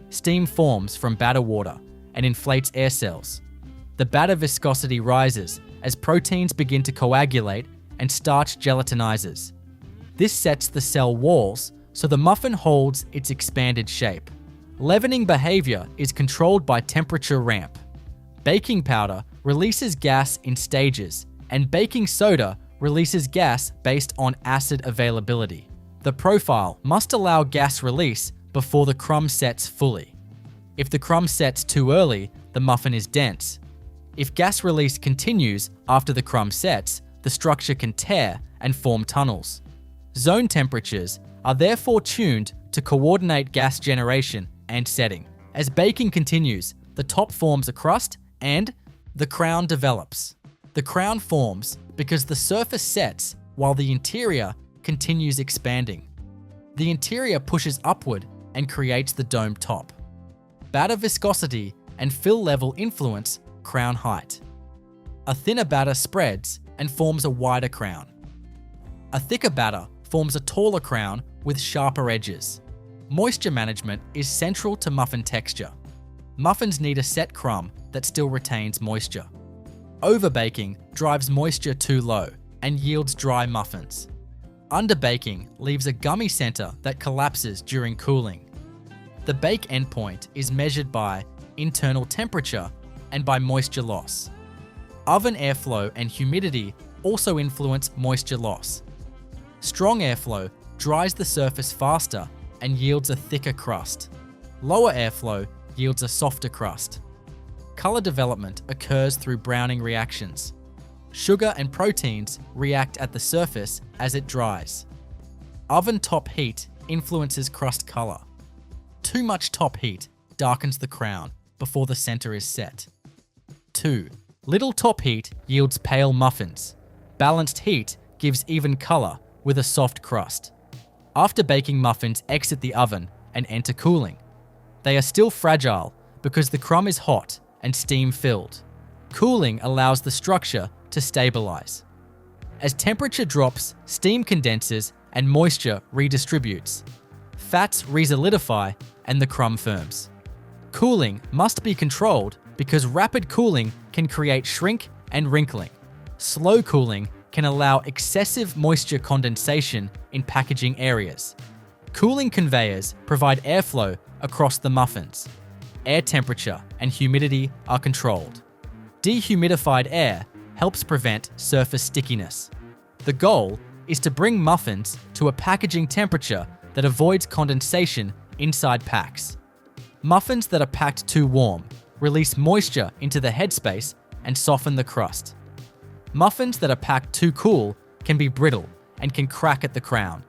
Steam forms from batter water and inflates air cells. The batter viscosity rises as proteins begin to coagulate and starch gelatinizes. This sets the cell walls so the muffin holds its expanded shape. Leavening behavior is controlled by temperature ramp. Baking powder releases gas in stages, and baking soda releases gas based on acid availability. The profile must allow gas release before the crumb sets fully. If the crumb sets too early, the muffin is dense. If gas release continues after the crumb sets, the structure can tear and form tunnels. Zone temperatures are therefore tuned to coordinate gas generation and setting. As baking continues, the top forms a crust and the crown develops. The crown forms because the surface sets while the interior continues expanding. The interior pushes upward and creates the dome top. Batter viscosity and fill level influence crown height. A thinner batter spreads and forms a wider crown. A thicker batter forms a taller crown with sharper edges. Moisture management is central to muffin texture. Muffins need a set crumb that still retains moisture. Overbaking drives moisture too low and yields dry muffins. Underbaking leaves a gummy center that collapses during cooling. The bake endpoint is measured by internal temperature and by moisture loss. Oven airflow and humidity also influence moisture loss. Strong airflow dries the surface faster and yields a thicker crust. Lower airflow yields a softer crust. Color development occurs through browning reactions. Sugar and proteins react at the surface as it dries. Oven top heat influences crust color. Too much top heat darkens the crown before the center is set. 2. Little top heat yields pale muffins. Balanced heat gives even color with a soft crust. After baking, muffins exit the oven and enter cooling. They are still fragile because the crumb is hot and steam-filled. Cooling allows the structure to stabilize. As temperature drops, steam condenses and moisture redistributes. Fats resolidify and the crumb firms. Cooling must be controlled because rapid cooling can create shrink and wrinkling. Slow cooling can allow excessive moisture condensation in packaging areas. Cooling conveyors provide airflow across the muffins. Air temperature and humidity are controlled. Dehumidified air helps prevent surface stickiness. The goal is to bring muffins to a packaging temperature that avoids condensation inside packs. Muffins that are packed too warm release moisture into the headspace and soften the crust. Muffins that are packed too cool can be brittle and can crack at the crown.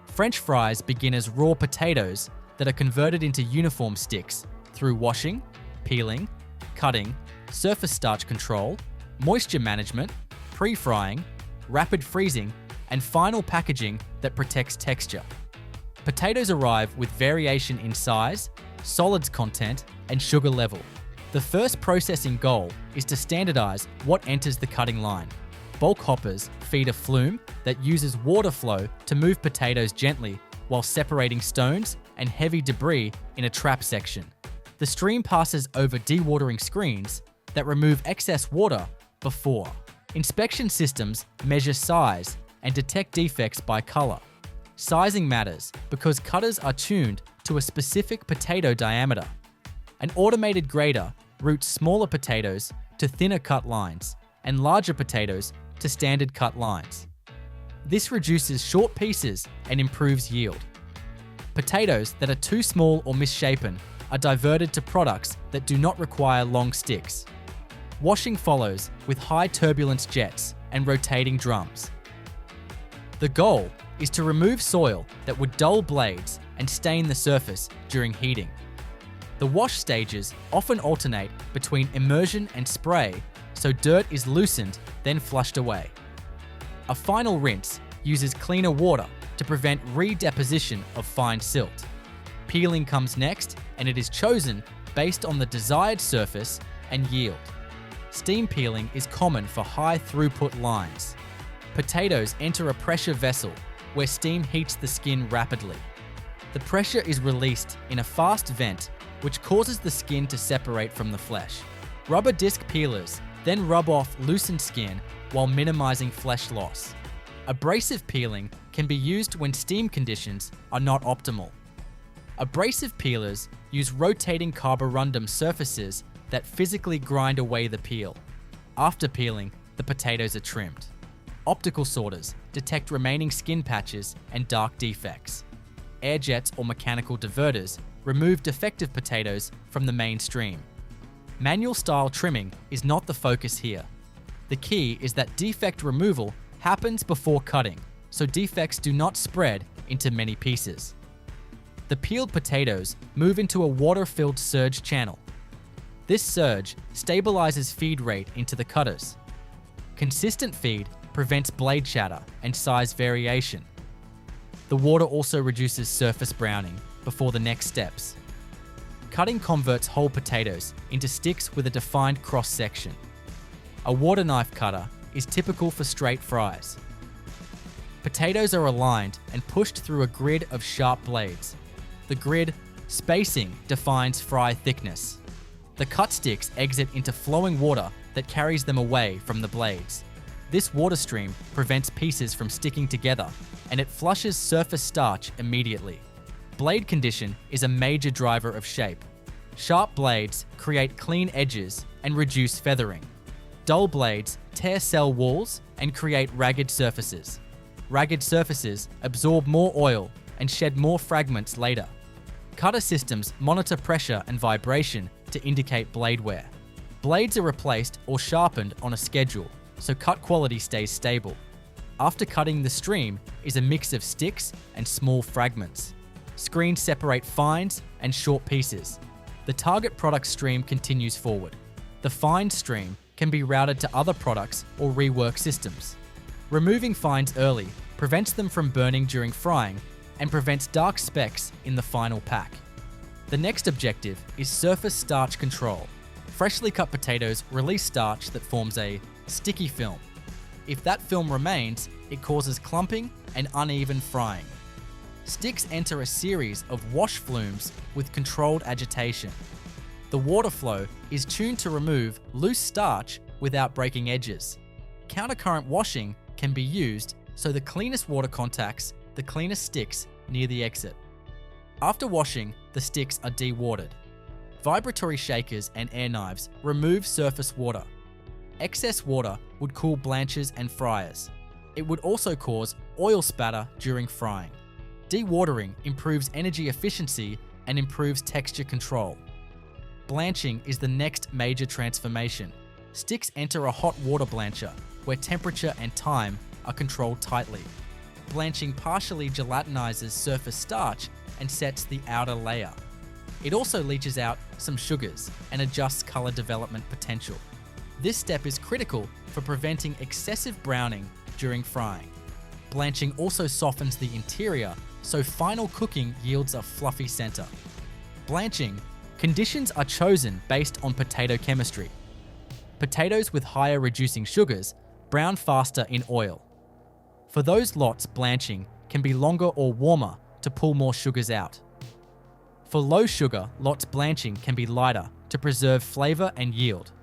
French fries begin as raw potatoes that are converted into uniform sticks through washing, peeling, cutting, surface starch control, moisture management, pre-frying, rapid freezing, and final packaging that protects texture. Potatoes arrive with variation in size, solids content, and sugar level. The first processing goal is to standardize what enters the cutting line. Bulk hoppers feed a flume that uses water flow to move potatoes gently while separating stones and heavy debris in a trap section. The stream passes over dewatering screens that remove excess water before. Inspection systems measure size and detect defects by color. Sizing matters because cutters are tuned to a specific potato diameter. An automated grater routes smaller potatoes to thinner cut lines and larger potatoes to standard cut lines. This reduces short pieces and improves yield. Potatoes that are too small or misshapen are diverted to products that do not require long sticks. Washing follows with high turbulence jets and rotating drums. The goal is to remove soil that would dull blades and stain the surface during heating. The wash stages often alternate between immersion and spray, so dirt is loosened, then flushed away. A final rinse uses cleaner water to prevent redeposition of fine silt. Peeling comes next, and it is chosen based on the desired surface and yield. Steam peeling is common for high throughput lines. Potatoes enter a pressure vessel where steam heats the skin rapidly. The pressure is released in a fast vent which causes the skin to separate from the flesh. Rubber disc peelers then rub off loosened skin while minimizing flesh loss. Abrasive peeling can be used when steam conditions are not optimal. Abrasive peelers use rotating carborundum surfaces that physically grind away the peel. After peeling, the potatoes are trimmed. Optical sorters detect remaining skin patches and dark defects. Air jets or mechanical diverters remove defective potatoes from the main stream. Manual style trimming is not the focus here. The key is that defect removal happens before cutting, so defects do not spread into many pieces. The peeled potatoes move into a water-filled surge channel. This surge stabilizes feed rate into the cutters. Consistent feed prevents blade chatter and size variation. The water also reduces surface browning before the next steps. Cutting converts whole potatoes into sticks with a defined cross-section. A water knife cutter is typical for straight fries. Potatoes are aligned and pushed through a grid of sharp blades. The grid spacing defines fry thickness. The cut sticks exit into flowing water that carries them away from the blades. This water stream prevents pieces from sticking together, and it flushes surface starch immediately. Blade condition is a major driver of shape. Sharp blades create clean edges and reduce feathering. Dull blades tear cell walls and create ragged surfaces. Ragged surfaces absorb more oil and shed more fragments later. Cutter systems monitor pressure and vibration to indicate blade wear. Blades are replaced or sharpened on a schedule, so cut quality stays stable. After cutting, the stream is a mix of sticks and small fragments. Screens separate fines and short pieces. The target product stream continues forward. The fine stream can be routed to other products or rework systems. Removing fines early prevents them from burning during frying and prevents dark specks in the final pack. The next objective is surface starch control. Freshly cut potatoes release starch that forms a sticky film. If that film remains, it causes clumping and uneven frying. Sticks enter a series of wash flumes with controlled agitation. The water flow is tuned to remove loose starch without breaking edges. Countercurrent washing can be used so the cleanest water contacts the cleanest sticks near the exit. After washing, the sticks are dewatered. Vibratory shakers and air knives remove surface water. Excess water would cool blanches and fryers. It would also cause oil spatter during frying. Dewatering improves energy efficiency and improves texture control. Blanching is the next major transformation. Sticks enter a hot water blancher, where temperature and time are controlled tightly. Blanching partially gelatinizes surface starch and sets the outer layer. It also leaches out some sugars and adjusts color development potential. This step is critical for preventing excessive browning during frying. Blanching also softens the interior, so final cooking yields a fluffy center. Blanching conditions are chosen based on potato chemistry. Potatoes with higher reducing sugars brown faster in oil. For those lots, blanching can be longer or warmer to pull more sugars out. For low sugar lots, blanching can be lighter to preserve flavor and yield.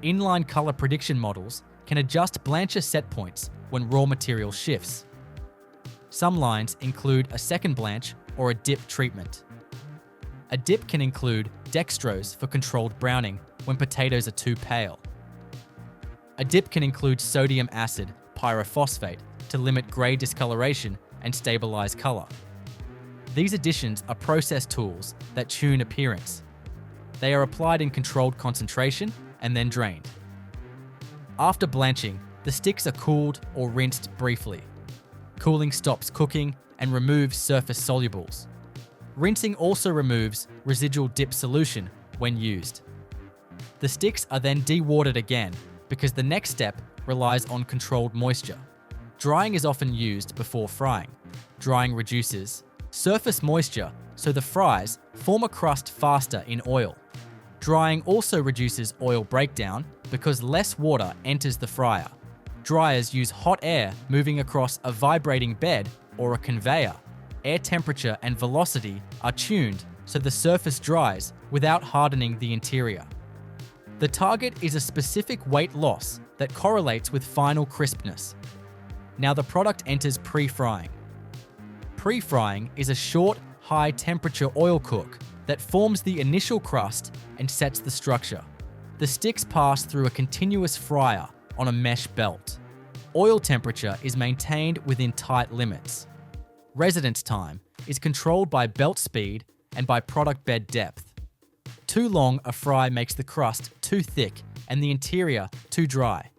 Inline color prediction models can adjust blancher set points when raw material shifts. Some lines include a second blanch or a dip treatment. A dip can include dextrose for controlled browning when potatoes are too pale. A dip can include sodium acid pyrophosphate to limit gray discoloration and stabilize color. These additions are process tools that tune appearance. They are applied in controlled concentration and then drained. After blanching, the sticks are cooled or rinsed briefly. Cooling stops cooking and removes surface solubles. Rinsing also removes residual dip solution when used. The sticks are then dewatered again because the next step relies on controlled moisture. Drying is often used before frying. Drying reduces surface moisture so the fries form a crust faster in oil. Drying also reduces oil breakdown because less water enters the fryer. Dryers use hot air moving across a vibrating bed or a conveyor. Air temperature and velocity are tuned so the surface dries without hardening the interior. The target is a specific weight loss that correlates with final crispness. Now the product enters pre-frying. Pre-frying is a short, high-temperature oil cook that forms the initial crust and sets the structure. The sticks pass through a continuous fryer on a mesh belt. Oil temperature is maintained within tight limits. Residence time is controlled by belt speed and by product bed depth. Too long a fry makes the crust too thick and the interior too dry.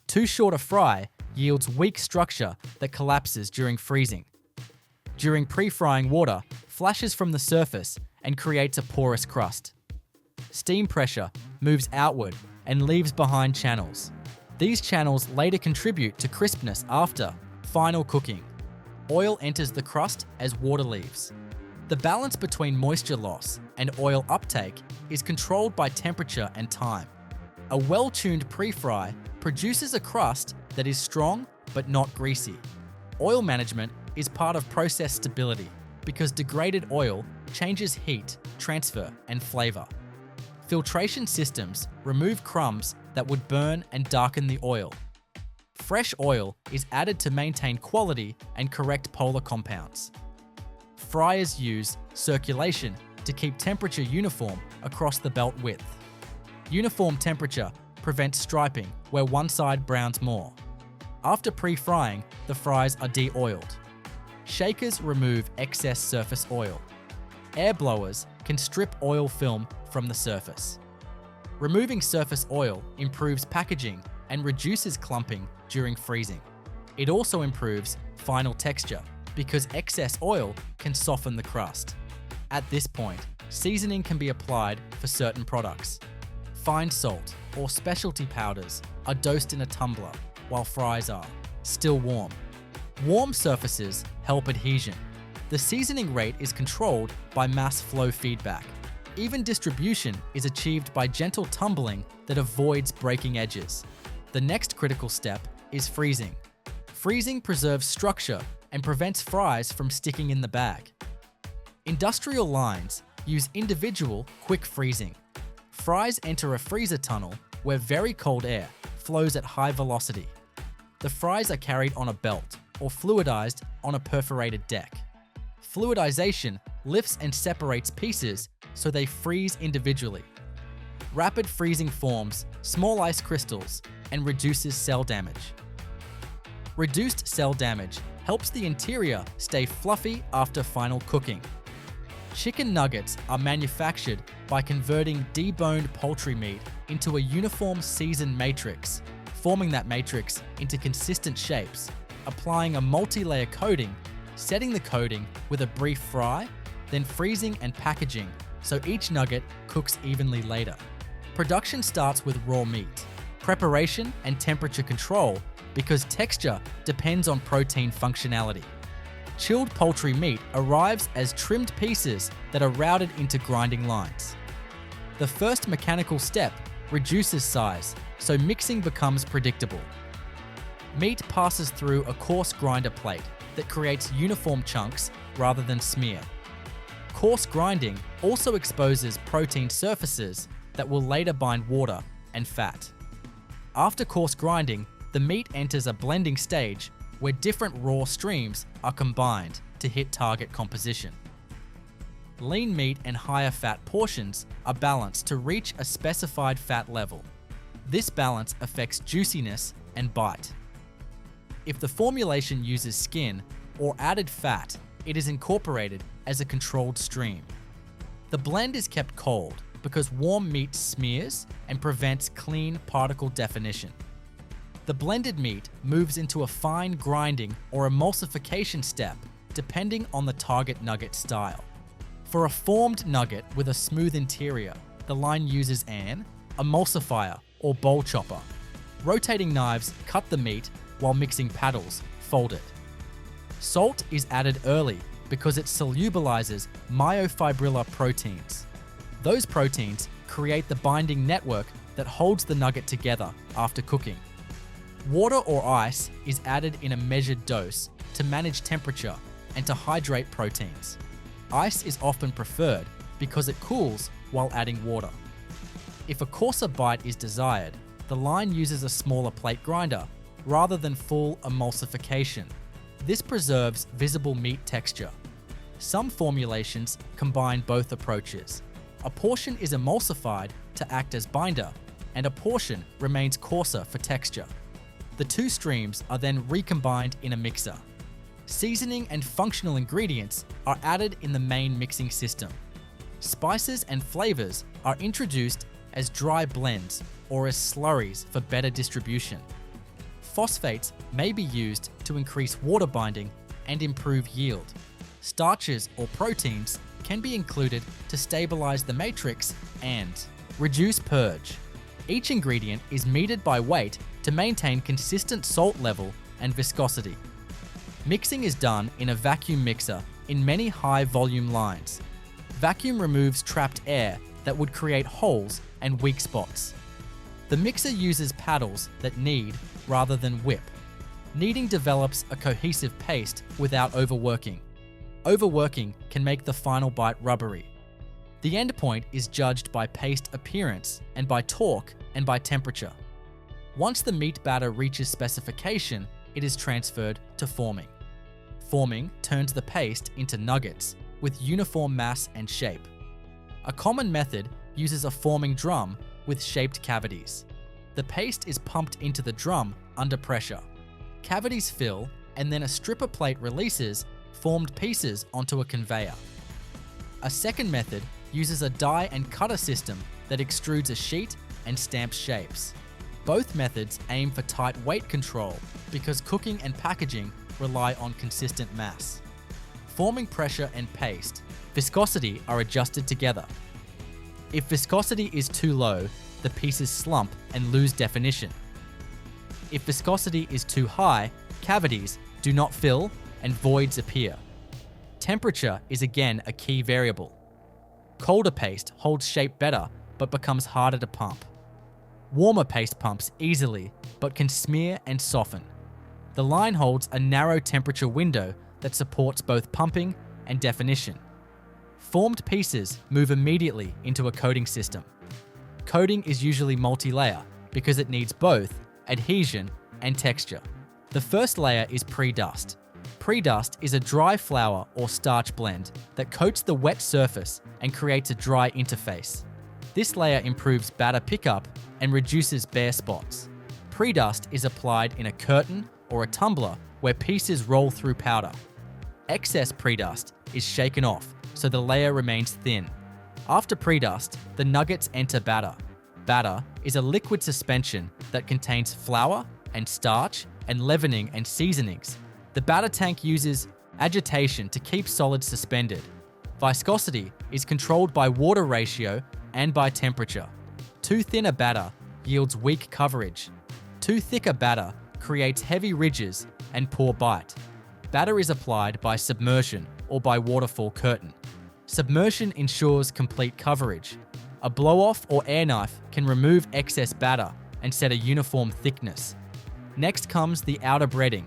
Too short a fry yields weak structure that collapses during freezing. During pre-frying, water flashes from the surface and creates a porous crust. Steam pressure moves outward and leaves behind channels. These channels later contribute to crispness after final cooking. Oil enters the crust as water leaves. The balance between moisture loss and oil uptake is controlled by temperature and time. A well-tuned pre-fry produces a crust that is strong but not greasy. Oil management is part of process stability because degraded oil changes heat, transfer, and flavor. Filtration systems remove crumbs that would burn and darken the oil. Fresh oil is added to maintain quality and correct polar compounds. Fryers use circulation to keep temperature uniform across the belt width. Uniform temperature prevents striping where one side browns more. After pre-frying, the fries are de-oiled. Shakers remove excess surface oil. Air blowers can strip oil film from the surface. Removing surface oil improves packaging and reduces clumping during freezing. It also improves final texture because excess oil can soften the crust. At this point, seasoning can be applied for certain products. Fine salt or specialty powders are dosed in a tumbler while fries are still warm. Warm surfaces help adhesion. The seasoning rate is controlled by mass flow feedback. Even distribution is achieved by gentle tumbling that avoids breaking edges. The next critical step is freezing. Freezing preserves structure and prevents fries from sticking in the bag. Industrial lines use individual quick freezing. Fries enter a freezer tunnel where very cold air flows at high velocity. The fries are carried on a belt or fluidized on a perforated deck. Fluidization lifts and separates pieces so they freeze individually. Rapid freezing forms small ice crystals and reduces cell damage. Reduced cell damage helps the interior stay fluffy after final cooking. Chicken nuggets are manufactured by converting deboned poultry meat into a uniform seasoned matrix, forming that matrix into consistent shapes, applying a multi-layer coating, setting the coating with a brief fry, then freezing and packaging so each nugget cooks evenly later. Production starts with raw meat, preparation and temperature control because texture depends on protein functionality. Chilled poultry meat arrives as trimmed pieces that are routed into grinding lines. The first mechanical step reduces size, so mixing becomes predictable. Meat passes through a coarse grinder plate that creates uniform chunks rather than smear. Coarse grinding also exposes protein surfaces that will later bind water and fat. After coarse grinding, the meat enters a blending stage where different raw streams are combined to hit target composition. Lean meat and higher fat portions are balanced to reach a specified fat level. This balance affects juiciness and bite. If the formulation uses skin or added fat, it is incorporated as a controlled stream. The blend is kept cold because warm meat smears and prevents clean particle definition. The blended meat moves into a fine grinding or emulsification step depending on the target nugget style. For a formed nugget with a smooth interior, the line uses an emulsifier or bowl chopper. Rotating knives cut the meat while mixing paddles fold it. Salt is added early because it solubilizes myofibrillar proteins. Those proteins create the binding network that holds the nugget together after cooking. Water or ice is added in a measured dose to manage temperature and to hydrate proteins. Ice is often preferred because it cools while adding water. If a coarser bite is desired, the line uses a smaller plate grinder rather than full emulsification. This preserves visible meat texture. Some formulations combine both approaches. A portion is emulsified to act as binder, and a portion remains coarser for texture. The two streams are then recombined in a mixer. Seasoning and functional ingredients are added in the main mixing system. Spices and flavors are introduced as dry blends or as slurries for better distribution. Phosphates may be used to increase water binding and improve yield. Starches or proteins can be included to stabilize the matrix and reduce purge. Each ingredient is metered by weight to maintain consistent salt level and viscosity. Mixing is done in a vacuum mixer in many high-volume lines. Vacuum removes trapped air that would create holes and weak spots. The mixer uses paddles that knead rather than whip. Kneading develops a cohesive paste without overworking. Overworking can make the final bite rubbery. The end point is judged by paste appearance and by torque and by temperature. Once the meat batter reaches specification, it is transferred to forming. Forming turns the paste into nuggets with uniform mass and shape. A common method uses a forming drum with shaped cavities. The paste is pumped into the drum under pressure. Cavities fill, and then a stripper plate releases formed pieces onto a conveyor. A second method uses a die and cutter system that extrudes a sheet and stamps shapes. Both methods aim for tight weight control because cooking and packaging rely on consistent mass. Forming pressure and paste, viscosity are adjusted together. If viscosity is too low, the pieces slump and lose definition. If viscosity is too high, cavities do not fill and voids appear. Temperature is again a key variable. Colder paste holds shape better but becomes harder to pump. Warmer paste pumps easily but can smear and soften. The line holds a narrow temperature window that supports both pumping and definition. Formed pieces move immediately into a coating system. Coating is usually multi-layer because it needs both adhesion and texture. The first layer is pre-dust. Pre-dust is a dry flour or starch blend that coats the wet surface and creates a dry interface. This layer improves batter pickup and reduces bare spots. Pre-dust is applied in a curtain or a tumbler where pieces roll through powder. Excess pre-dust is shaken off so the layer remains thin. After pre-dust, the nuggets enter batter. Batter is a liquid suspension that contains flour and starch and leavening and seasonings. The batter tank uses agitation to keep solids suspended. Viscosity is controlled by water ratio and by temperature. Too thin a batter yields weak coverage. Too thick a batter creates heavy ridges and poor bite. Batter is applied by submersion or by waterfall curtain. Submersion ensures complete coverage. A blow-off or air knife can remove excess batter and set a uniform thickness. Next comes the outer breading.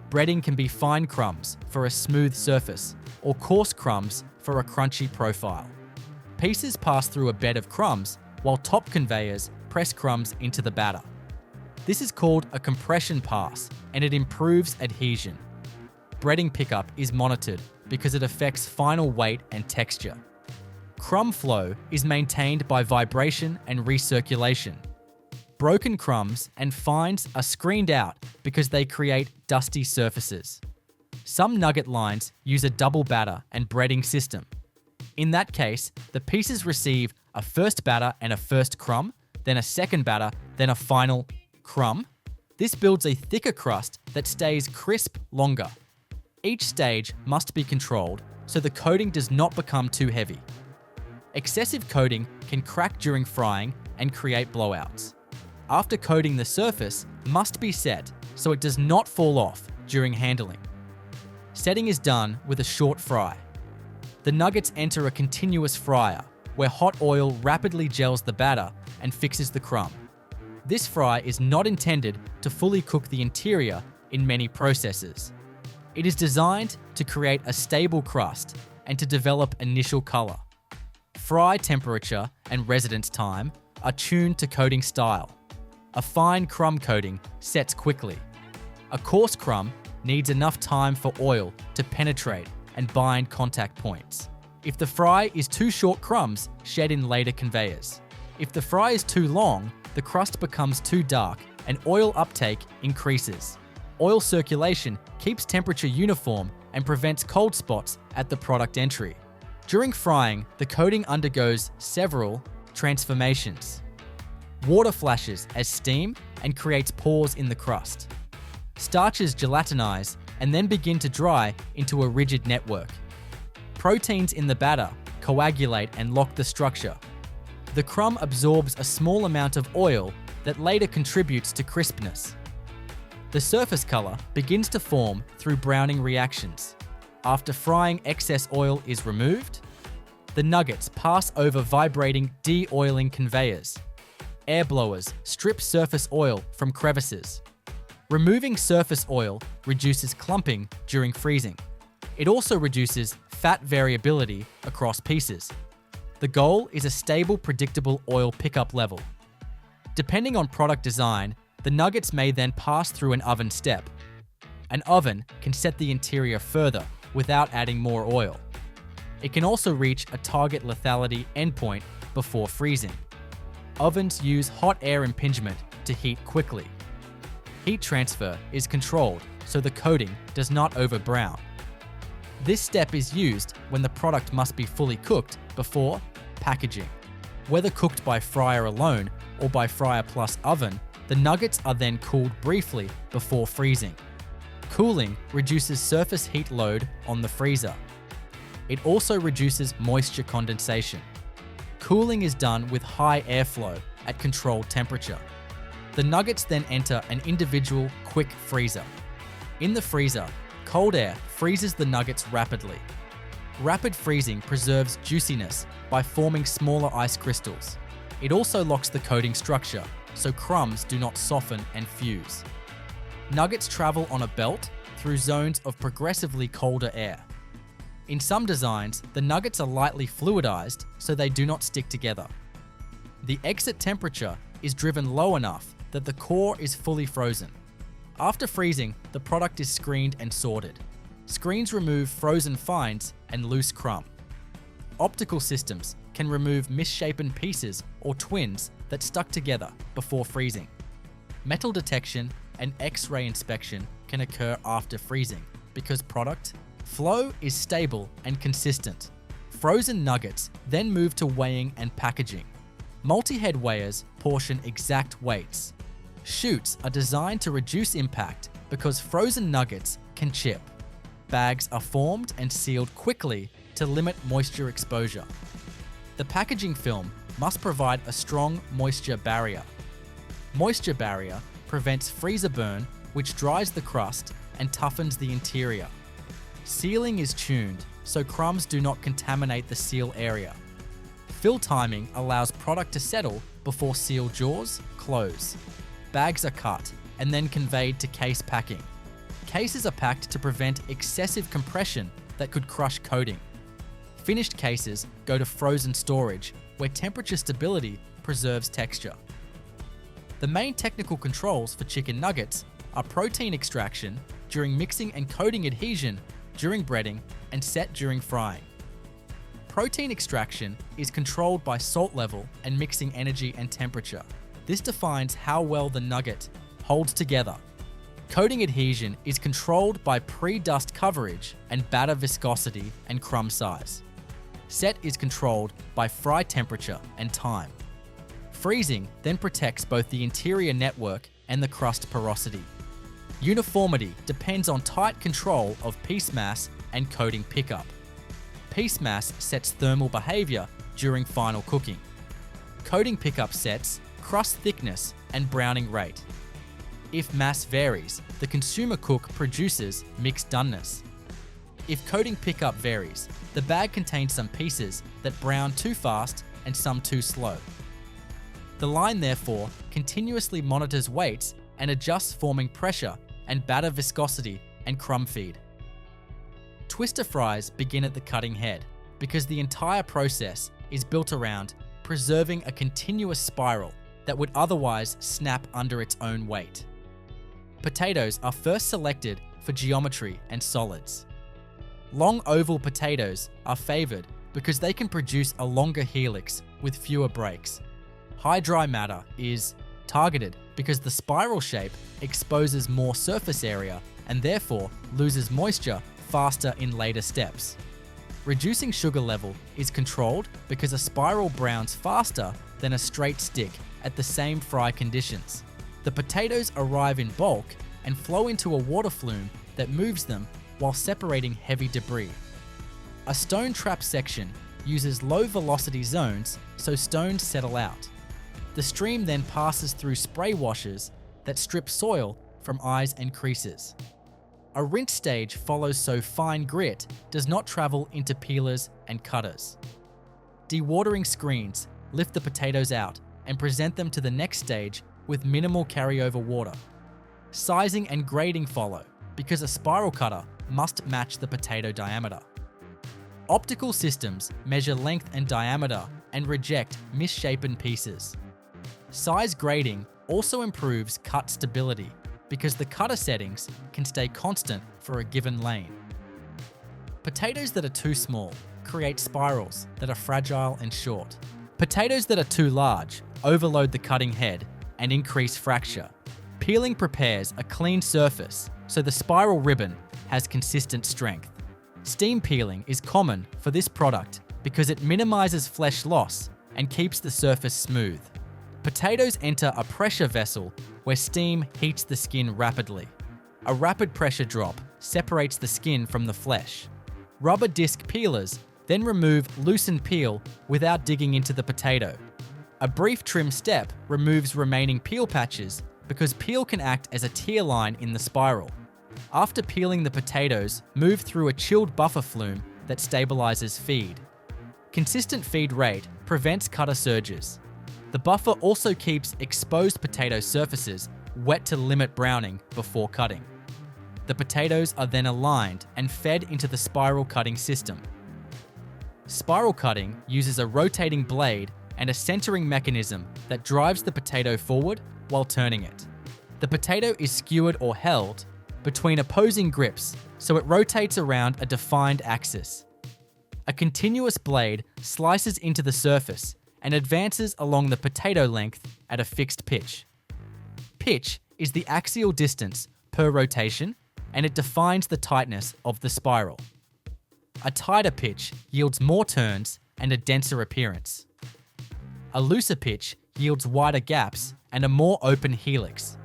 Breading can be fine crumbs for a smooth surface or coarse crumbs for a crunchy profile. Pieces pass through a bed of crumbs while top conveyors press crumbs into the batter. This is called a compression pass and it improves adhesion. Breading pickup is monitored because it affects final weight and texture. Crumb flow is maintained by vibration and recirculation. Broken crumbs and fines are screened out because they create dusty surfaces. Some nugget lines use a double batter and breading system. In that case, the pieces receive a first batter and a first crumb, then a second batter, then a final crumb. This builds a thicker crust that stays crisp longer. Each stage must be controlled so the coating does not become too heavy. Excessive coating can crack during frying and create blowouts. After coating, the surface must be set so it does not fall off during handling. Setting is done with a short fry. The nuggets enter a continuous fryer where hot oil rapidly gels the batter and fixes the crumb. This fry is not intended to fully cook the interior in many processes. It is designed to create a stable crust and to develop initial color. Fry temperature and residence time are tuned to coating style. A fine crumb coating sets quickly. A coarse crumb needs enough time for oil to penetrate and bind contact points. If the fry is too short, crumbs shed in later conveyors. If the fry is too long, the crust becomes too dark and oil uptake increases. Oil circulation keeps temperature uniform and prevents cold spots at the product entry. During frying, the coating undergoes several transformations. Water flashes as steam and creates pores in the crust. Starches gelatinize and then begin to dry into a rigid network. Proteins in the batter coagulate and lock the structure. The crumb absorbs a small amount of oil that later contributes to crispness. The surface color begins to form through browning reactions. After frying, excess oil is removed. The nuggets pass over vibrating de-oiling conveyors. Air blowers strip surface oil from crevices. Removing surface oil reduces clumping during freezing. It also reduces fat variability across pieces. The goal is a stable, predictable oil pickup level. Depending on product design, The nuggets may then pass through an oven step. An oven can set the interior further without adding more oil. It can also reach a target lethality endpoint before freezing. Ovens use hot air impingement to heat quickly. Heat transfer is controlled so the coating does not overbrown. This step is used when the product must be fully cooked before packaging. Whether cooked by fryer alone or by fryer plus oven, the nuggets are then cooled briefly before freezing. Cooling reduces surface heat load on the freezer. It also reduces moisture condensation. Cooling is done with high airflow at controlled temperature. The nuggets then enter an individual quick freezer. In the freezer, cold air freezes the nuggets rapidly. Rapid freezing preserves juiciness by forming smaller ice crystals. It also locks the coating structure, so crumbs do not soften and fuse. Nuggets travel on a belt through zones of progressively colder air. In some designs, the nuggets are lightly fluidized so they do not stick together. The exit temperature is driven low enough that the core is fully frozen. After freezing, the product is screened and sorted. Screens remove frozen fines and loose crumb. Optical systems can remove misshapen pieces or twins that stuck together before freezing. Metal detection and X-ray inspection can occur after freezing because product flow is stable and consistent. Frozen nuggets then move to weighing and packaging. Multi-head weighers portion exact weights. Chutes are designed to reduce impact because frozen nuggets can chip. Bags are formed and sealed quickly to limit moisture exposure. The packaging film must provide a strong moisture barrier. Moisture barrier prevents freezer burn, which dries the crust and toughens the interior. Sealing is tuned so crumbs do not contaminate the seal area. Fill timing allows product to settle before seal jaws close. Bags are cut and then conveyed to case packing. Cases are packed to prevent excessive compression that could crush coating. Finished cases go to frozen storage, where temperature stability preserves texture. The main technical controls for chicken nuggets are protein extraction during mixing and coating adhesion during breading and set during frying. Protein extraction is controlled by salt level and mixing energy and temperature. This defines how well the nugget holds together. Coating adhesion is controlled by pre-dust coverage and batter viscosity and crumb size. Set is controlled by fry temperature and time. Freezing then protects both the interior network and the crust porosity. Uniformity depends on tight control of piece mass and coating pickup. Piece mass sets thermal behavior during final cooking. Coating pickup sets crust thickness and browning rate. If mass varies, the consumer cook produces mixed doneness. If coating pickup varies, the bag contains some pieces that brown too fast and some too slow. The line therefore continuously monitors weights and adjusts forming pressure and batter viscosity and crumb feed. Twister fries begin at the cutting head because the entire process is built around preserving a continuous spiral that would otherwise snap under its own weight. Potatoes are first selected for geometry and solids. Long oval potatoes are favored because they can produce a longer helix with fewer breaks. High dry matter is targeted because the spiral shape exposes more surface area and therefore loses moisture faster in later steps. Reducing sugar level is controlled because a spiral browns faster than a straight stick at the same fry conditions. The potatoes arrive in bulk and flow into a water flume that moves them while separating heavy debris. A stone trap section uses low velocity zones so stones settle out. The stream then passes through spray washers that strip soil from eyes and creases. A rinse stage follows so fine grit does not travel into peelers and cutters. Dewatering screens lift the potatoes out and present them to the next stage with minimal carryover water. Sizing and grading follow because a spiral cutter must match the potato diameter. Optical systems measure length and diameter and reject misshapen pieces. Size grading also improves cut stability because the cutter settings can stay constant for a given lane. Potatoes that are too small create spirals that are fragile and short. Potatoes that are too large overload the cutting head and increase fracture. Peeling prepares a clean surface so the spiral ribbon has consistent strength. Steam peeling is common for this product because it minimizes flesh loss and keeps the surface smooth. Potatoes enter a pressure vessel where steam heats the skin rapidly. A rapid pressure drop separates the skin from the flesh. Rubber disc peelers then remove loosened peel without digging into the potato. A brief trim step removes remaining peel patches because peel can act as a tear line in the spiral. After peeling the potatoes, move through a chilled buffer flume that stabilizes feed. Consistent feed rate prevents cutter surges. The buffer also keeps exposed potato surfaces wet to limit browning before cutting. The potatoes are then aligned and fed into the spiral cutting system. Spiral cutting uses a rotating blade and a centering mechanism that drives the potato forward while turning it. The potato is skewered or held between opposing grips so it rotates around a defined axis. A continuous blade slices into the surface and advances along the potato length at a fixed pitch. Pitch is the axial distance per rotation, and it defines the tightness of the spiral. A tighter pitch yields more turns and a denser appearance. A looser pitch yields wider gaps and a more open helix.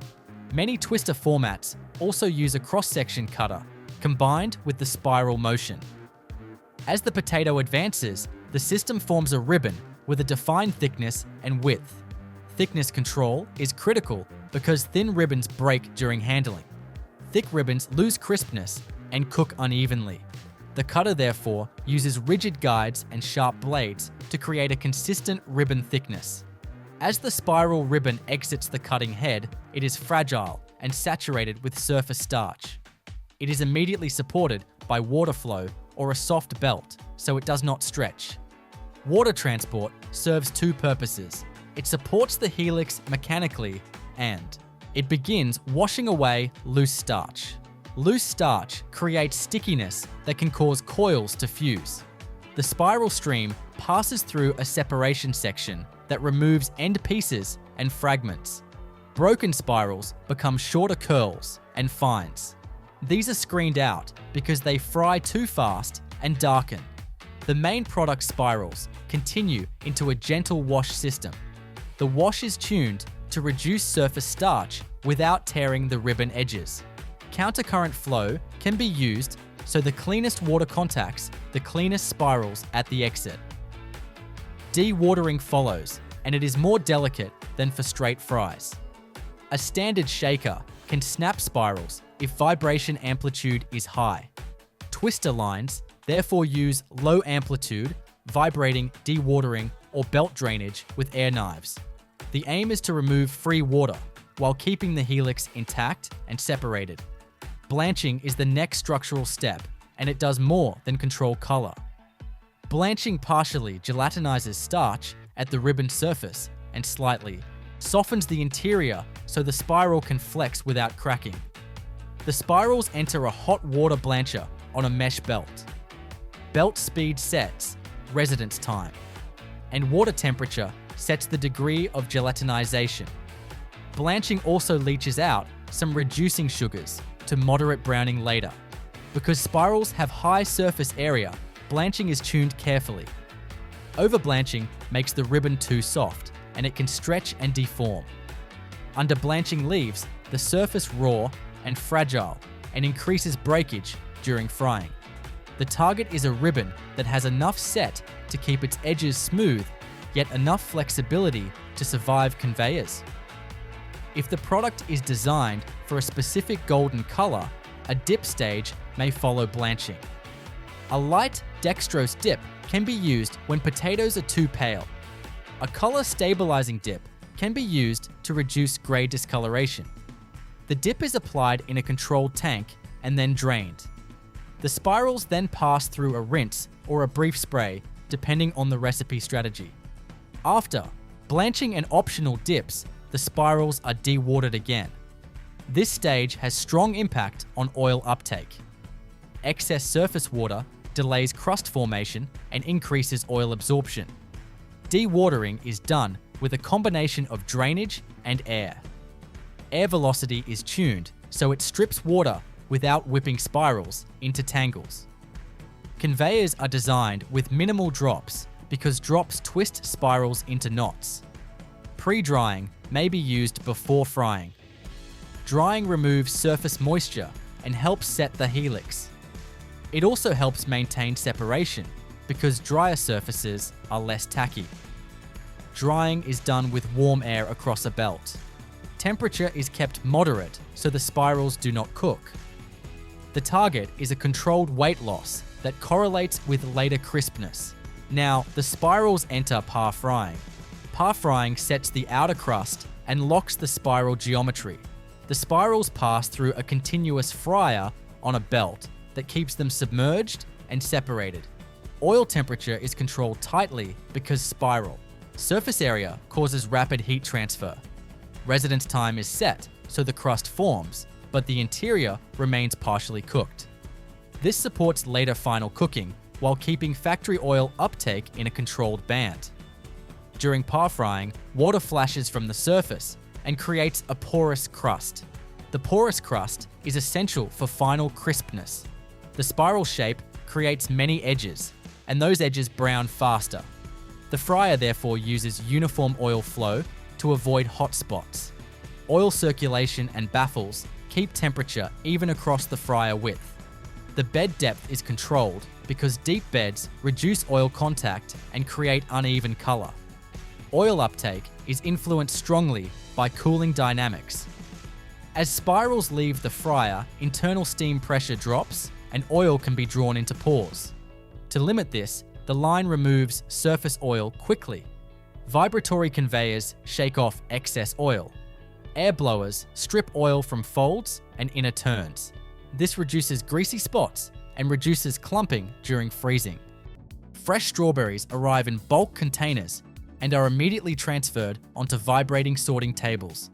Many twister formats also use a cross-section cutter combined with the spiral motion. As the potato advances, the system forms a ribbon with a defined thickness and width. Thickness control is critical because thin ribbons break during handling. Thick ribbons lose crispness and cook unevenly. The cutter therefore uses rigid guides and sharp blades to create a consistent ribbon thickness. As the spiral ribbon exits the cutting head, it is fragile and saturated with surface starch. It is immediately supported by water flow or a soft belt so it does not stretch. Water transport serves two purposes. It supports the helix mechanically and it begins washing away loose starch. Loose starch creates stickiness that can cause coils to fuse. The spiral stream passes through a separation section that removes end pieces and fragments. Broken spirals become shorter curls and fines. These are screened out because they fry too fast and darken. The main product spirals continue into a gentle wash system. The wash is tuned to reduce surface starch without tearing the ribbon edges. Countercurrent flow can be used so the cleanest water contacts the cleanest spirals at the exit. Dewatering follows, and it is more delicate than for straight fries. A standard shaker can snap spirals if vibration amplitude is high. Twister lines therefore use low amplitude, vibrating, dewatering, or belt drainage with air knives. The aim is to remove free water while keeping the helix intact and separated. Blanching is the next structural step, and it does more than control color. Blanching partially gelatinizes starch at the ribbon surface and slightly softens the interior so the spiral can flex without cracking. The spirals enter a hot water blancher on a mesh belt. Belt speed sets residence time, and water temperature sets the degree of gelatinization. Blanching also leaches out some reducing sugars to moderate browning later. Because spirals have high surface area, blanching is tuned carefully. Over-blanching makes the ribbon too soft, and it can stretch and deform. Under blanching leaves the surface raw and fragile and increases breakage during frying. The target is a ribbon that has enough set to keep its edges smooth, yet enough flexibility to survive conveyors. If the product is designed for a specific golden color, a dip stage may follow blanching. A light dextrose dip can be used when potatoes are too pale. A color stabilizing dip can be used to reduce gray discoloration. The dip is applied in a controlled tank and then drained. The spirals then pass through a rinse or a brief spray, depending on the recipe strategy. After, blanching and optional dips the spirals are dewatered again. This stage has strong impact on oil uptake. Excess surface water delays crust formation and increases oil absorption. Dewatering is done with a combination of drainage and air. Air velocity is tuned so it strips water without whipping spirals into tangles. Conveyors are designed with minimal drops because drops twist spirals into knots. Pre-drying may be used before frying. Drying removes surface moisture and helps set the helix. It also helps maintain separation because drier surfaces are less tacky. Drying is done with warm air across a belt. Temperature is kept moderate so the spirals do not cook. The target is a controlled weight loss that correlates with later crispness. Now, the spirals enter par frying. Par frying sets the outer crust and locks the spiral geometry. The spirals pass through a continuous fryer on a belt that keeps them submerged and separated. Oil temperature is controlled tightly because spiral. Surface area causes rapid heat transfer. Residence time is set so the crust forms, but the interior remains partially cooked. This supports later final cooking while keeping factory oil uptake in a controlled band. During par frying, water flashes from the surface and creates a porous crust. The porous crust is essential for final crispness. The spiral shape creates many edges, and those edges brown faster. The fryer therefore uses uniform oil flow to avoid hot spots. Oil circulation and baffles keep temperature even across the fryer width. The bed depth is controlled because deep beds reduce oil contact and create uneven color. Oil uptake is influenced strongly by cooling dynamics. As spirals leave the fryer, internal steam pressure drops and oil can be drawn into pores. To limit this, the line removes surface oil quickly. Vibratory conveyors shake off excess oil. Air blowers strip oil from folds and inner turns. This reduces greasy spots and reduces clumping during freezing. Fresh strawberries arrive in bulk containers and are immediately transferred onto vibrating sorting tables.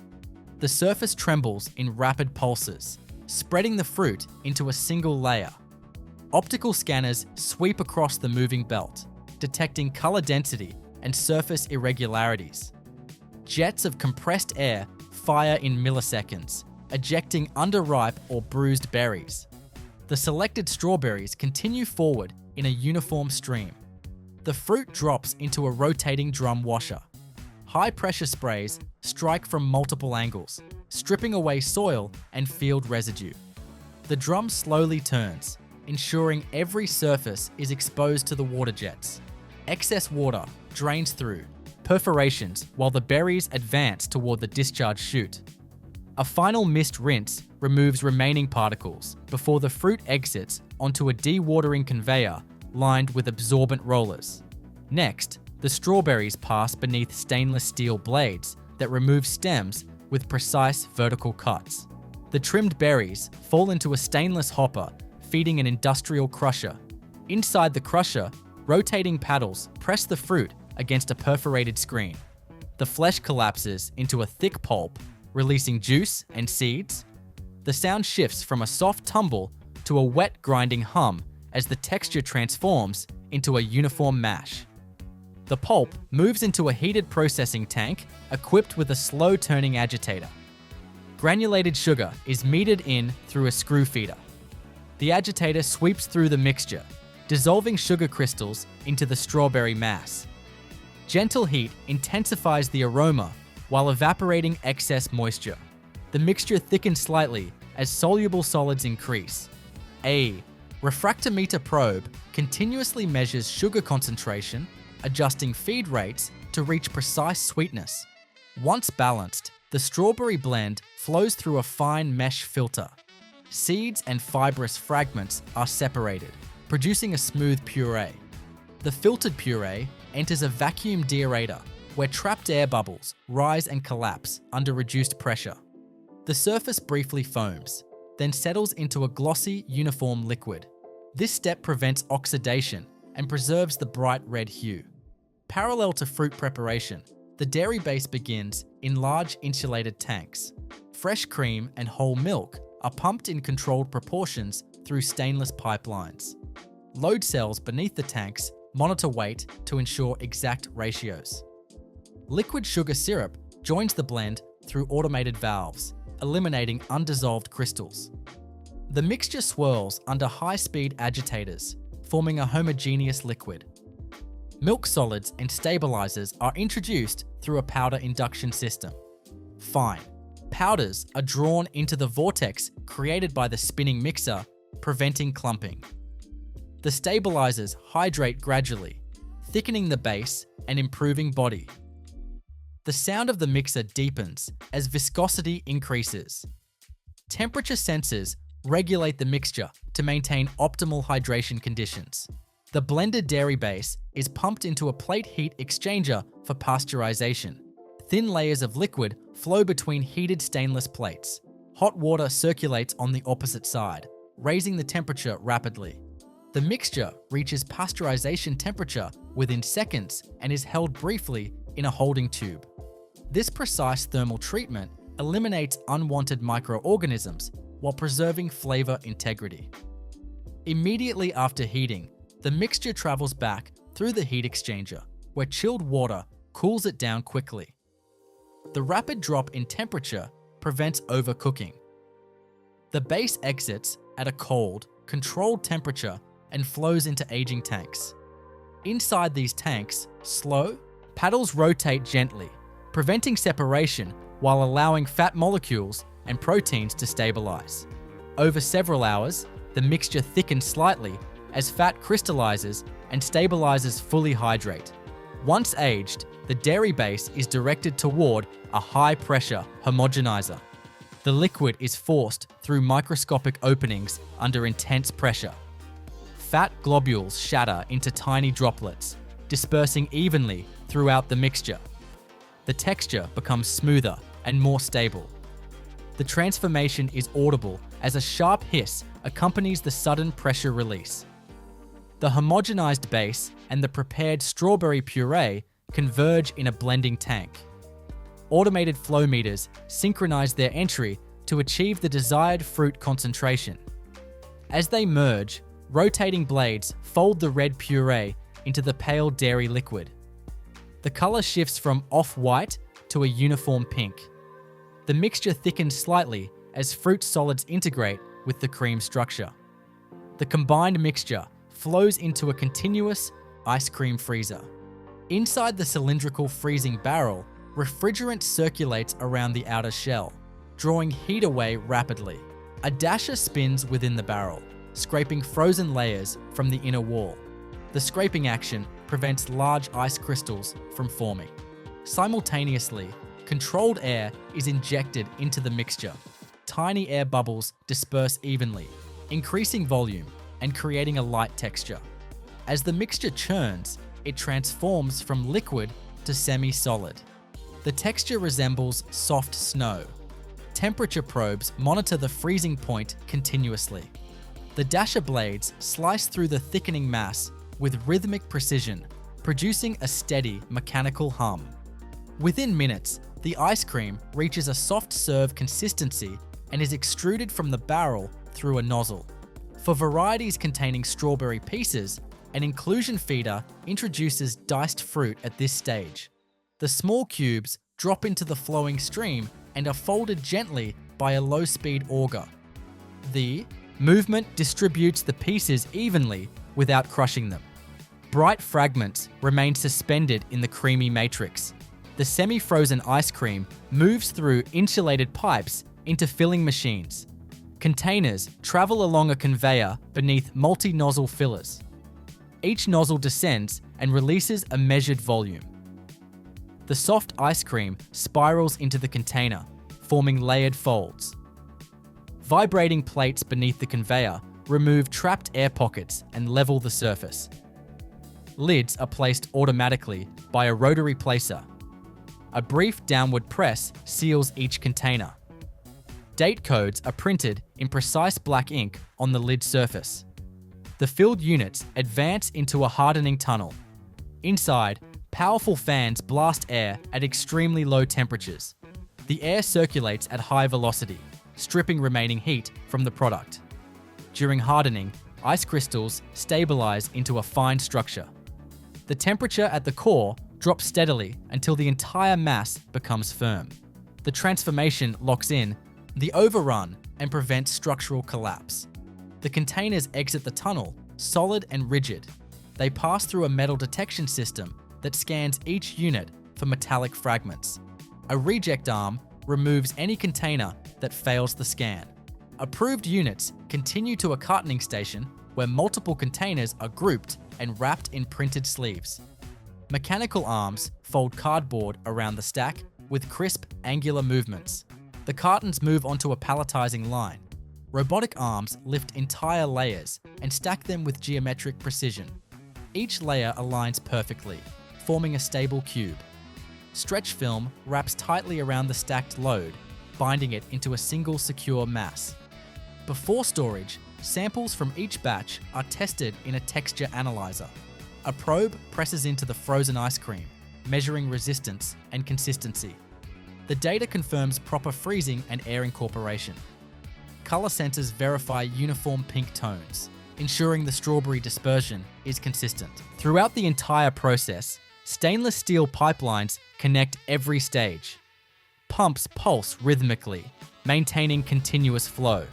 The surface trembles in rapid pulses, spreading the fruit into a single layer. Optical scanners sweep across the moving belt, detecting color density and surface irregularities. Jets of compressed air fire in milliseconds, ejecting underripe or bruised berries. The selected strawberries continue forward in a uniform stream. The fruit drops into a rotating drum washer. High-pressure sprays strike from multiple angles, stripping away soil and field residue. The drum slowly turns, ensuring every surface is exposed to the water jets. Excess water drains through perforations while the berries advance toward the discharge chute. A final mist rinse removes remaining particles before the fruit exits onto a dewatering conveyor lined with absorbent rollers. Next, the strawberries pass beneath stainless steel blades that remove stems with precise vertical cuts. The trimmed berries fall into a stainless hopper feeding an industrial crusher. Inside the crusher, rotating paddles press the fruit against a perforated screen. The flesh collapses into a thick pulp, releasing juice and seeds. The sound shifts from a soft tumble to a wet grinding hum as the texture transforms into a uniform mash. The pulp moves into a heated processing tank equipped with a slow-turning agitator. Granulated sugar is metered in through a screw feeder. The agitator sweeps through the mixture, dissolving sugar crystals into the strawberry mass. Gentle heat intensifies the aroma while evaporating excess moisture. The mixture thickens slightly as soluble solids increase. A refractometer probe continuously measures sugar concentration, adjusting feed rates to reach precise sweetness. Once balanced, the strawberry blend flows through a fine mesh filter. Seeds and fibrous fragments are separated, producing a smooth puree. The filtered puree enters a vacuum deaerator, where trapped air bubbles rise and collapse under reduced pressure. The surface briefly foams, then settles into a glossy, uniform liquid. This step prevents oxidation and preserves the bright red hue. Parallel to fruit preparation, The dairy base begins in large insulated tanks. Fresh cream and whole milk are pumped in controlled proportions through stainless pipelines. Load cells beneath the tanks monitor weight to ensure exact ratios. Liquid sugar syrup joins the blend through automated valves, eliminating undissolved crystals. The mixture swirls under high-speed agitators, forming a homogeneous liquid. Milk solids and stabilizers are introduced through a powder induction system. Fine. Powders are drawn into the vortex created by the spinning mixer, preventing clumping. The stabilizers hydrate gradually, thickening the base and improving body. The sound of the mixer deepens as viscosity increases. Temperature sensors regulate the mixture to maintain optimal hydration conditions. The blended dairy base is pumped into a plate heat exchanger for pasteurization. Thin layers of liquid flow between heated stainless plates. Hot water circulates on the opposite side, raising the temperature rapidly. The mixture reaches pasteurization temperature within seconds and is held briefly in a holding tube. This precise thermal treatment eliminates unwanted microorganisms while preserving flavor integrity. Immediately after heating, the mixture travels back through the heat exchanger, where chilled water cools it down quickly. The rapid drop in temperature prevents overcooking. The base exits at a cold, controlled temperature and flows into aging tanks. Inside these tanks, slow, paddles rotate gently, preventing separation while allowing fat molecules and proteins to stabilize. Over several hours, the mixture thickens slightly as fat crystallizes and stabilizers fully hydrate. Once aged, the dairy base is directed toward a high-pressure homogenizer. The liquid is forced through microscopic openings under intense pressure. Fat globules shatter into tiny droplets, dispersing evenly throughout the mixture. The texture becomes smoother and more stable. The transformation is audible as a sharp hiss accompanies the sudden pressure release. The homogenized base and the prepared strawberry puree converge in a blending tank. Automated flow meters synchronize their entry to achieve the desired fruit concentration. As they merge, rotating blades fold the red puree into the pale dairy liquid. The color shifts from off-white to a uniform pink. The mixture thickens slightly as fruit solids integrate with the cream structure. The combined mixture flows into a continuous ice cream freezer. Inside the cylindrical freezing barrel, refrigerant circulates around the outer shell, drawing heat away rapidly. A dasher spins within the barrel, scraping frozen layers from the inner wall. The scraping action prevents large ice crystals from forming. Simultaneously, controlled air is injected into the mixture. Tiny air bubbles disperse evenly, increasing volume and creating a light texture. As the mixture churns, it transforms from liquid to semi-solid. The texture resembles soft snow. Temperature probes monitor the freezing point continuously. The dasher blades slice through the thickening mass with rhythmic precision, producing a steady mechanical hum. Within minutes, the ice cream reaches a soft serve consistency and is extruded from the barrel through a nozzle. For varieties containing strawberry pieces, an inclusion feeder introduces diced fruit at this stage. The small cubes drop into the flowing stream and are folded gently by a low-speed auger. The movement distributes the pieces evenly without crushing them. Bright fragments remain suspended in the creamy matrix. The semi-frozen ice cream moves through insulated pipes into filling machines. Containers travel along a conveyor beneath multi-nozzle fillers. Each nozzle descends and releases a measured volume. The soft ice cream spirals into the container, forming layered folds. Vibrating plates beneath the conveyor remove trapped air pockets and level the surface. Lids are placed automatically by a rotary placer. A brief downward press seals each container. Date codes are printed in precise black ink on the lid surface. The filled units advance into a hardening tunnel. Inside, Powerful fans blast air at extremely low temperatures. The air circulates at high velocity, stripping remaining heat from the product. During hardening, ice crystals stabilize into a fine structure. The temperature at the core drops steadily until the entire mass becomes firm. The transformation locks in the overrun and prevents structural collapse. The containers exit the tunnel solid and rigid. They pass through a metal detection system that scans each unit for metallic fragments. A reject arm removes any container that fails the scan. Approved units continue to a cartoning station where multiple containers are grouped and wrapped in printed sleeves. Mechanical arms fold cardboard around the stack with crisp, angular movements. The cartons move onto a palletizing line. Robotic arms lift entire layers and stack them with geometric precision. Each layer aligns perfectly, forming a stable cube. Stretch film wraps tightly around the stacked load, binding it into a single secure mass. Before storage, samples from each batch are tested in a texture analyzer. A probe presses into the frozen ice cream, measuring resistance and consistency. The data confirms proper freezing and air incorporation. Color sensors verify uniform pink tones, ensuring the strawberry dispersion is consistent. Throughout the entire process, stainless steel pipelines connect every stage. Pumps pulse rhythmically, maintaining continuous flow.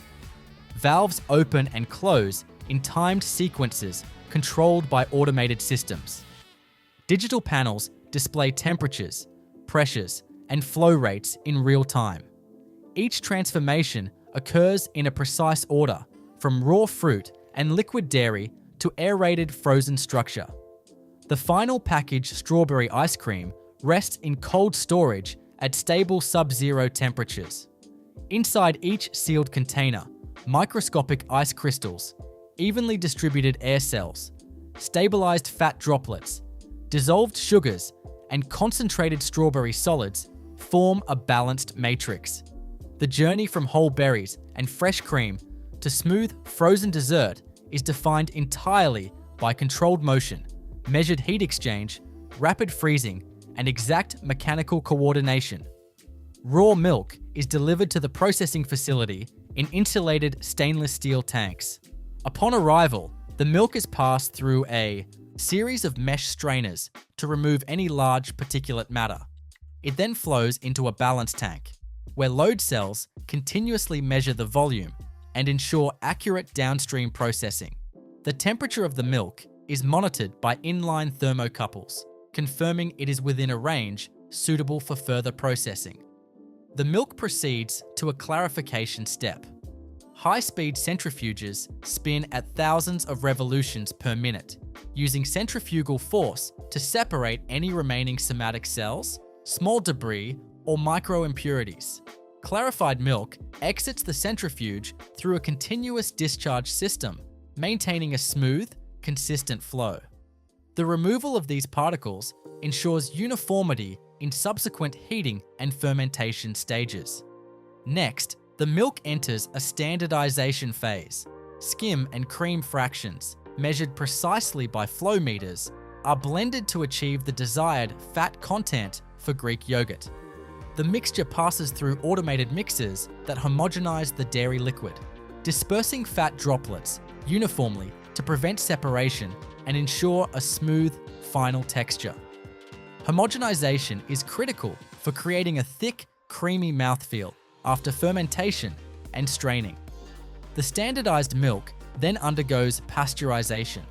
Valves open and close in timed sequences controlled by automated systems. Digital panels display temperatures, pressures, and flow rates in real time. Each transformation occurs in a precise order, from raw fruit and liquid dairy to aerated frozen structure. The final packaged strawberry ice cream rests in cold storage at stable sub-zero temperatures. Inside each sealed container, microscopic ice crystals, evenly distributed air cells, stabilized fat droplets, dissolved sugars, and concentrated strawberry solids form a balanced matrix. The journey from whole berries and fresh cream to smooth frozen dessert is defined entirely by controlled motion, measured heat exchange, rapid freezing, and exact mechanical coordination. Raw milk is delivered to the processing facility in insulated stainless steel tanks. Upon arrival, the milk is passed through a series of mesh strainers to remove any large particulate matter. It then flows into a balance tank, where load cells continuously measure the volume and ensure accurate downstream processing. The temperature of the milk is monitored by inline thermocouples, confirming it is within a range suitable for further processing. The milk proceeds to a clarification step. High-speed centrifuges spin at thousands of revolutions per minute, using centrifugal force to separate any remaining somatic cells, small debris, or micro-impurities. Clarified milk exits the centrifuge through a continuous discharge system, maintaining a smooth, consistent flow. The removal of these particles ensures uniformity in subsequent heating and fermentation stages. Next, the milk enters a standardization phase. Skim and cream fractions, measured precisely by flow meters, are blended to achieve the desired fat content for Greek yogurt. The mixture passes through automated mixers that homogenize the dairy liquid, dispersing fat droplets uniformly to prevent separation and ensure a smooth, final texture. Homogenization is critical for creating a thick, creamy mouthfeel after fermentation and straining. The standardized milk then undergoes pasteurization.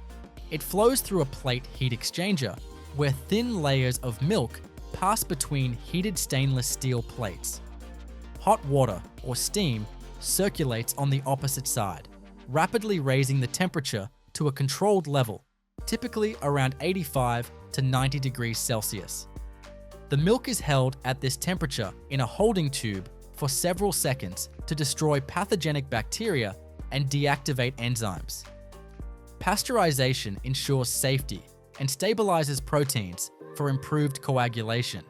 It flows through a plate heat exchanger where thin layers of milk pass between heated stainless steel plates. Hot water or steam circulates on the opposite side, rapidly raising the temperature to a controlled level, typically around 85 to 90 degrees Celsius. The milk is held at this temperature in a holding tube for several seconds to destroy pathogenic bacteria and deactivate enzymes. Pasteurization ensures safety and stabilizes proteins for improved coagulation.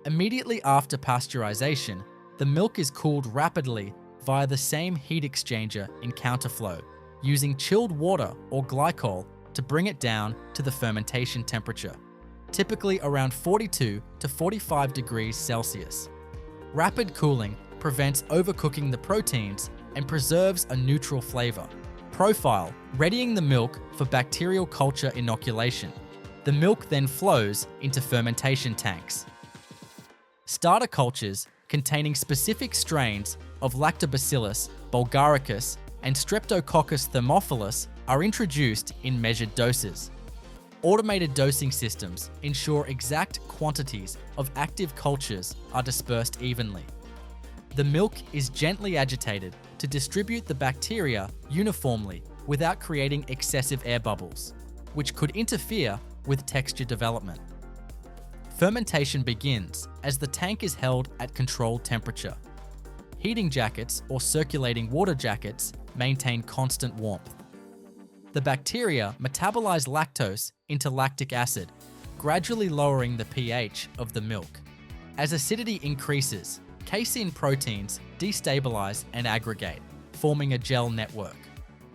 Immediately after pasteurization, the milk is cooled rapidly via the same heat exchanger in counterflow, using chilled water or glycol to bring it down to the fermentation temperature. typically around 42 to 45 degrees Celsius. Rapid cooling prevents overcooking the proteins and preserves a neutral flavor. Profile, readying the milk for bacterial culture inoculation. The milk then flows into fermentation tanks. Starter cultures containing specific strains of Lactobacillus bulgaricus and Streptococcus thermophilus are introduced in measured doses. Automated dosing systems ensure exact quantities of active cultures are dispersed evenly. The milk is gently agitated to distribute the bacteria uniformly without creating excessive air bubbles, which could interfere with texture development. Fermentation begins as the tank is held at controlled temperature. Heating jackets or circulating water jackets maintain constant warmth. The bacteria metabolize lactose into lactic acid, gradually lowering the pH of the milk. As acidity increases, casein proteins destabilize and aggregate, forming a gel network.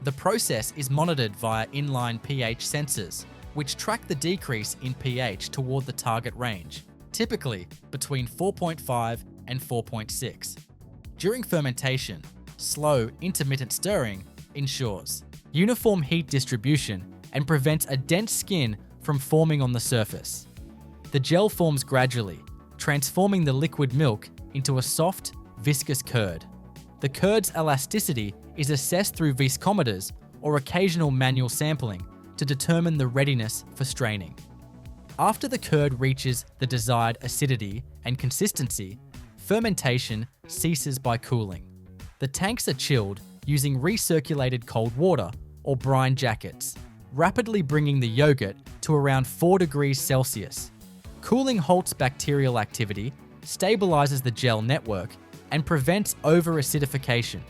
The process is monitored via inline pH sensors, which track the decrease in pH toward the target range, typically between 4.5 and 4.6. During fermentation, slow, intermittent stirring ensures uniform heat distribution and prevents a dense skin from forming on the surface. The gel forms gradually, transforming the liquid milk into a soft, viscous curd. The curd's elasticity is assessed through viscometers or occasional manual sampling to determine the readiness for straining. After the curd reaches the desired acidity and consistency, fermentation ceases by cooling. The tanks are chilled using recirculated cold water or brine jackets, rapidly bringing the yogurt to around 4 degrees Celsius. Cooling halts bacterial activity, stabilizes the gel network, and prevents over-acidification.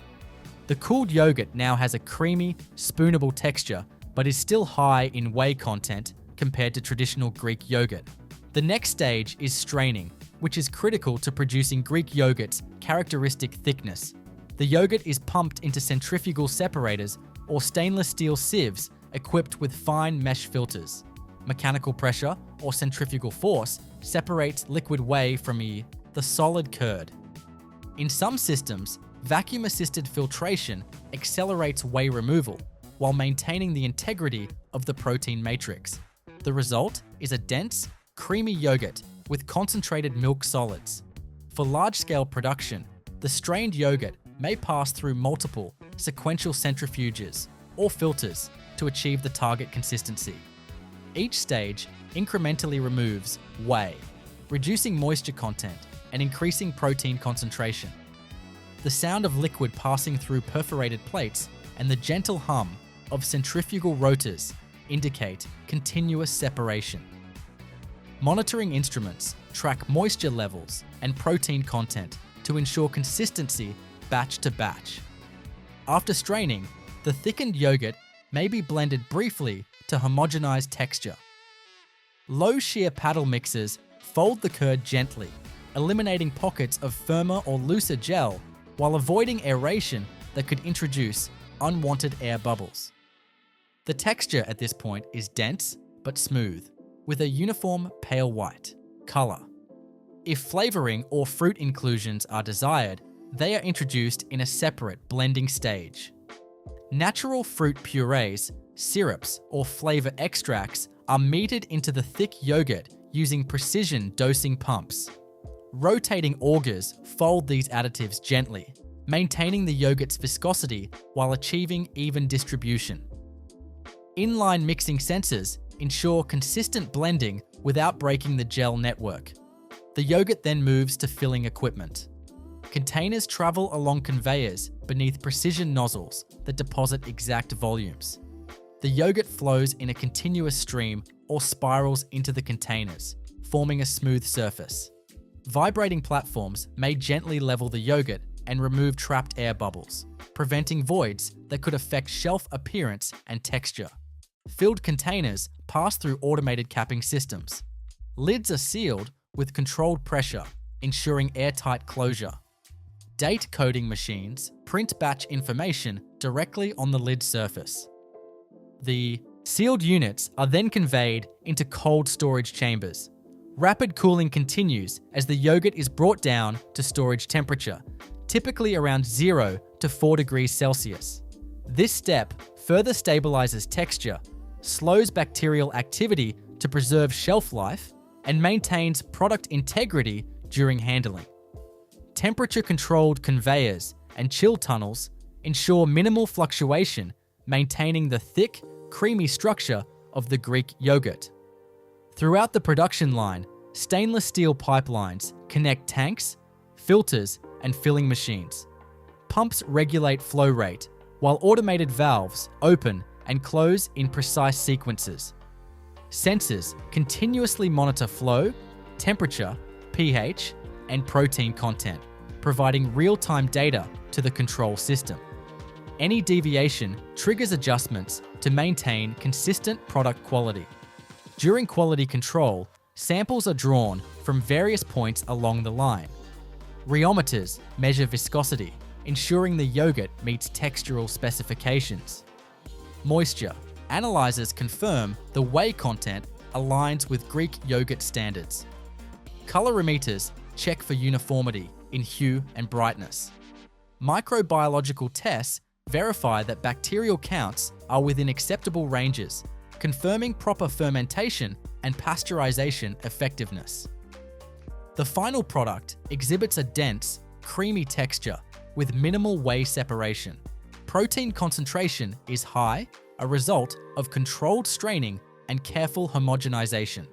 The cooled yogurt now has a creamy, spoonable texture, but is still high in whey content compared to traditional Greek yogurt. The next stage is straining, which is critical to producing Greek yogurt's characteristic thickness. The yogurt is pumped into centrifugal separators or stainless steel sieves equipped with fine mesh filters. Mechanical pressure or centrifugal force separates liquid whey from the solid curd. In some systems, vacuum-assisted filtration accelerates whey removal while maintaining the integrity of the protein matrix. The result is a dense, creamy yogurt with concentrated milk solids. For large-scale production, the strained yogurt may pass through multiple sequential centrifuges or filters to achieve the target consistency. Each stage incrementally removes whey, reducing moisture content and increasing protein concentration. The sound of liquid passing through perforated plates and the gentle hum of centrifugal rotors indicate continuous separation. Monitoring instruments track moisture levels and protein content to ensure consistency batch to batch. After straining, the thickened yogurt may be blended briefly to homogenize texture. Low shear paddle mixers fold the curd gently, eliminating pockets of firmer or looser gel while avoiding aeration that could introduce unwanted air bubbles. The texture at this point is dense but smooth, with a uniform pale white color. If flavoring or fruit inclusions are desired, they are introduced in a separate blending stage. Natural fruit purees, syrups, or flavor extracts are metered into the thick yogurt using precision dosing pumps. Rotating augers fold these additives gently, maintaining the yogurt's viscosity while achieving even distribution. Inline mixing sensors ensure consistent blending without breaking the gel network. The yogurt then moves to filling equipment. Containers travel along conveyors beneath precision nozzles that deposit exact volumes. The yogurt flows in a continuous stream or spirals into the containers, forming a smooth surface. Vibrating platforms may gently level the yogurt and remove trapped air bubbles, preventing voids that could affect shelf appearance and texture. Filled containers pass through automated capping systems. Lids are sealed with controlled pressure, ensuring airtight closure. Date coding machines print batch information directly on the lid surface. The Sealed units are then conveyed into cold storage chambers. Rapid cooling continues as the yogurt is brought down to storage temperature, typically around 0 to 4 degrees Celsius. This step further stabilizes texture, slows bacterial activity to preserve shelf life, and maintains product integrity during handling. Temperature-controlled conveyors and chill tunnels ensure minimal fluctuation, maintaining the thick, creamy structure of the Greek yogurt. Throughout the production line, stainless steel pipelines connect tanks, filters, and filling machines. Pumps regulate flow rate, while automated valves open and close in precise sequences. Sensors continuously monitor flow, temperature, pH, and protein content, providing real-time data to the control system. Any deviation triggers adjustments to maintain consistent product quality. During quality control, samples are drawn from various points along the line. Rheometers measure viscosity, ensuring the yogurt meets textural specifications. Moisture analyzers confirm the whey content aligns with Greek yogurt standards. Colorimeters check for uniformity in hue and brightness. Microbiological tests verify that bacterial counts are within acceptable ranges, confirming proper fermentation and pasteurization effectiveness. The final product exhibits a dense, creamy texture with minimal whey separation. Protein concentration is high, a result of controlled straining and careful homogenization.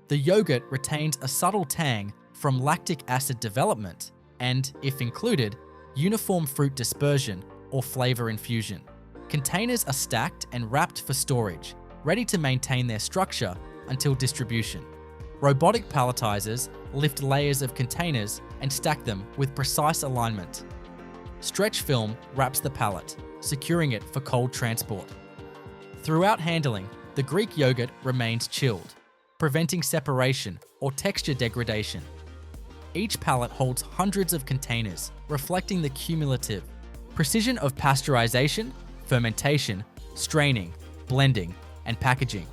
The yogurt retains a subtle tang from lactic acid development and, if included, uniform fruit dispersion or flavor infusion. Containers are stacked and wrapped for storage, ready to maintain their structure until distribution. Robotic palletizers lift layers of containers and stack them with precise alignment. Stretch film wraps the pallet, securing it for cold transport. Throughout handling, the Greek yogurt remains chilled, preventing separation or texture degradation. Each pallet holds hundreds of containers, reflecting the cumulative precision of pasteurization, fermentation, straining, blending, and packaging.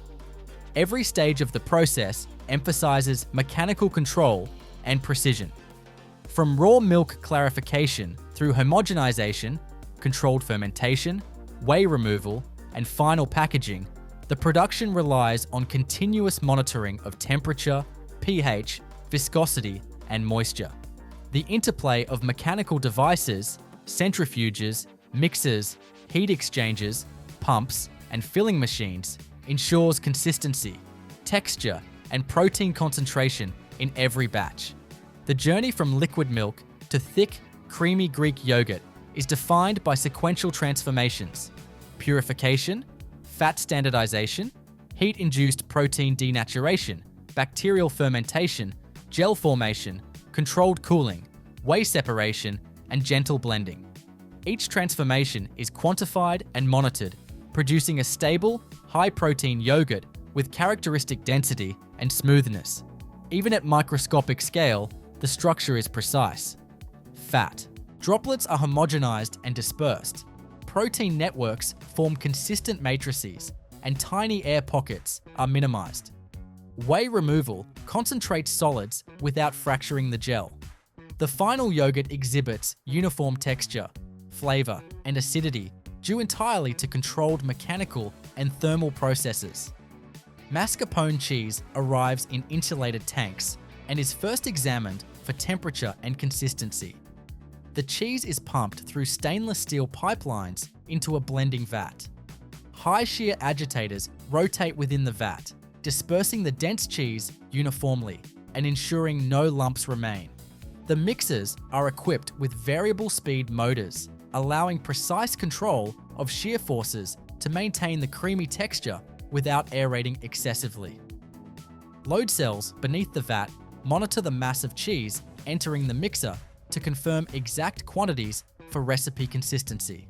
Every stage of the process emphasizes mechanical control and precision. From raw milk clarification through homogenization, controlled fermentation, whey removal, and final packaging, the production relies on continuous monitoring of temperature, pH, viscosity, and moisture. The interplay of mechanical devices, centrifuges, mixers, heat exchangers, pumps, and filling machines ensures consistency, texture, and protein concentration in every batch. The journey from liquid milk to thick, creamy Greek yogurt is defined by sequential transformations: purification, fat standardization, heat-induced protein denaturation, bacterial fermentation, gel formation, controlled cooling, whey separation, and gentle blending. Each transformation is quantified and monitored, producing a stable, high-protein yogurt with characteristic density and smoothness. Even at microscopic scale, the structure is precise. Fat. Droplets are homogenized and dispersed. Protein networks form consistent matrices, and tiny air pockets are minimized. Whey removal concentrates solids without fracturing the gel. The final yogurt exhibits uniform texture, flavor, and acidity due entirely to controlled mechanical and thermal processes. Mascarpone cheese arrives in insulated tanks and is first examined for temperature and consistency. The cheese is pumped through stainless steel pipelines into a blending vat. High shear agitators rotate within the vat, dispersing the dense cheese uniformly and ensuring no lumps remain. The mixers are equipped with variable speed motors, allowing precise control of shear forces to maintain the creamy texture without aerating excessively. Load cells beneath the vat monitor the mass of cheese entering the mixer to confirm exact quantities for recipe consistency.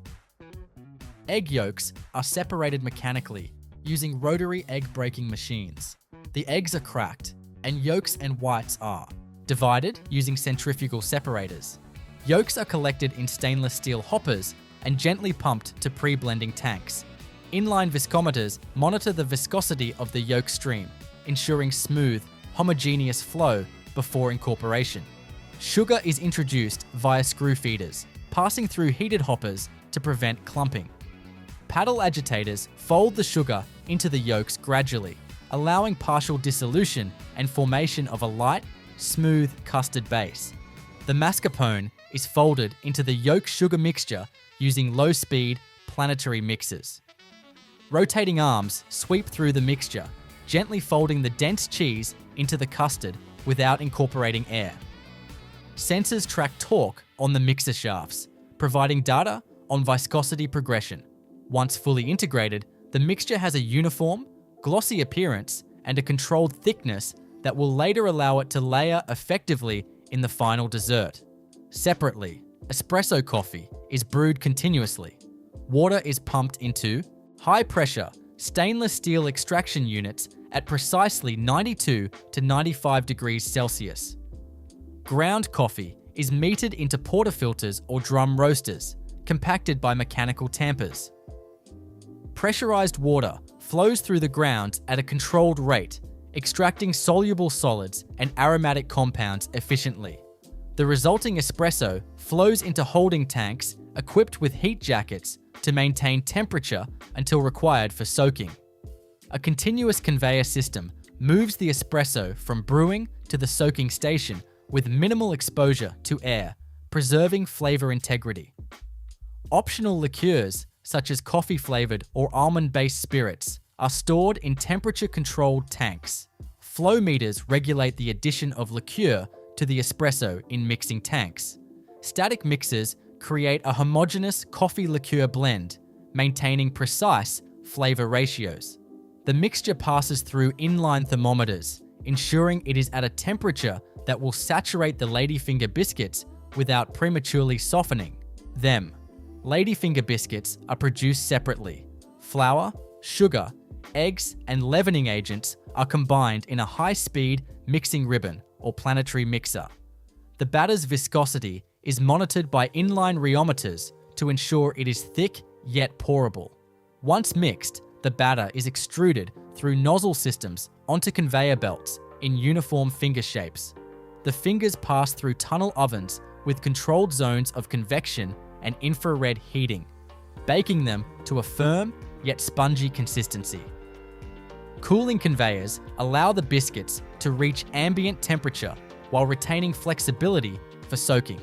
Egg yolks are separated mechanically using rotary egg breaking machines. The eggs are cracked, and yolks and whites are divided using centrifugal separators. Yolks are collected in stainless steel hoppers and gently pumped to pre-blending tanks. Inline viscometers monitor the viscosity of the yolk stream, ensuring smooth, homogeneous flow before incorporation. Sugar is introduced via screw feeders, passing through heated hoppers to prevent clumping. Paddle agitators fold the sugar into the yolks gradually, allowing partial dissolution and formation of a light, smooth custard base. The mascarpone is folded into the yolk-sugar mixture using low-speed planetary mixers. Rotating arms sweep through the mixture, gently folding the dense cheese into the custard without incorporating air. Sensors track torque on the mixer shafts, providing data on viscosity progression. Once fully integrated, the mixture has a uniform, glossy appearance and a controlled thickness that will later allow it to layer effectively in the final dessert. Separately, espresso coffee is brewed continuously. Water is pumped into high-pressure stainless steel extraction units at precisely 92 to 95 degrees Celsius. Ground coffee is metered into portafilters or drum roasters, compacted by mechanical tampers. Pressurized water flows through the grounds at a controlled rate, extracting soluble solids and aromatic compounds efficiently. The resulting espresso flows into holding tanks equipped with heat jackets to maintain temperature until required for soaking. A continuous conveyor system moves the espresso from brewing to the soaking station with minimal exposure to air, preserving flavor integrity. Optional liqueurs, such as coffee-flavored or almond-based spirits, are stored in temperature-controlled tanks. Flow meters regulate the addition of liqueur to the espresso in mixing tanks. Static mixers create a homogeneous coffee liqueur blend, maintaining precise flavor ratios. The mixture passes through inline thermometers, ensuring it is at a temperature that will saturate the ladyfinger biscuits without prematurely softening them. Ladyfinger biscuits are produced separately. Flour, sugar, eggs, and leavening agents are combined in a high-speed mixing ribbon or planetary mixer. The batter's viscosity is monitored by inline rheometers to ensure it is thick yet pourable. Once mixed, the batter is extruded through nozzle systems onto conveyor belts in uniform finger shapes. The fingers pass through tunnel ovens with controlled zones of convection and infrared heating, baking them to a firm yet spongy consistency. Cooling conveyors allow the biscuits to reach ambient temperature while retaining flexibility for soaking.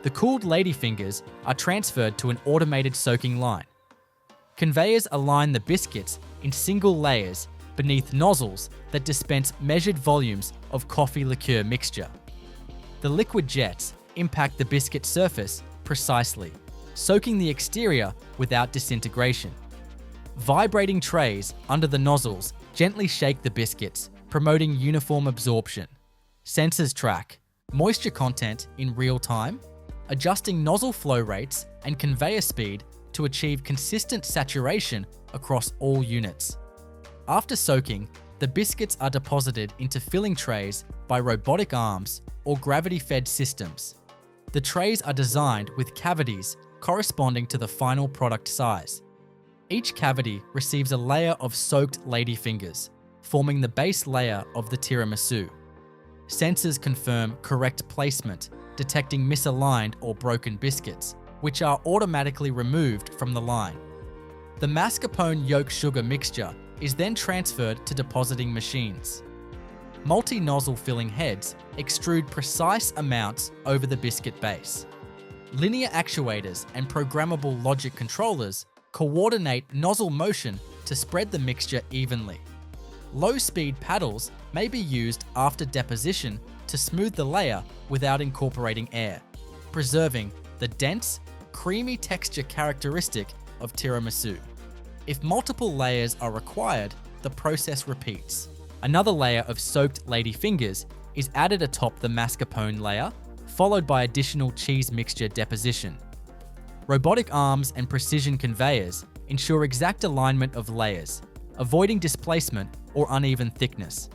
The cooled ladyfingers are transferred to an automated soaking line. Conveyors align the biscuits in single layers beneath nozzles that dispense measured volumes of coffee liqueur mixture. The liquid jets impact the biscuit surface precisely, soaking the exterior without disintegration. Vibrating trays under the nozzles gently shake the biscuits, promoting uniform absorption. Sensors track moisture content in real time, adjusting nozzle flow rates and conveyor speed to achieve consistent saturation across all units. After soaking, the biscuits are deposited into filling trays by robotic arms or gravity-fed systems. The trays are designed with cavities corresponding to the final product size. Each cavity receives a layer of soaked ladyfingers, forming the base layer of the tiramisu. Sensors confirm correct placement, detecting misaligned or broken biscuits, which are automatically removed from the line. The mascarpone yolk sugar mixture is then transferred to depositing machines. Multi-nozzle filling heads extrude precise amounts over the biscuit base. Linear actuators and programmable logic controllers coordinate nozzle motion to spread the mixture evenly. Low-speed paddles may be used after deposition to smooth the layer without incorporating air, preserving the dense, creamy texture characteristic of tiramisu. If multiple layers are required, the process repeats. Another layer of soaked ladyfingers is added atop the mascarpone layer, followed by additional cheese mixture deposition. Robotic arms and precision conveyors ensure exact alignment of layers, avoiding displacement or uneven thickness.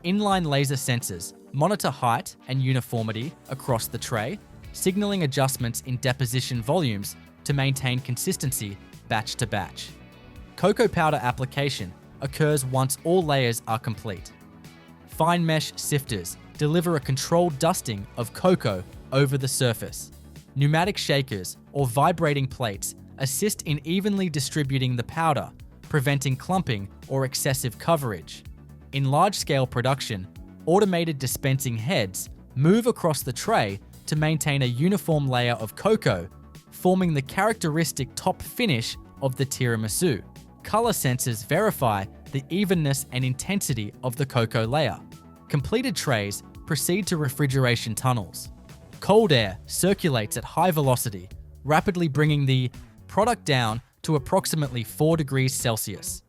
Inline laser sensors monitor height and uniformity across the tray, signaling adjustments in deposition volumes to maintain consistency batch to batch. Cocoa powder application occurs once all layers are complete. Fine mesh sifters deliver a controlled dusting of cocoa over the surface. Pneumatic shakers or vibrating plates assist in evenly distributing the powder, preventing clumping or excessive coverage. In large-scale production, automated dispensing heads move across the tray to maintain a uniform layer of cocoa, forming the characteristic top finish of the tiramisu. Color sensors verify the evenness and intensity of the cocoa layer. Completed trays proceed to refrigeration tunnels. Cold air circulates at high velocity, rapidly bringing the product down to approximately 4 degrees Celsius.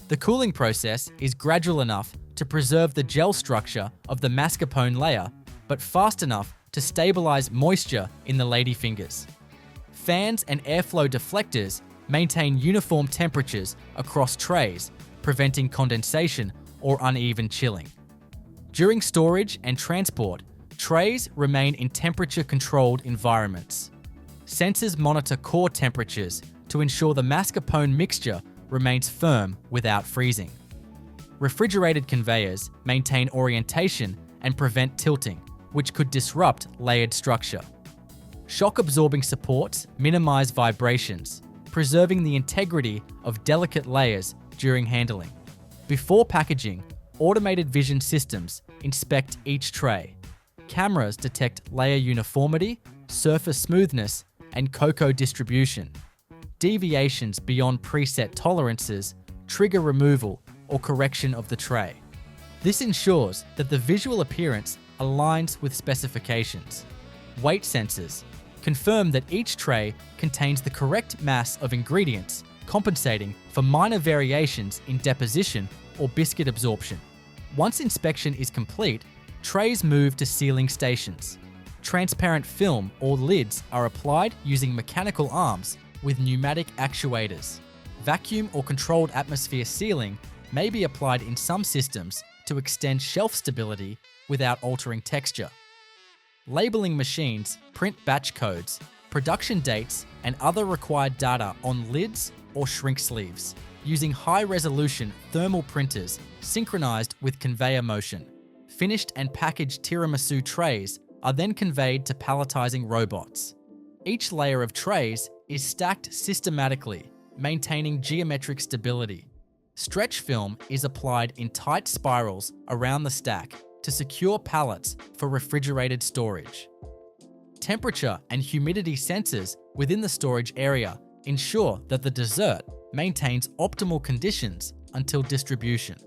The cooling process is gradual enough to preserve the gel structure of the mascarpone layer, but fast enough to stabilize moisture in the ladyfingers. Fans and airflow deflectors maintain uniform temperatures across trays, preventing condensation or uneven chilling. During storage and transport, trays remain in temperature-controlled environments. Sensors monitor core temperatures to ensure the mascarpone mixture remains firm without freezing. Refrigerated conveyors maintain orientation and prevent tilting, which could disrupt layered structure. Shock-absorbing supports minimize vibrations, preserving the integrity of delicate layers during handling. Before packaging, automated vision systems inspect each tray. Cameras detect layer uniformity, surface smoothness, and cocoa distribution. Deviations beyond preset tolerances trigger removal or correction of the tray. This ensures that the visual appearance aligns with specifications. Weight sensors confirm that each tray contains the correct mass of ingredients, compensating for minor variations in deposition or biscuit absorption. Once inspection is complete, trays move to sealing stations. Transparent film or lids are applied using mechanical arms with pneumatic actuators. Vacuum or controlled atmosphere sealing may be applied in some systems to extend shelf stability without altering texture. Labeling machines print batch codes, production dates, and other required data on lids or shrink sleeves, using high-resolution thermal printers synchronized with conveyor motion. Finished and packaged tiramisu trays are then conveyed to palletizing robots. Each layer of trays is stacked systematically, maintaining geometric stability. Stretch film is applied in tight spirals around the stack to secure pallets for refrigerated storage. Temperature and humidity sensors within the storage area ensure that the dessert maintains optimal conditions until distribution.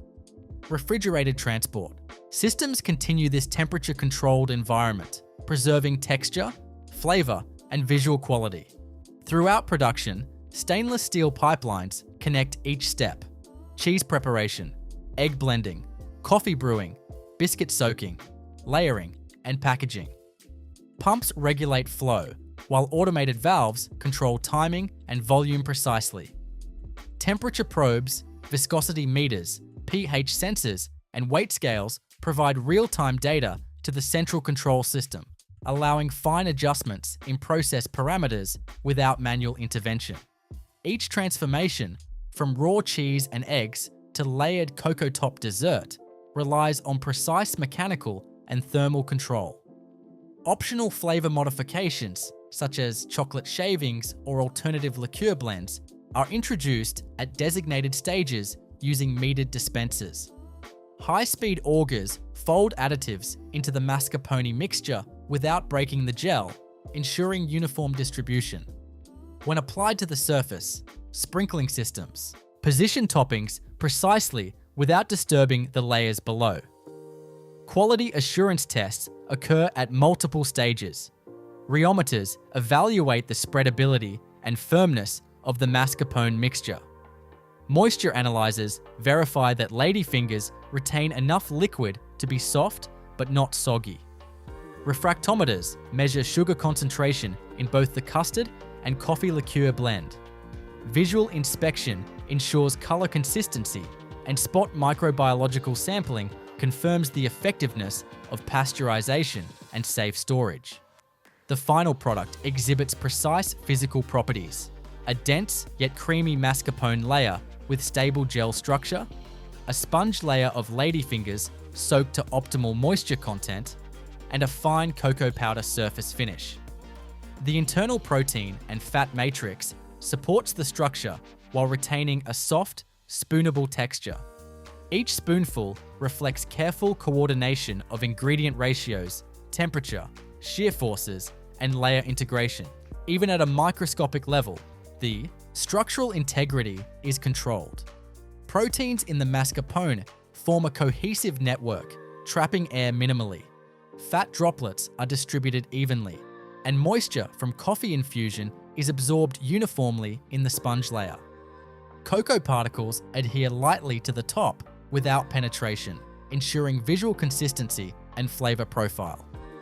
Refrigerated transport. Systems continue this temperature-controlled environment, preserving texture, flavor, and visual quality. Throughout production, stainless steel pipelines connect each step: cheese preparation, egg blending, coffee brewing, biscuit soaking, layering, and packaging. Pumps regulate flow, while automated valves control timing and volume precisely. Temperature probes, viscosity meters, pH sensors, and weight scales provide real-time data to the central control system, allowing fine adjustments in process parameters without manual intervention. Each transformation, from raw cheese and eggs to layered cocoa top dessert, relies on precise mechanical and thermal control. Optional flavor modifications, such as chocolate shavings or alternative liqueur blends, are introduced at designated stages using metered dispensers. High-speed augers fold additives into the mascarpone mixture without breaking the gel, ensuring uniform distribution. When applied to the surface, sprinkling systems position toppings precisely without disturbing the layers below. Quality assurance tests occur at multiple stages. Rheometers evaluate the spreadability and firmness of the mascarpone mixture. Moisture analyzers verify that ladyfingers retain enough liquid to be soft but not soggy. Refractometers measure sugar concentration in both the custard and coffee liqueur blend. Visual inspection ensures color consistency, and spot microbiological sampling confirms the effectiveness of pasteurization and safe storage. The final product exhibits precise physical properties: a dense yet creamy mascarpone layer with stable gel structure, a sponge layer of ladyfingers soaked to optimal moisture content, and a fine cocoa powder surface finish. The internal protein and fat matrix supports the structure while retaining a soft, spoonable texture. Each spoonful reflects careful coordination of ingredient ratios, temperature, shear forces, and layer integration. Even at a microscopic level, the structural integrity is controlled. Proteins in the mascarpone form a cohesive network, trapping air minimally. Fat droplets are distributed evenly, and moisture from coffee infusion is absorbed uniformly in the sponge layer. Cocoa particles adhere lightly to the top without penetration, ensuring visual consistency and flavor profile.